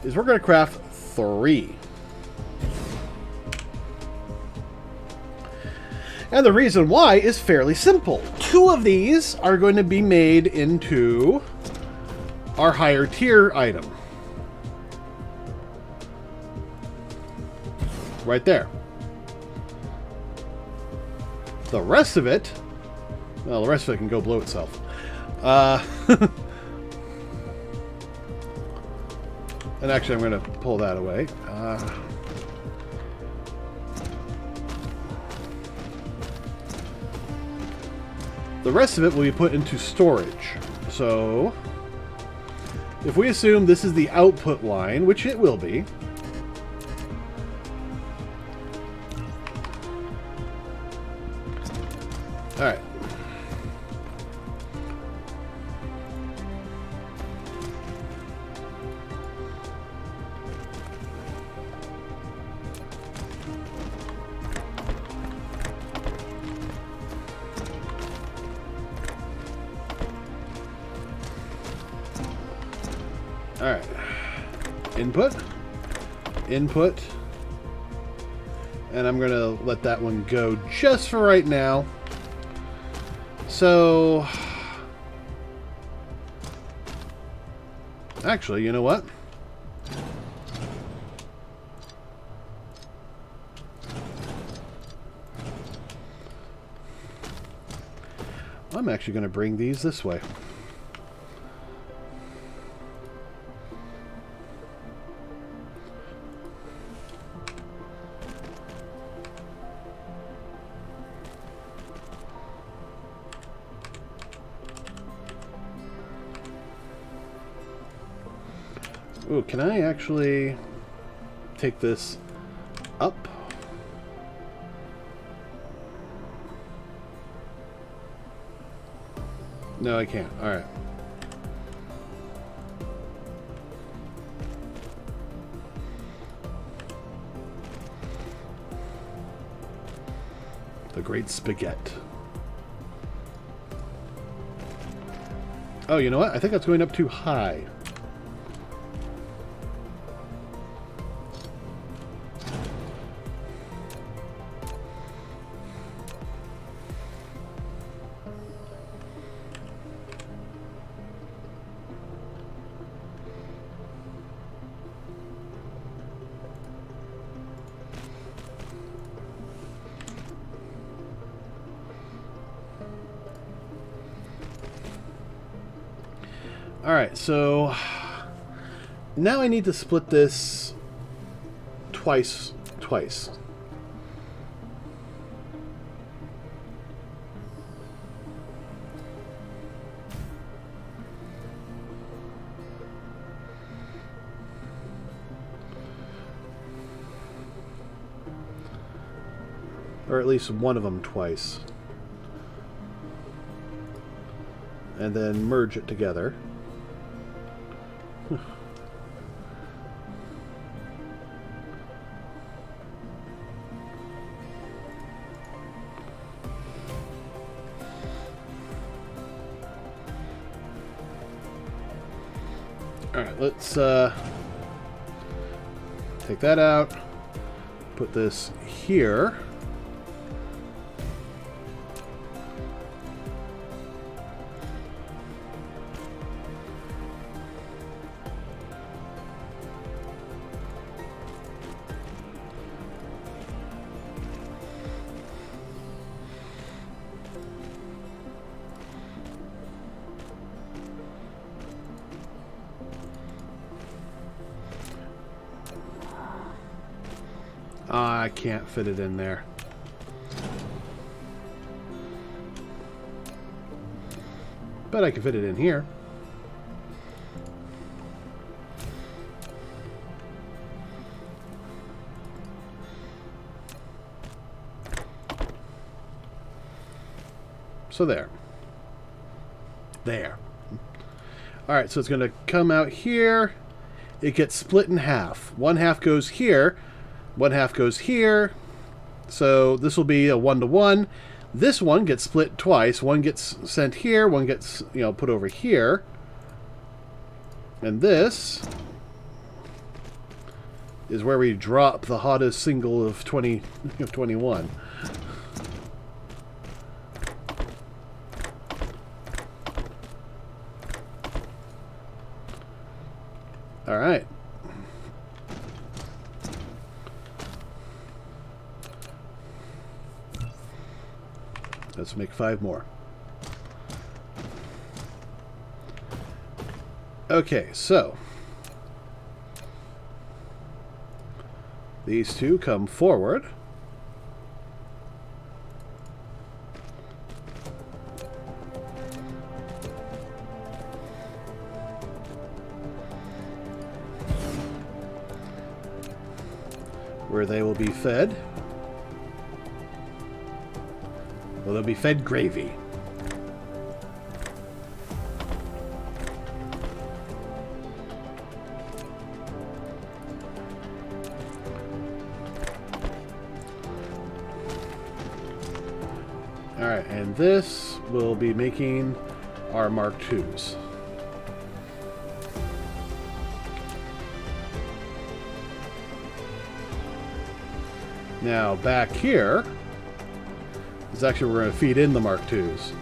is we're going to craft 3. And the reason why is fairly simple. 2 of these are going to be made into our higher tier item. Right there. The rest of it, well, the rest of it can go blow itself. And actually, I'm going to pull that away. The rest of it will be put into storage. So, if we assume this is the output line, which it will be. Alright. Alright. Input. Input. And I'm going to let that one go just for right now. So... Actually, you know what? I'm actually going to bring these this way. Ooh, can I actually take this up? No, I can't. Alright. The Great Spaghetti. Oh, you know what? I think that's going up too high. Alright, so now I need to split this twice. Or at least one of them twice. And then merge it together. Alright, let's take that out. Put this here. I can't fit it in there. But I can fit it in here. So there. There. Alright, so it's going to come out here. It gets split in half. One half goes here. One half goes here. So this will be a 1-to-1. This one gets split twice. One gets sent here. One gets, put over here. And this is where we drop the hottest single of 2021. All right. Let's make 5 more. Okay, so these two come forward. Where they will be fed. Well, they'll be fed gravy. Alright, and this will be making our Mk.IIs. Now, back here is actually we're going to feed in the Mk.IIs.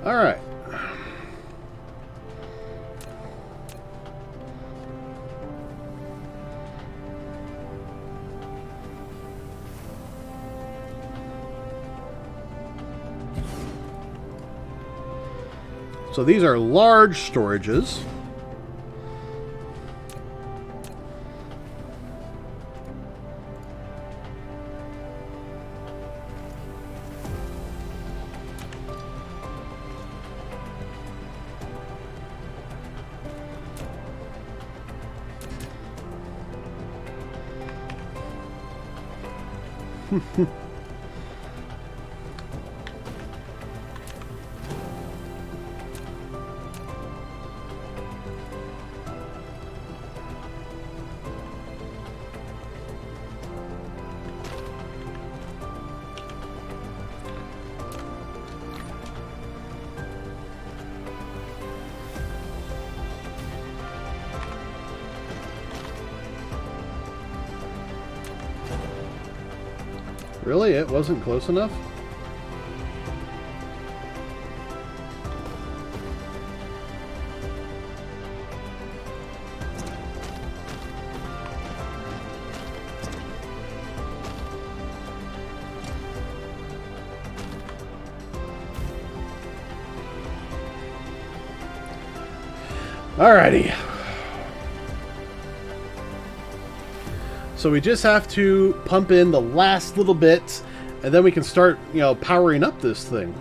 All right. So these are large storages. Really? It wasn't close enough? Alrighty. So we just have to pump in the last little bit, and then we can start, powering up this thing.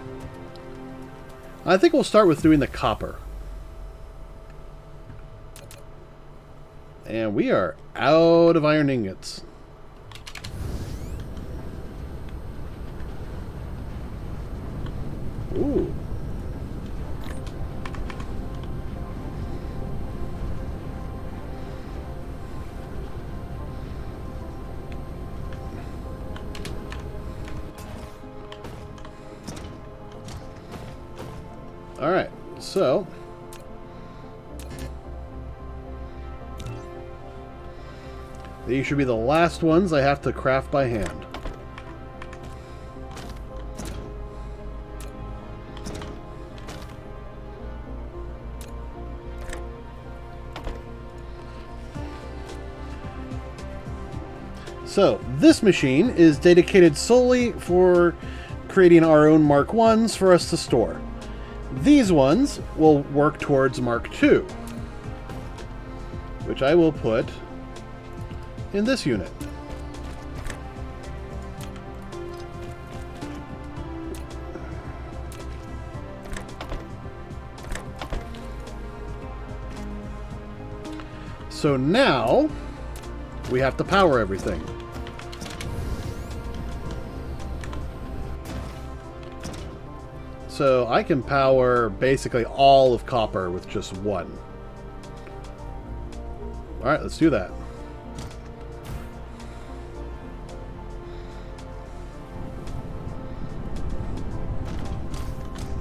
I think we'll start with doing the copper. And we are out of iron ingots. Ooh. All right, so these should be the last ones I have to craft by hand. So, this machine is dedicated solely for creating our own Mark 1s for us to store. These ones will work towards Mk.II, which I will put in this unit. So now we have to power everything. So I can power basically all of copper with just one. Alright, let's do that.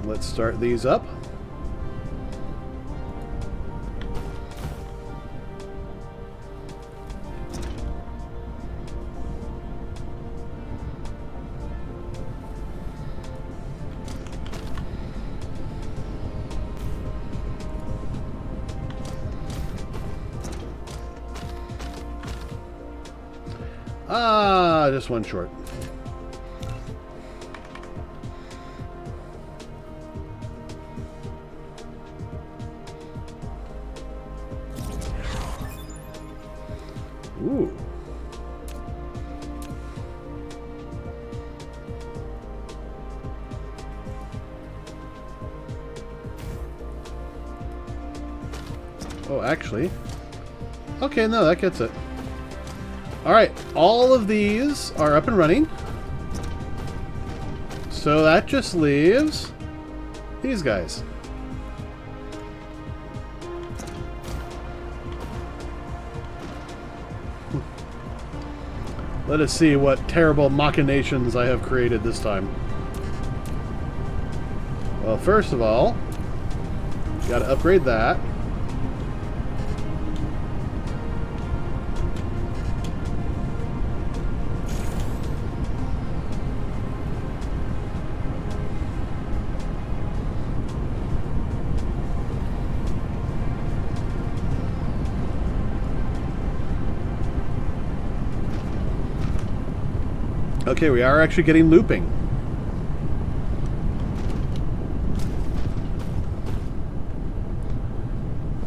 Let's start these up. Ah, just one short. Ooh. Oh, actually. Okay, no, that gets it. Alright, all of these are up and running. So that just leaves these guys. Let us see what terrible machinations I have created this time. Well, first of all, gotta upgrade that. Okay, we are actually getting looping.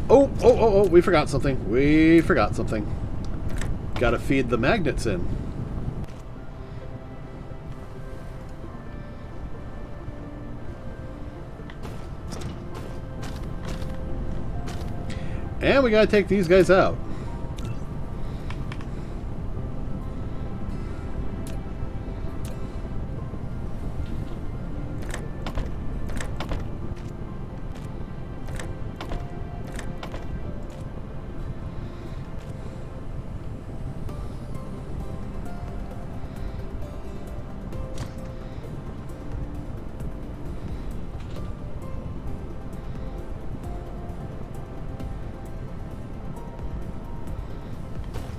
Oh, we forgot something. We forgot something. Gotta feed the magnets in. And we gotta take these guys out.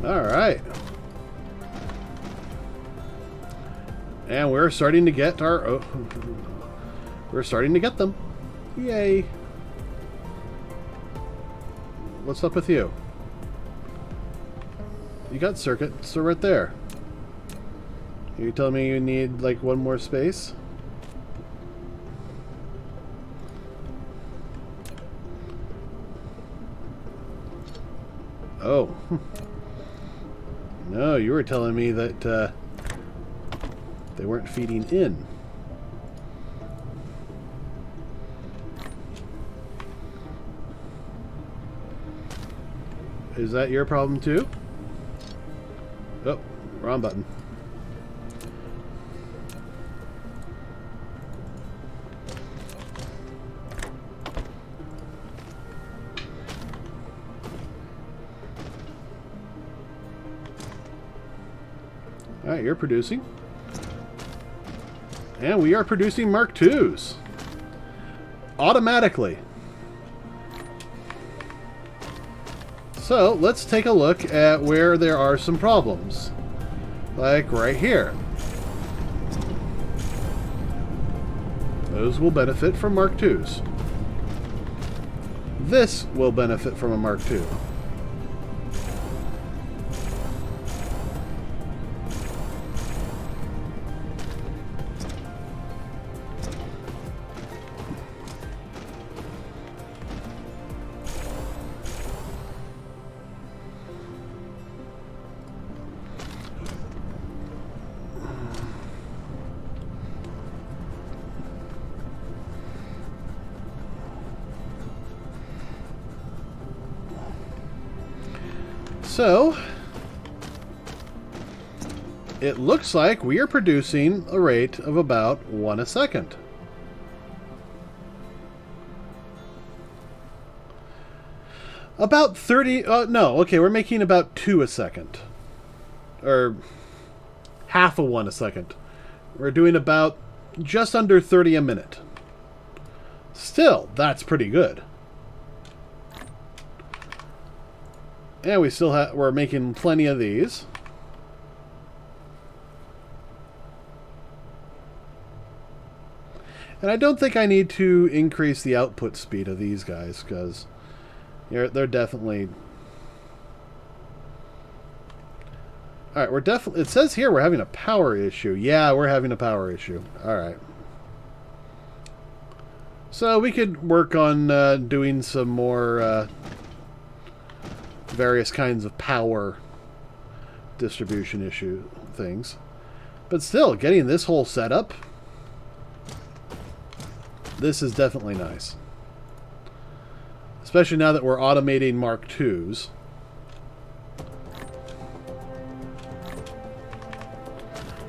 Alright. And we're starting to get our... Oh, we're starting to get them. Yay. What's up with you? You got circuits, so right there. You telling me you need like one more space? Oh. No, you were telling me that they weren't feeding in. is that your problem too? Oh, wrong button. Alright, you're producing. And we are producing Mk.IIs. Automatically. So, let's take a look at where there are some problems. Like right here. Those will benefit from Mk.IIs. This will benefit from a Mk.II. So, it looks like we are producing a rate of about 1 a second. About 30, no, okay, we're making about 2 a second. Or half of 1 a second. We're doing about just under 30 a minute. Still, that's pretty good. And we still we're making plenty of these. And I don't think I need to increase the output speed of these guys, because they're definitely... Alright, we're definitely... It says here we're having a power issue. Yeah, we're having a power issue. Alright. So we could work on doing some more... various kinds of power distribution issue things. But still, getting this whole setup, this is definitely nice. Especially now that we're automating Mk.IIs.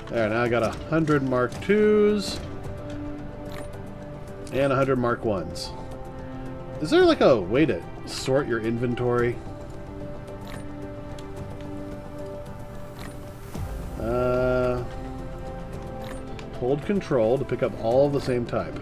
There, now I got 100 Mk.IIs and 100 Mk.Is. Is there like a way to sort your inventory? Hold control to pick up all of the same type.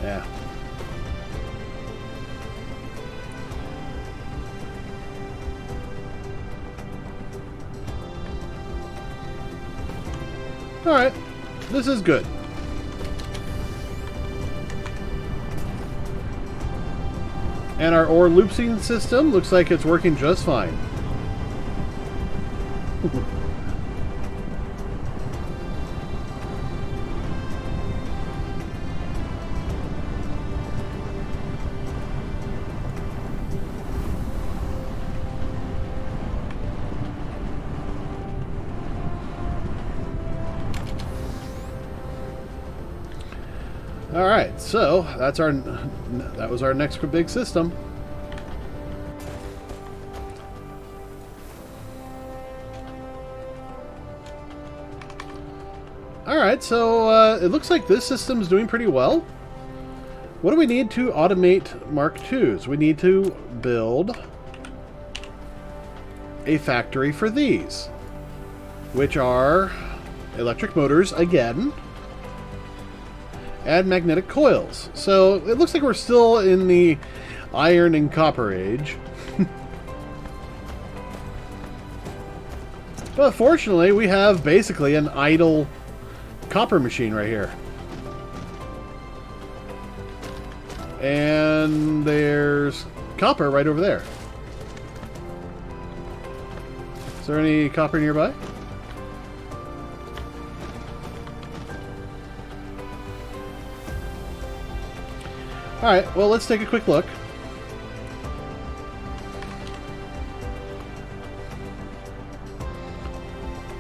Yeah. Alright. This is good. And our ore looping system looks like it's working just fine. Alright, so that was our next big system. Alright, so it looks like this system's doing pretty well. What do we need to automate Mk.IIs? We need to build a factory for these, which are electric motors again. And magnetic coils. So it looks like we're still in the iron and copper age. But fortunately, we have basically an idle copper machine right here. And there's copper right over there. Is there any copper nearby? Alright, well, let's take a quick look.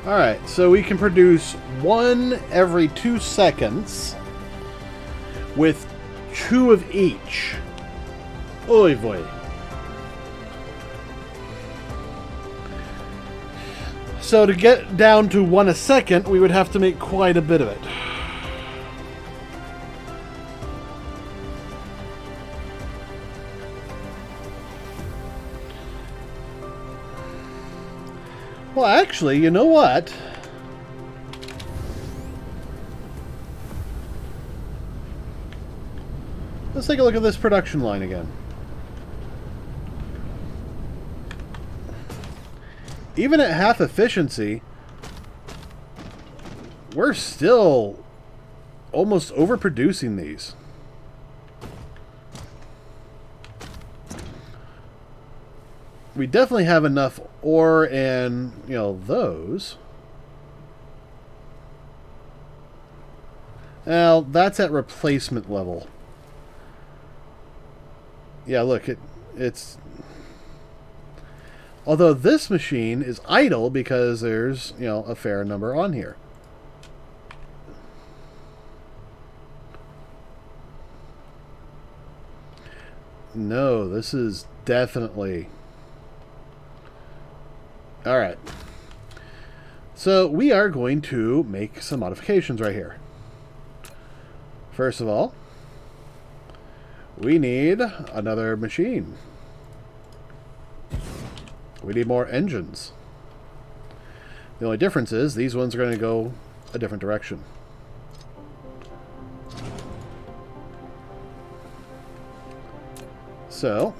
Alright, so we can produce one every 2 seconds with 2 of each. Oy vey. So to get down to 1 a second, we would have to make quite a bit of it. Well, actually, you know what? Let's take a look at this production line again. Even at half efficiency, we're still almost overproducing these. We definitely have enough ore and, you know, those. Now, that's at replacement level. Yeah, look, it's... Although this machine is idle because there's, you know, a fair number on here. No, this is definitely... Alright. So we are going to make some modifications right here. First of all, we need another machine. We need more engines. The only difference is these ones are going to go a different direction. So...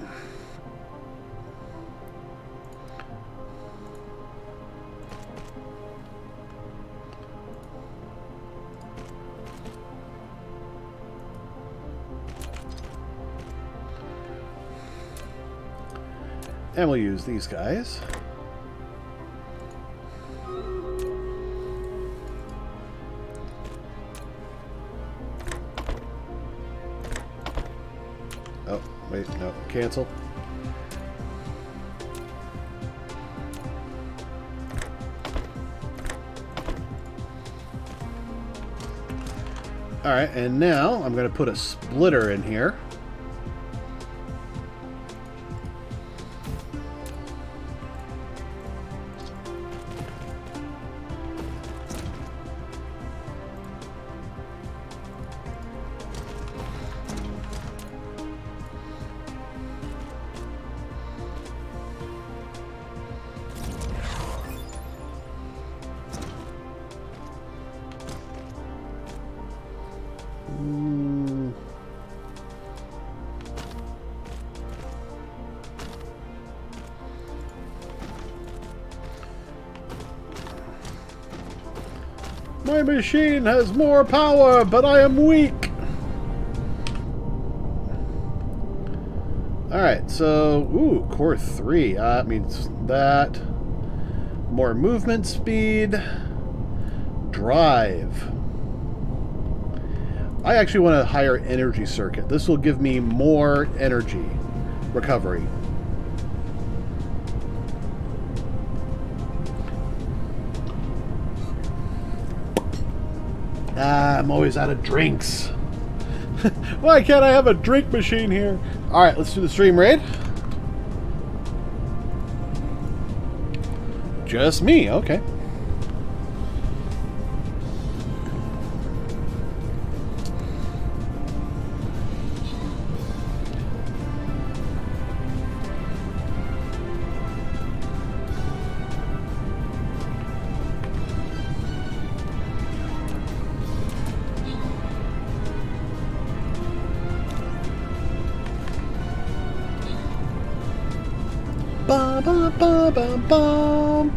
and we'll use these guys. Oh, wait, no, cancel. Alright, and now I'm going to put a splitter in here. My machine has more power, but I am weak. Alright, so... Ooh, core 3. That means that... More movement speed. Drive. I actually want a higher energy circuit. This will give me more energy recovery. I'm always out of drinks. Why can't I have a drink machine here? Alright, let's do the stream raid. Just me, okay. Bum, bum, bum, bum, bum.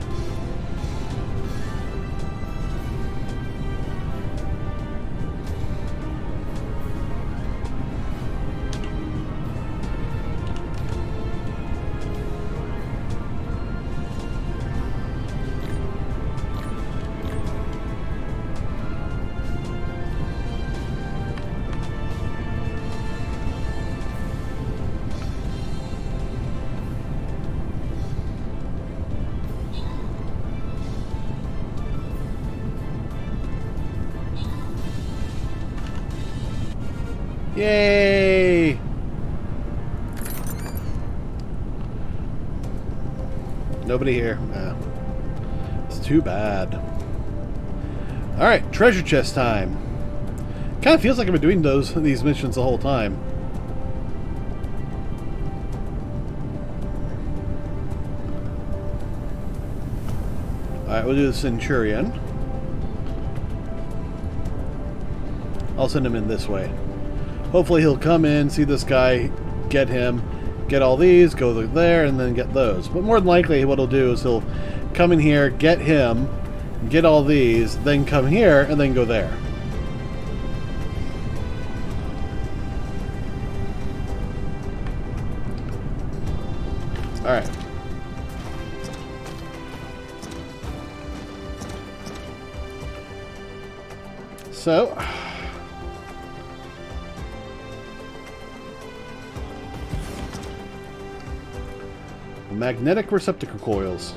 Yay! Nobody here. It's too bad. Alright, treasure chest time. Kind of feels like I've been doing these missions the whole time. Alright, we'll do the Centurion. I'll send him in this way. Hopefully he'll come in, see this guy, get him, get all these, go there, and then get those. But more than likely what he'll do is he'll come in here, get him, get all these, then come here, and then go there. Alright. So... magnetic receptacle coils.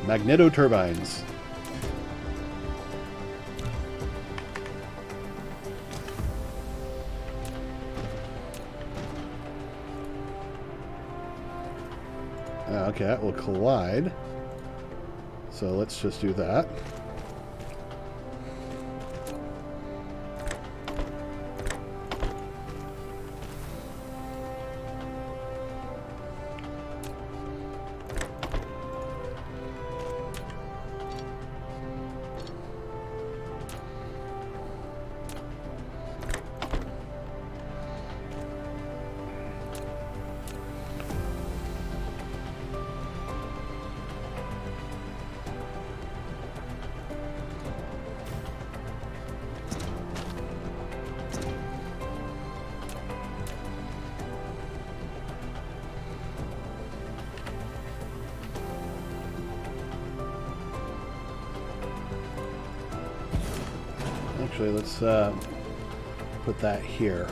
Magneto-turbines. Okay, that will collide. So let's just do that. Actually, let's put that here.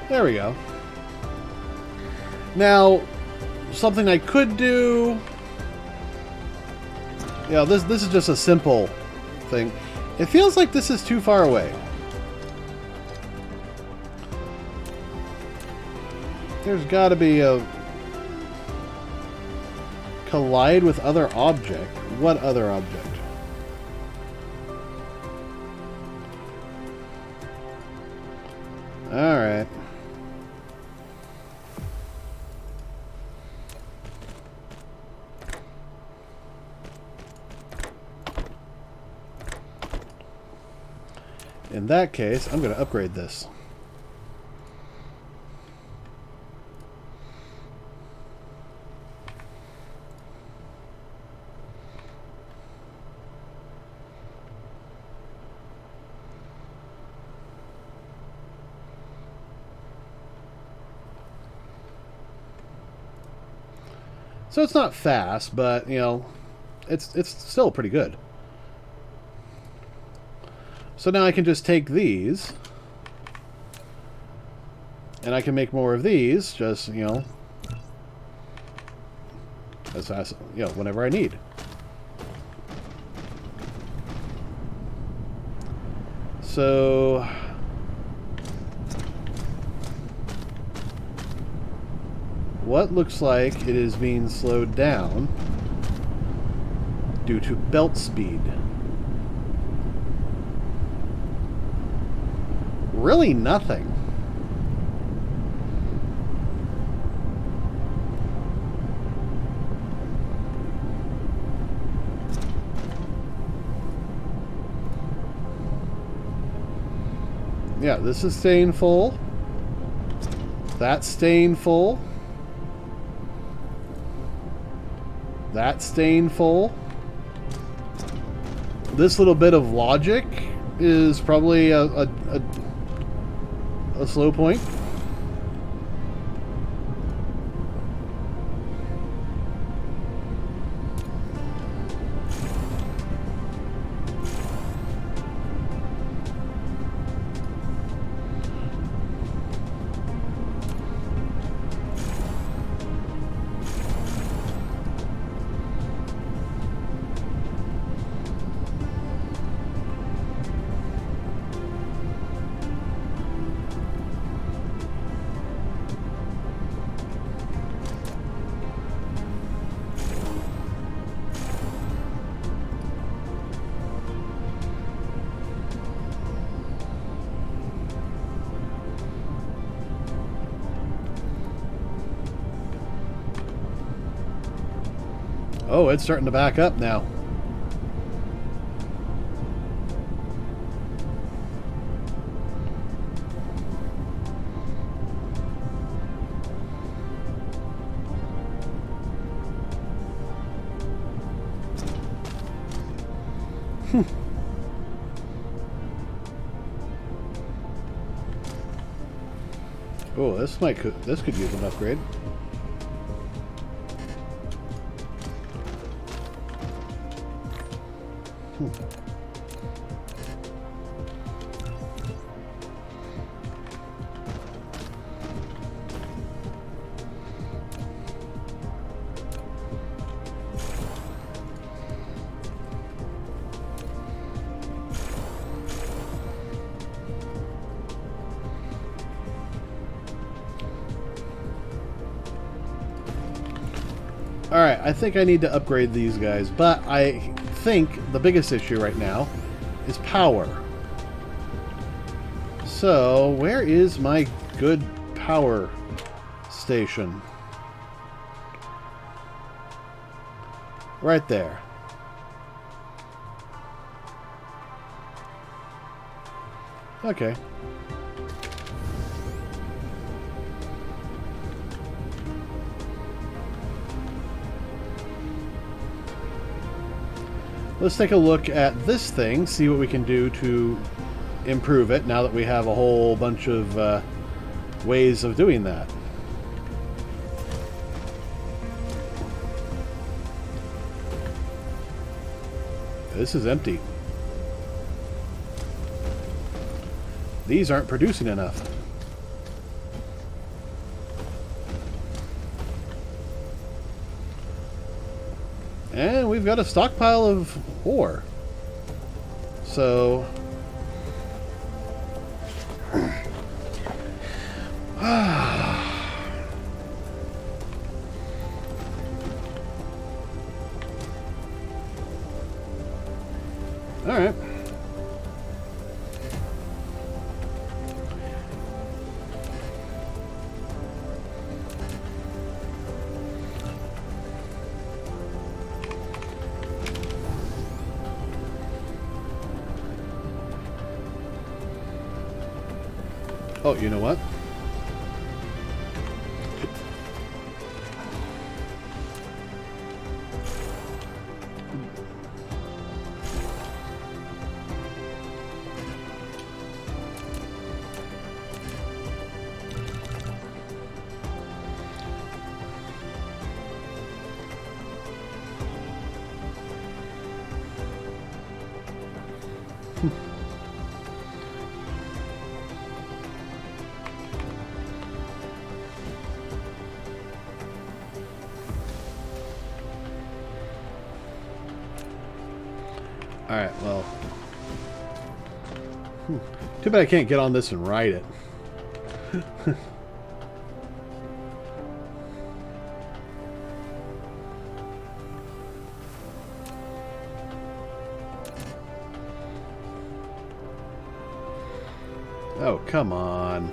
There we go. Now, something I could do... Yeah, this is just a simple thing. It feels like this is too far away. There's got to be a... collide with other object. What other object? Alright. In that case, I'm going to upgrade this. So it's not fast, but, you know, it's still pretty good. So now I can just take these, and I can make more of these, just, you know, as fast, you know, whenever I need. So... what looks like it is being slowed down due to belt speed. Really nothing. Yeah, this is staying full. That's staying full. That's staying full. This little bit of logic is probably a slow point. Oh, it's starting to back up now. Oh, this could use an upgrade. Alright, I think I need to upgrade these guys, but I think the biggest issue right now is power. So, where is my good power station? Right there. Okay. Let's take a look at this thing, see what we can do to improve it now that we have a whole bunch of ways of doing that. This is empty. These aren't producing enough. And we've got a stockpile of ore. So... Alright. Oh, you know what? Alright, well. Too bad I can't get on this and ride it. Oh, come on.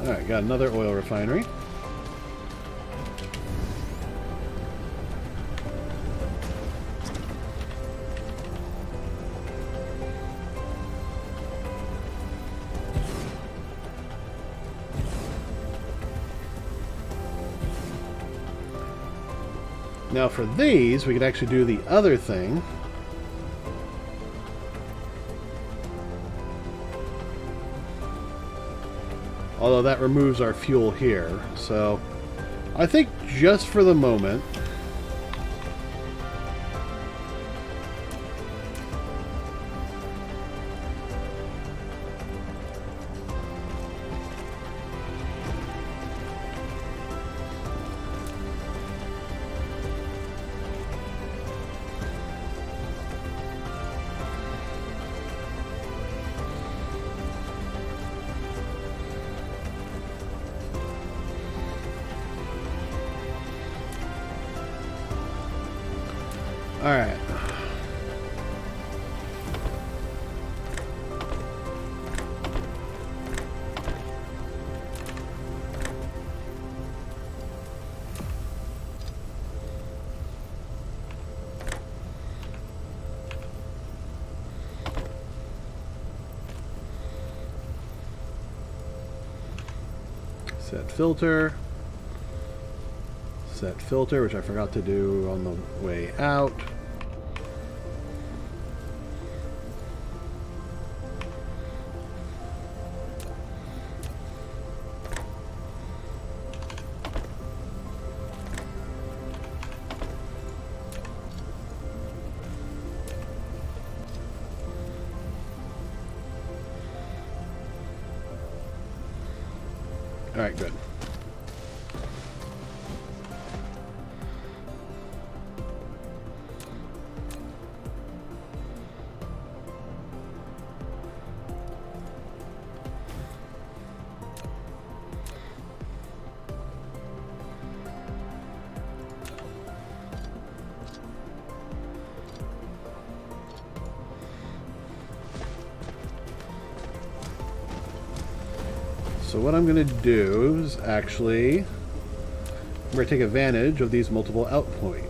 Alright, got another oil refinery. Now for these, we could actually do the other thing. Although that removes our fuel here. So I think just for the moment, alright. Set filter. Set filter, which I forgot to do on the way out. All right, good. So what I'm going to do is actually, I'm going to take advantage of these multiple out points.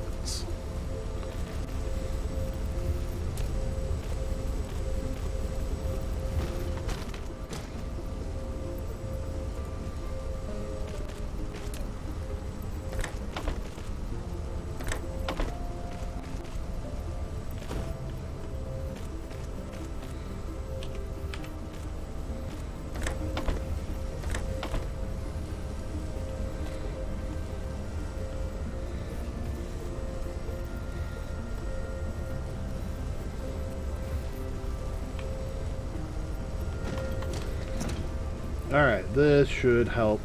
Alright, this should help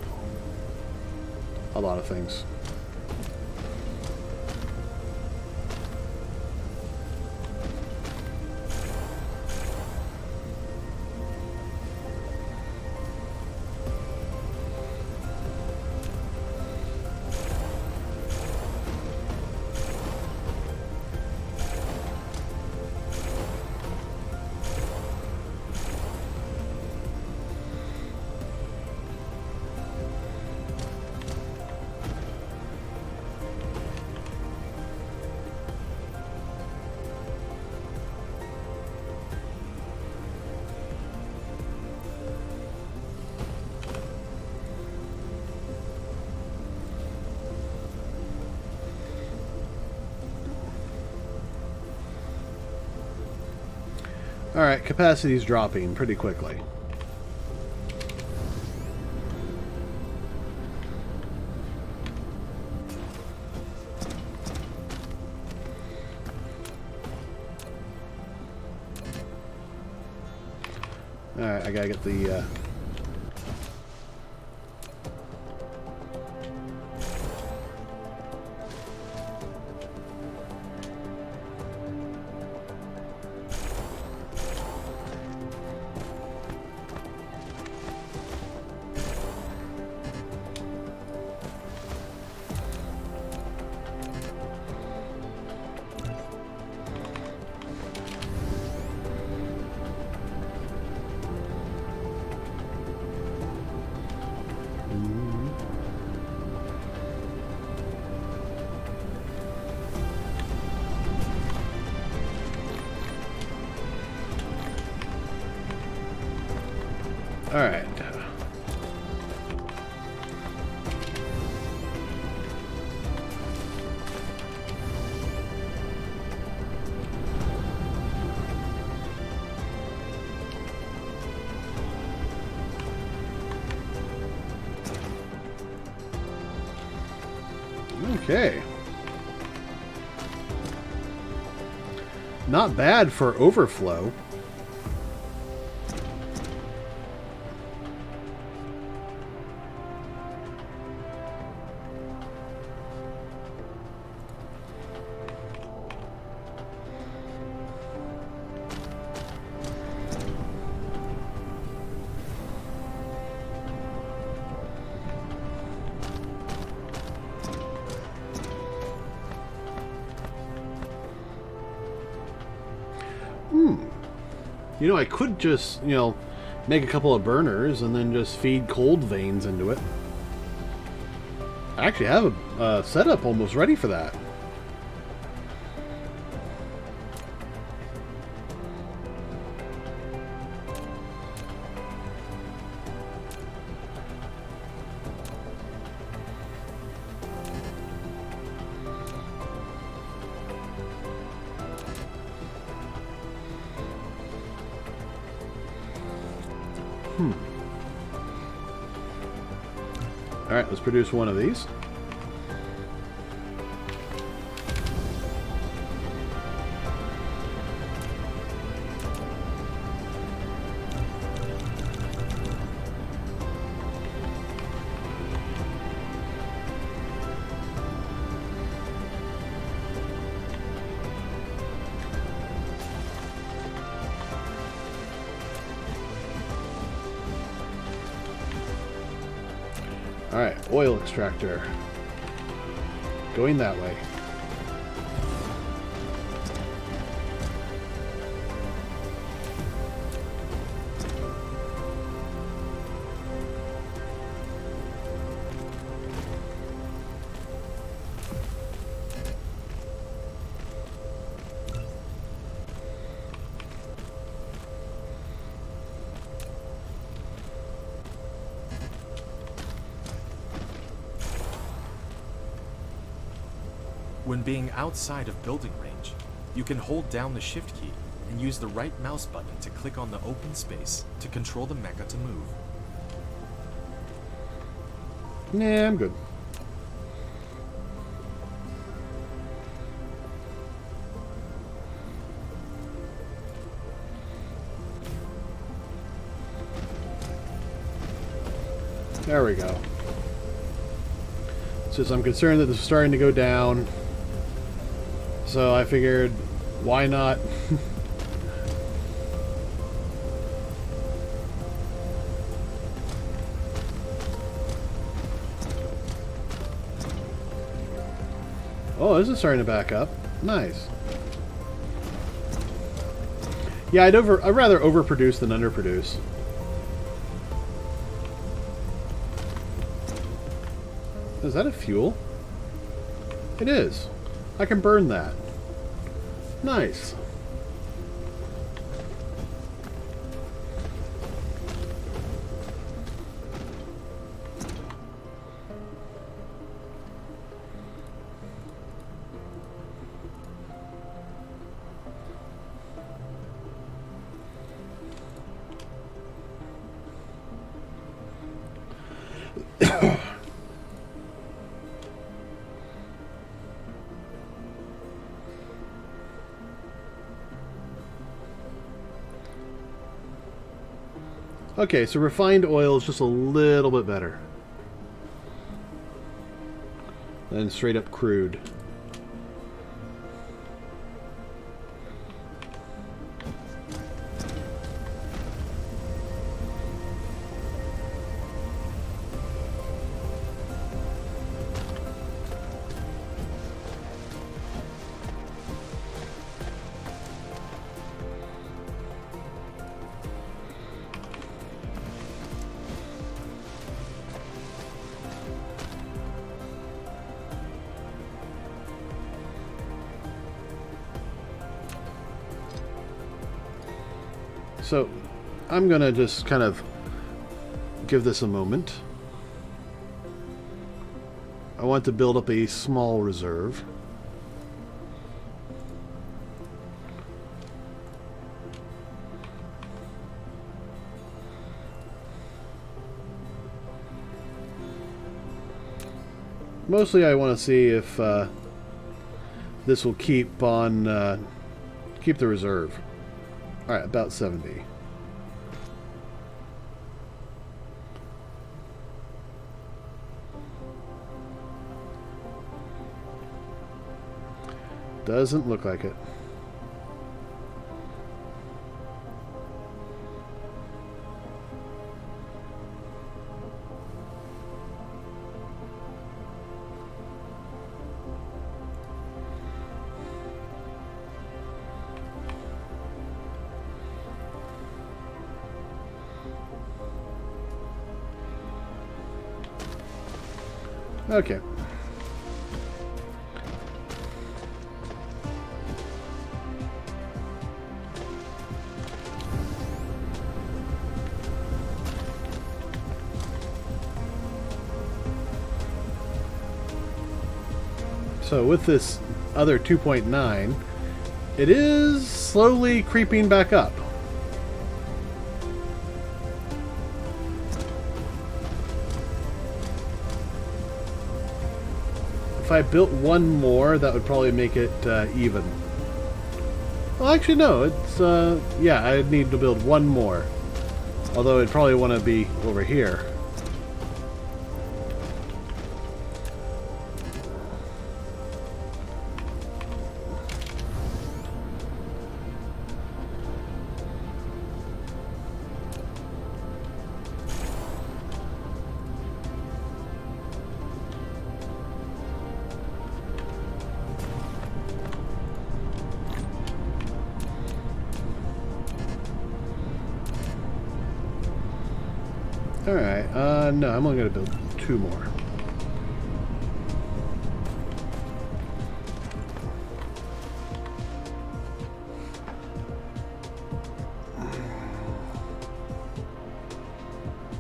a lot of things. Alright, capacity's dropping pretty quickly. Alright, I gotta get the Alright. Okay. Not bad for overflow. You know, I could just, make a couple of burners and then just feed cold veins into it. I actually have a setup almost ready for that. Alright, let's produce one of these. Alright, oil extractor. Going that way. When being outside of building range, you can hold down the shift key and use the right mouse button to click on the open space to control the mecha to move. Nah, I'm good. There we go. Since I'm concerned that this is starting to go down, so I figured, why not? Oh, this is starting to back up. Nice. Yeah, I'd rather overproduce than underproduce. Is that a fuel? It is. I can burn that. Nice. Okay, so refined oil is just a little bit better than straight up crude. So, I'm gonna just kind of give this a moment. I want to build up a small reserve. Mostly I want to see if this will keep on keep the reserve. Alright, about 70. Doesn't look like it. Okay. So with this other 2.9, it is slowly creeping back up. If I built one more, that would probably make it even. Well, actually, no. It's, yeah, I'd need to build one more. Although I'd probably want to be over here. Alright, no, I'm only going to build two more.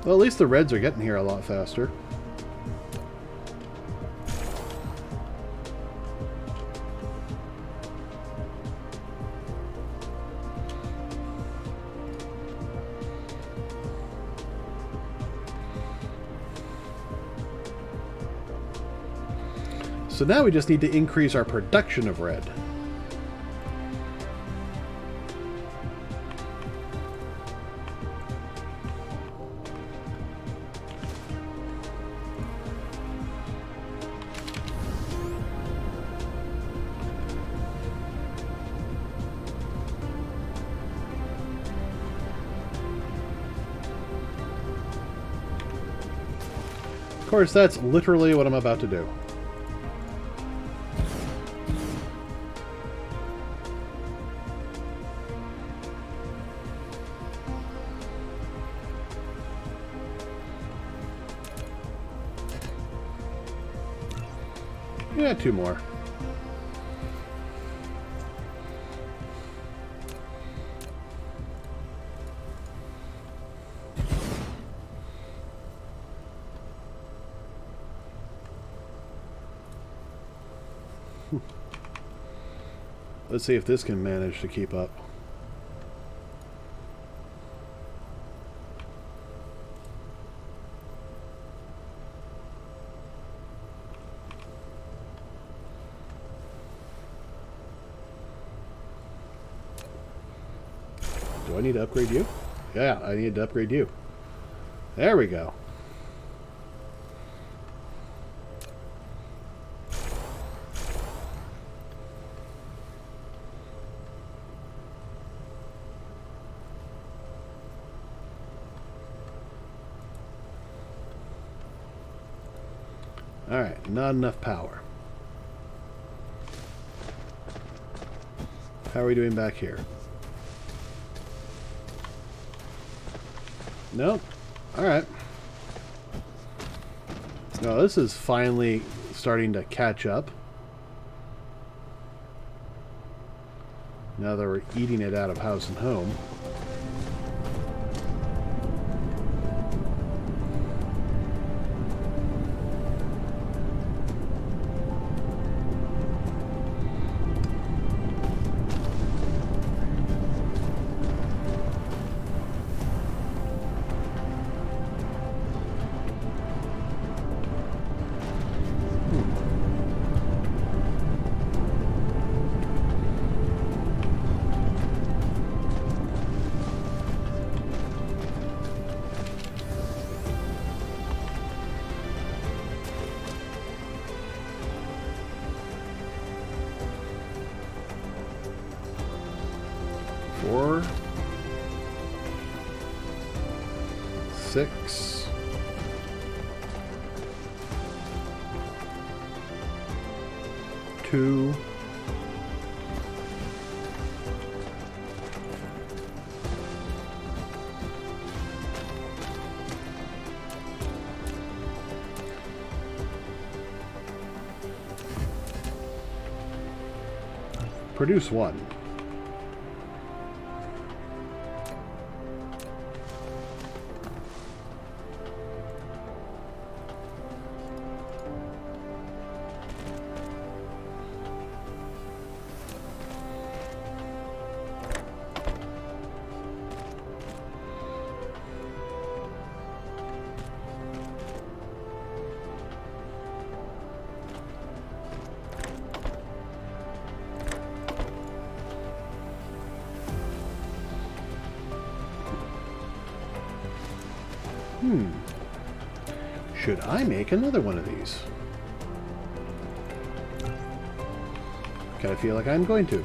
Well, at least the reds are getting here a lot faster. So now we just need to increase our production of red. Of course, that's literally what I'm about to do. Yeah, two more. Let's see if this can manage to keep up. Do I need to upgrade you? Yeah, I need to upgrade you. There we go. Alright, not enough power. How are we doing back here? Nope. Alright. No, this is finally starting to catch up. Now that we're eating it out of house and home. Four, 6, 2, 1. Should I make another one of these? Kind of feel like I'm going to.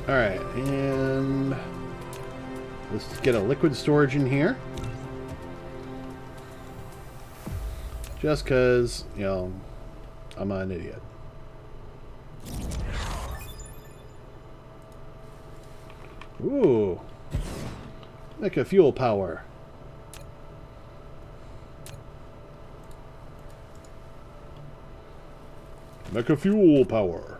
Alright, and let's get a liquid storage in here. Just because, you know, I'm an idiot. Ooh. Like a fuel power. Like a fuel power.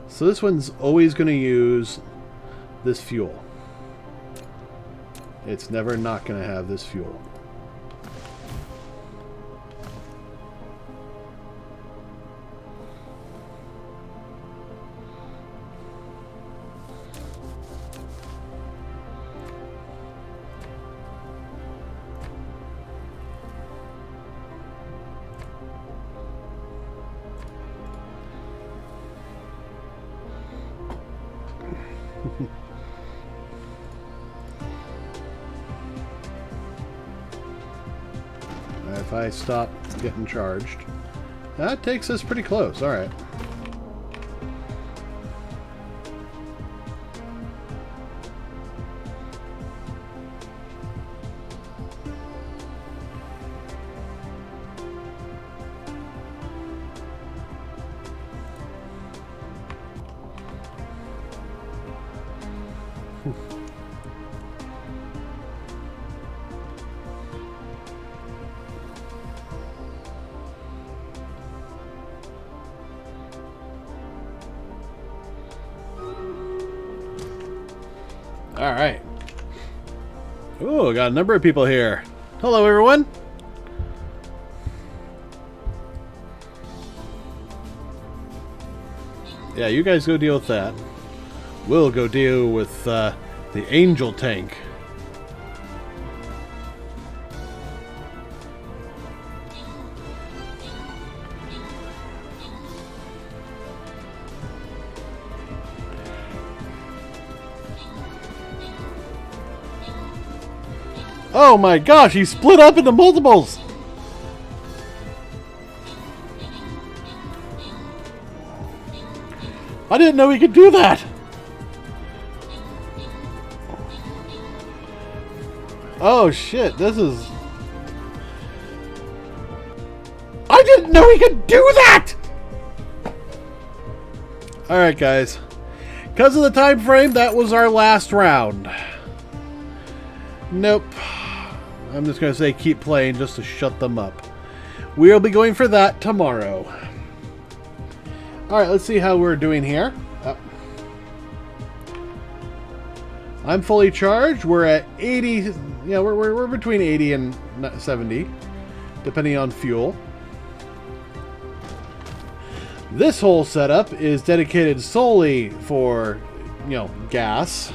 So this one's always going to use this fuel. It's never not going to have this fuel. If I stop getting charged, that takes us pretty close. All right. All right. Ooh, got a number of people here. Hello, everyone. Yeah, you guys go deal with that. We'll go deal with the angel tank. Oh my gosh, he split up into multiples! I didn't know he could do that! Oh shit, this is... I didn't know he could do that! Alright guys, because of the time frame, that was our last round. Nope. I'm just going to say keep playing just to shut them up. We'll be going for that tomorrow. Alright, let's see how we're doing here. I'm fully charged. We're at 80. Yeah, we're between 80 and 70, depending on fuel. This whole setup is dedicated solely for, gas.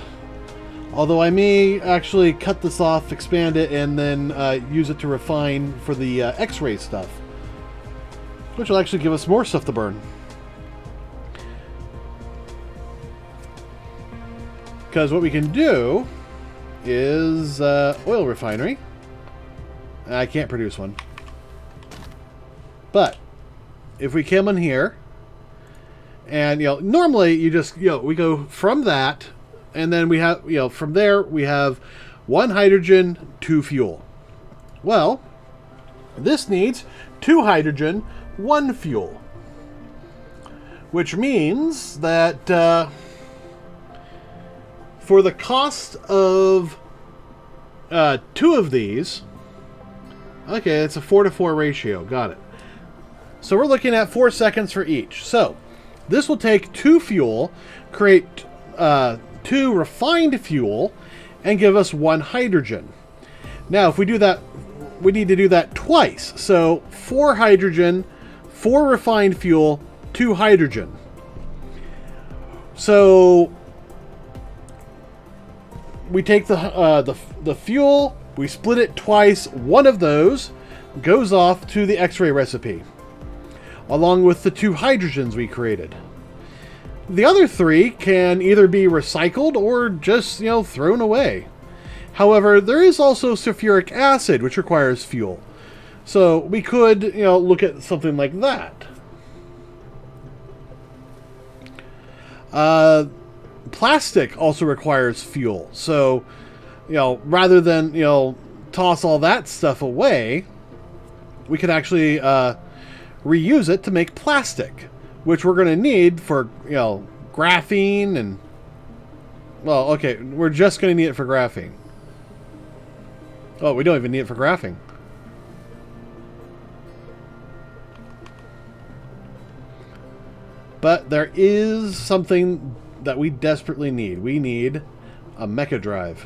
Although I may actually cut this off, expand it, and then use it to refine for the X-ray stuff, which will actually give us more stuff to burn. Because what we can do is oil refinery. I can't produce one. But if we come in here, and normally you just we go from that, and then we have from there we have 1 hydrogen, 2 fuel. Well, this needs 2 hydrogen, 1 fuel, which means that for the cost of 2 of these, okay, it's a 4-to-4 ratio. Got it. So we're looking at 4 seconds for each. So this will take 2 fuel, create 2 refined fuel, and give us 1 hydrogen. Now, if we do that, we need to do that twice. So 4 hydrogen, 4 refined fuel, 2 hydrogen. So we take the fuel, we split it twice. 1 of those goes off to the X-ray recipe, along with the 2 hydrogens we created. The other 3 can either be recycled or just, thrown away. However, there is also sulfuric acid, which requires fuel. So we could, look at something like that. Plastic also requires fuel. So, rather than, toss all that stuff away, we could actually reuse it to make plastic, which we're going to need for, graphene and... Well, okay, we're just going to need it for graphene. Oh, we don't even need it for graphene. But there is something that we desperately need. We need a mecha drive.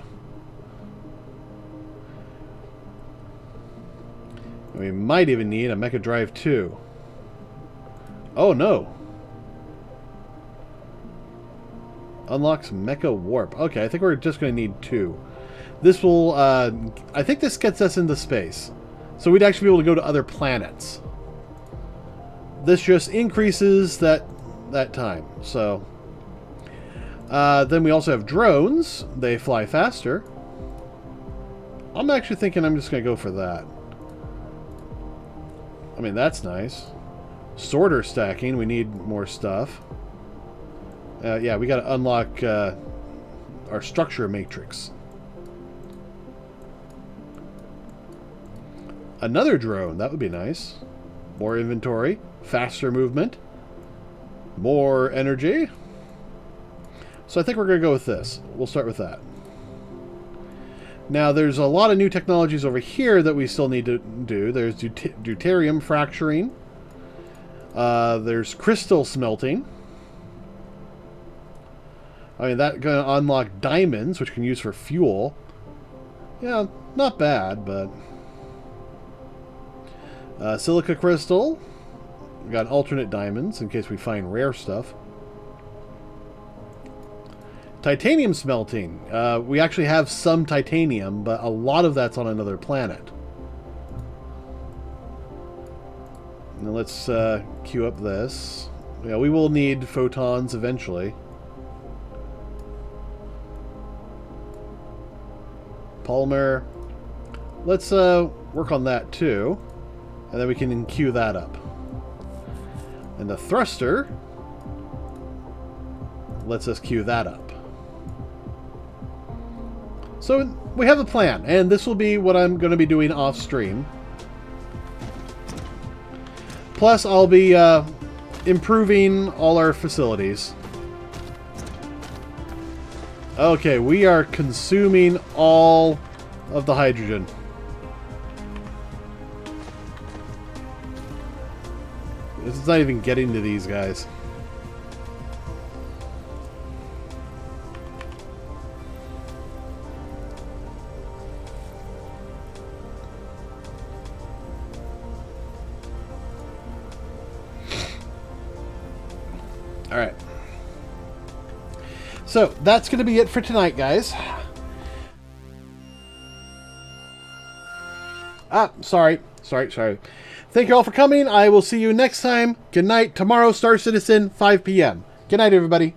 We might even need a mecha drive 2. Oh no. Unlocks mecha warp. Okay, I think we're just going to need 2. This will, I think this gets us into space. So we'd actually be able to go to other planets. This just increases that time. So, then we also have drones. They fly faster. I'm actually thinking I'm just going to go for that. I mean, that's nice. Sorter stacking. We need more stuff. Yeah, we got to unlock our structure matrix. Another drone. That would be nice. More inventory. Faster movement. More energy. So I think we're going to go with this. We'll start with that. Now, there's a lot of new technologies over here that we still need to do. There's deuterium fracturing. There's crystal smelting. I mean, that's going to unlock diamonds, which can use for fuel. Yeah, not bad, but... silica crystal. We got alternate diamonds in case we find rare stuff. Titanium smelting. We actually have some titanium, but a lot of that's on another planet. Now let's queue up this. Yeah, we will need photons eventually. Polymer. Let's work on that too. And then we can queue that up. And the thruster lets us queue that up. So we have a plan, and this will be what I'm going to be doing off stream. Plus, I'll be improving all our facilities. Okay, we are consuming all of the hydrogen. It's not even getting to these guys. All right. So that's going to be it for tonight, guys. Sorry. Thank you all for coming. I will see you next time. Good night. Tomorrow, Star Citizen, 5 p.m. Good night, everybody.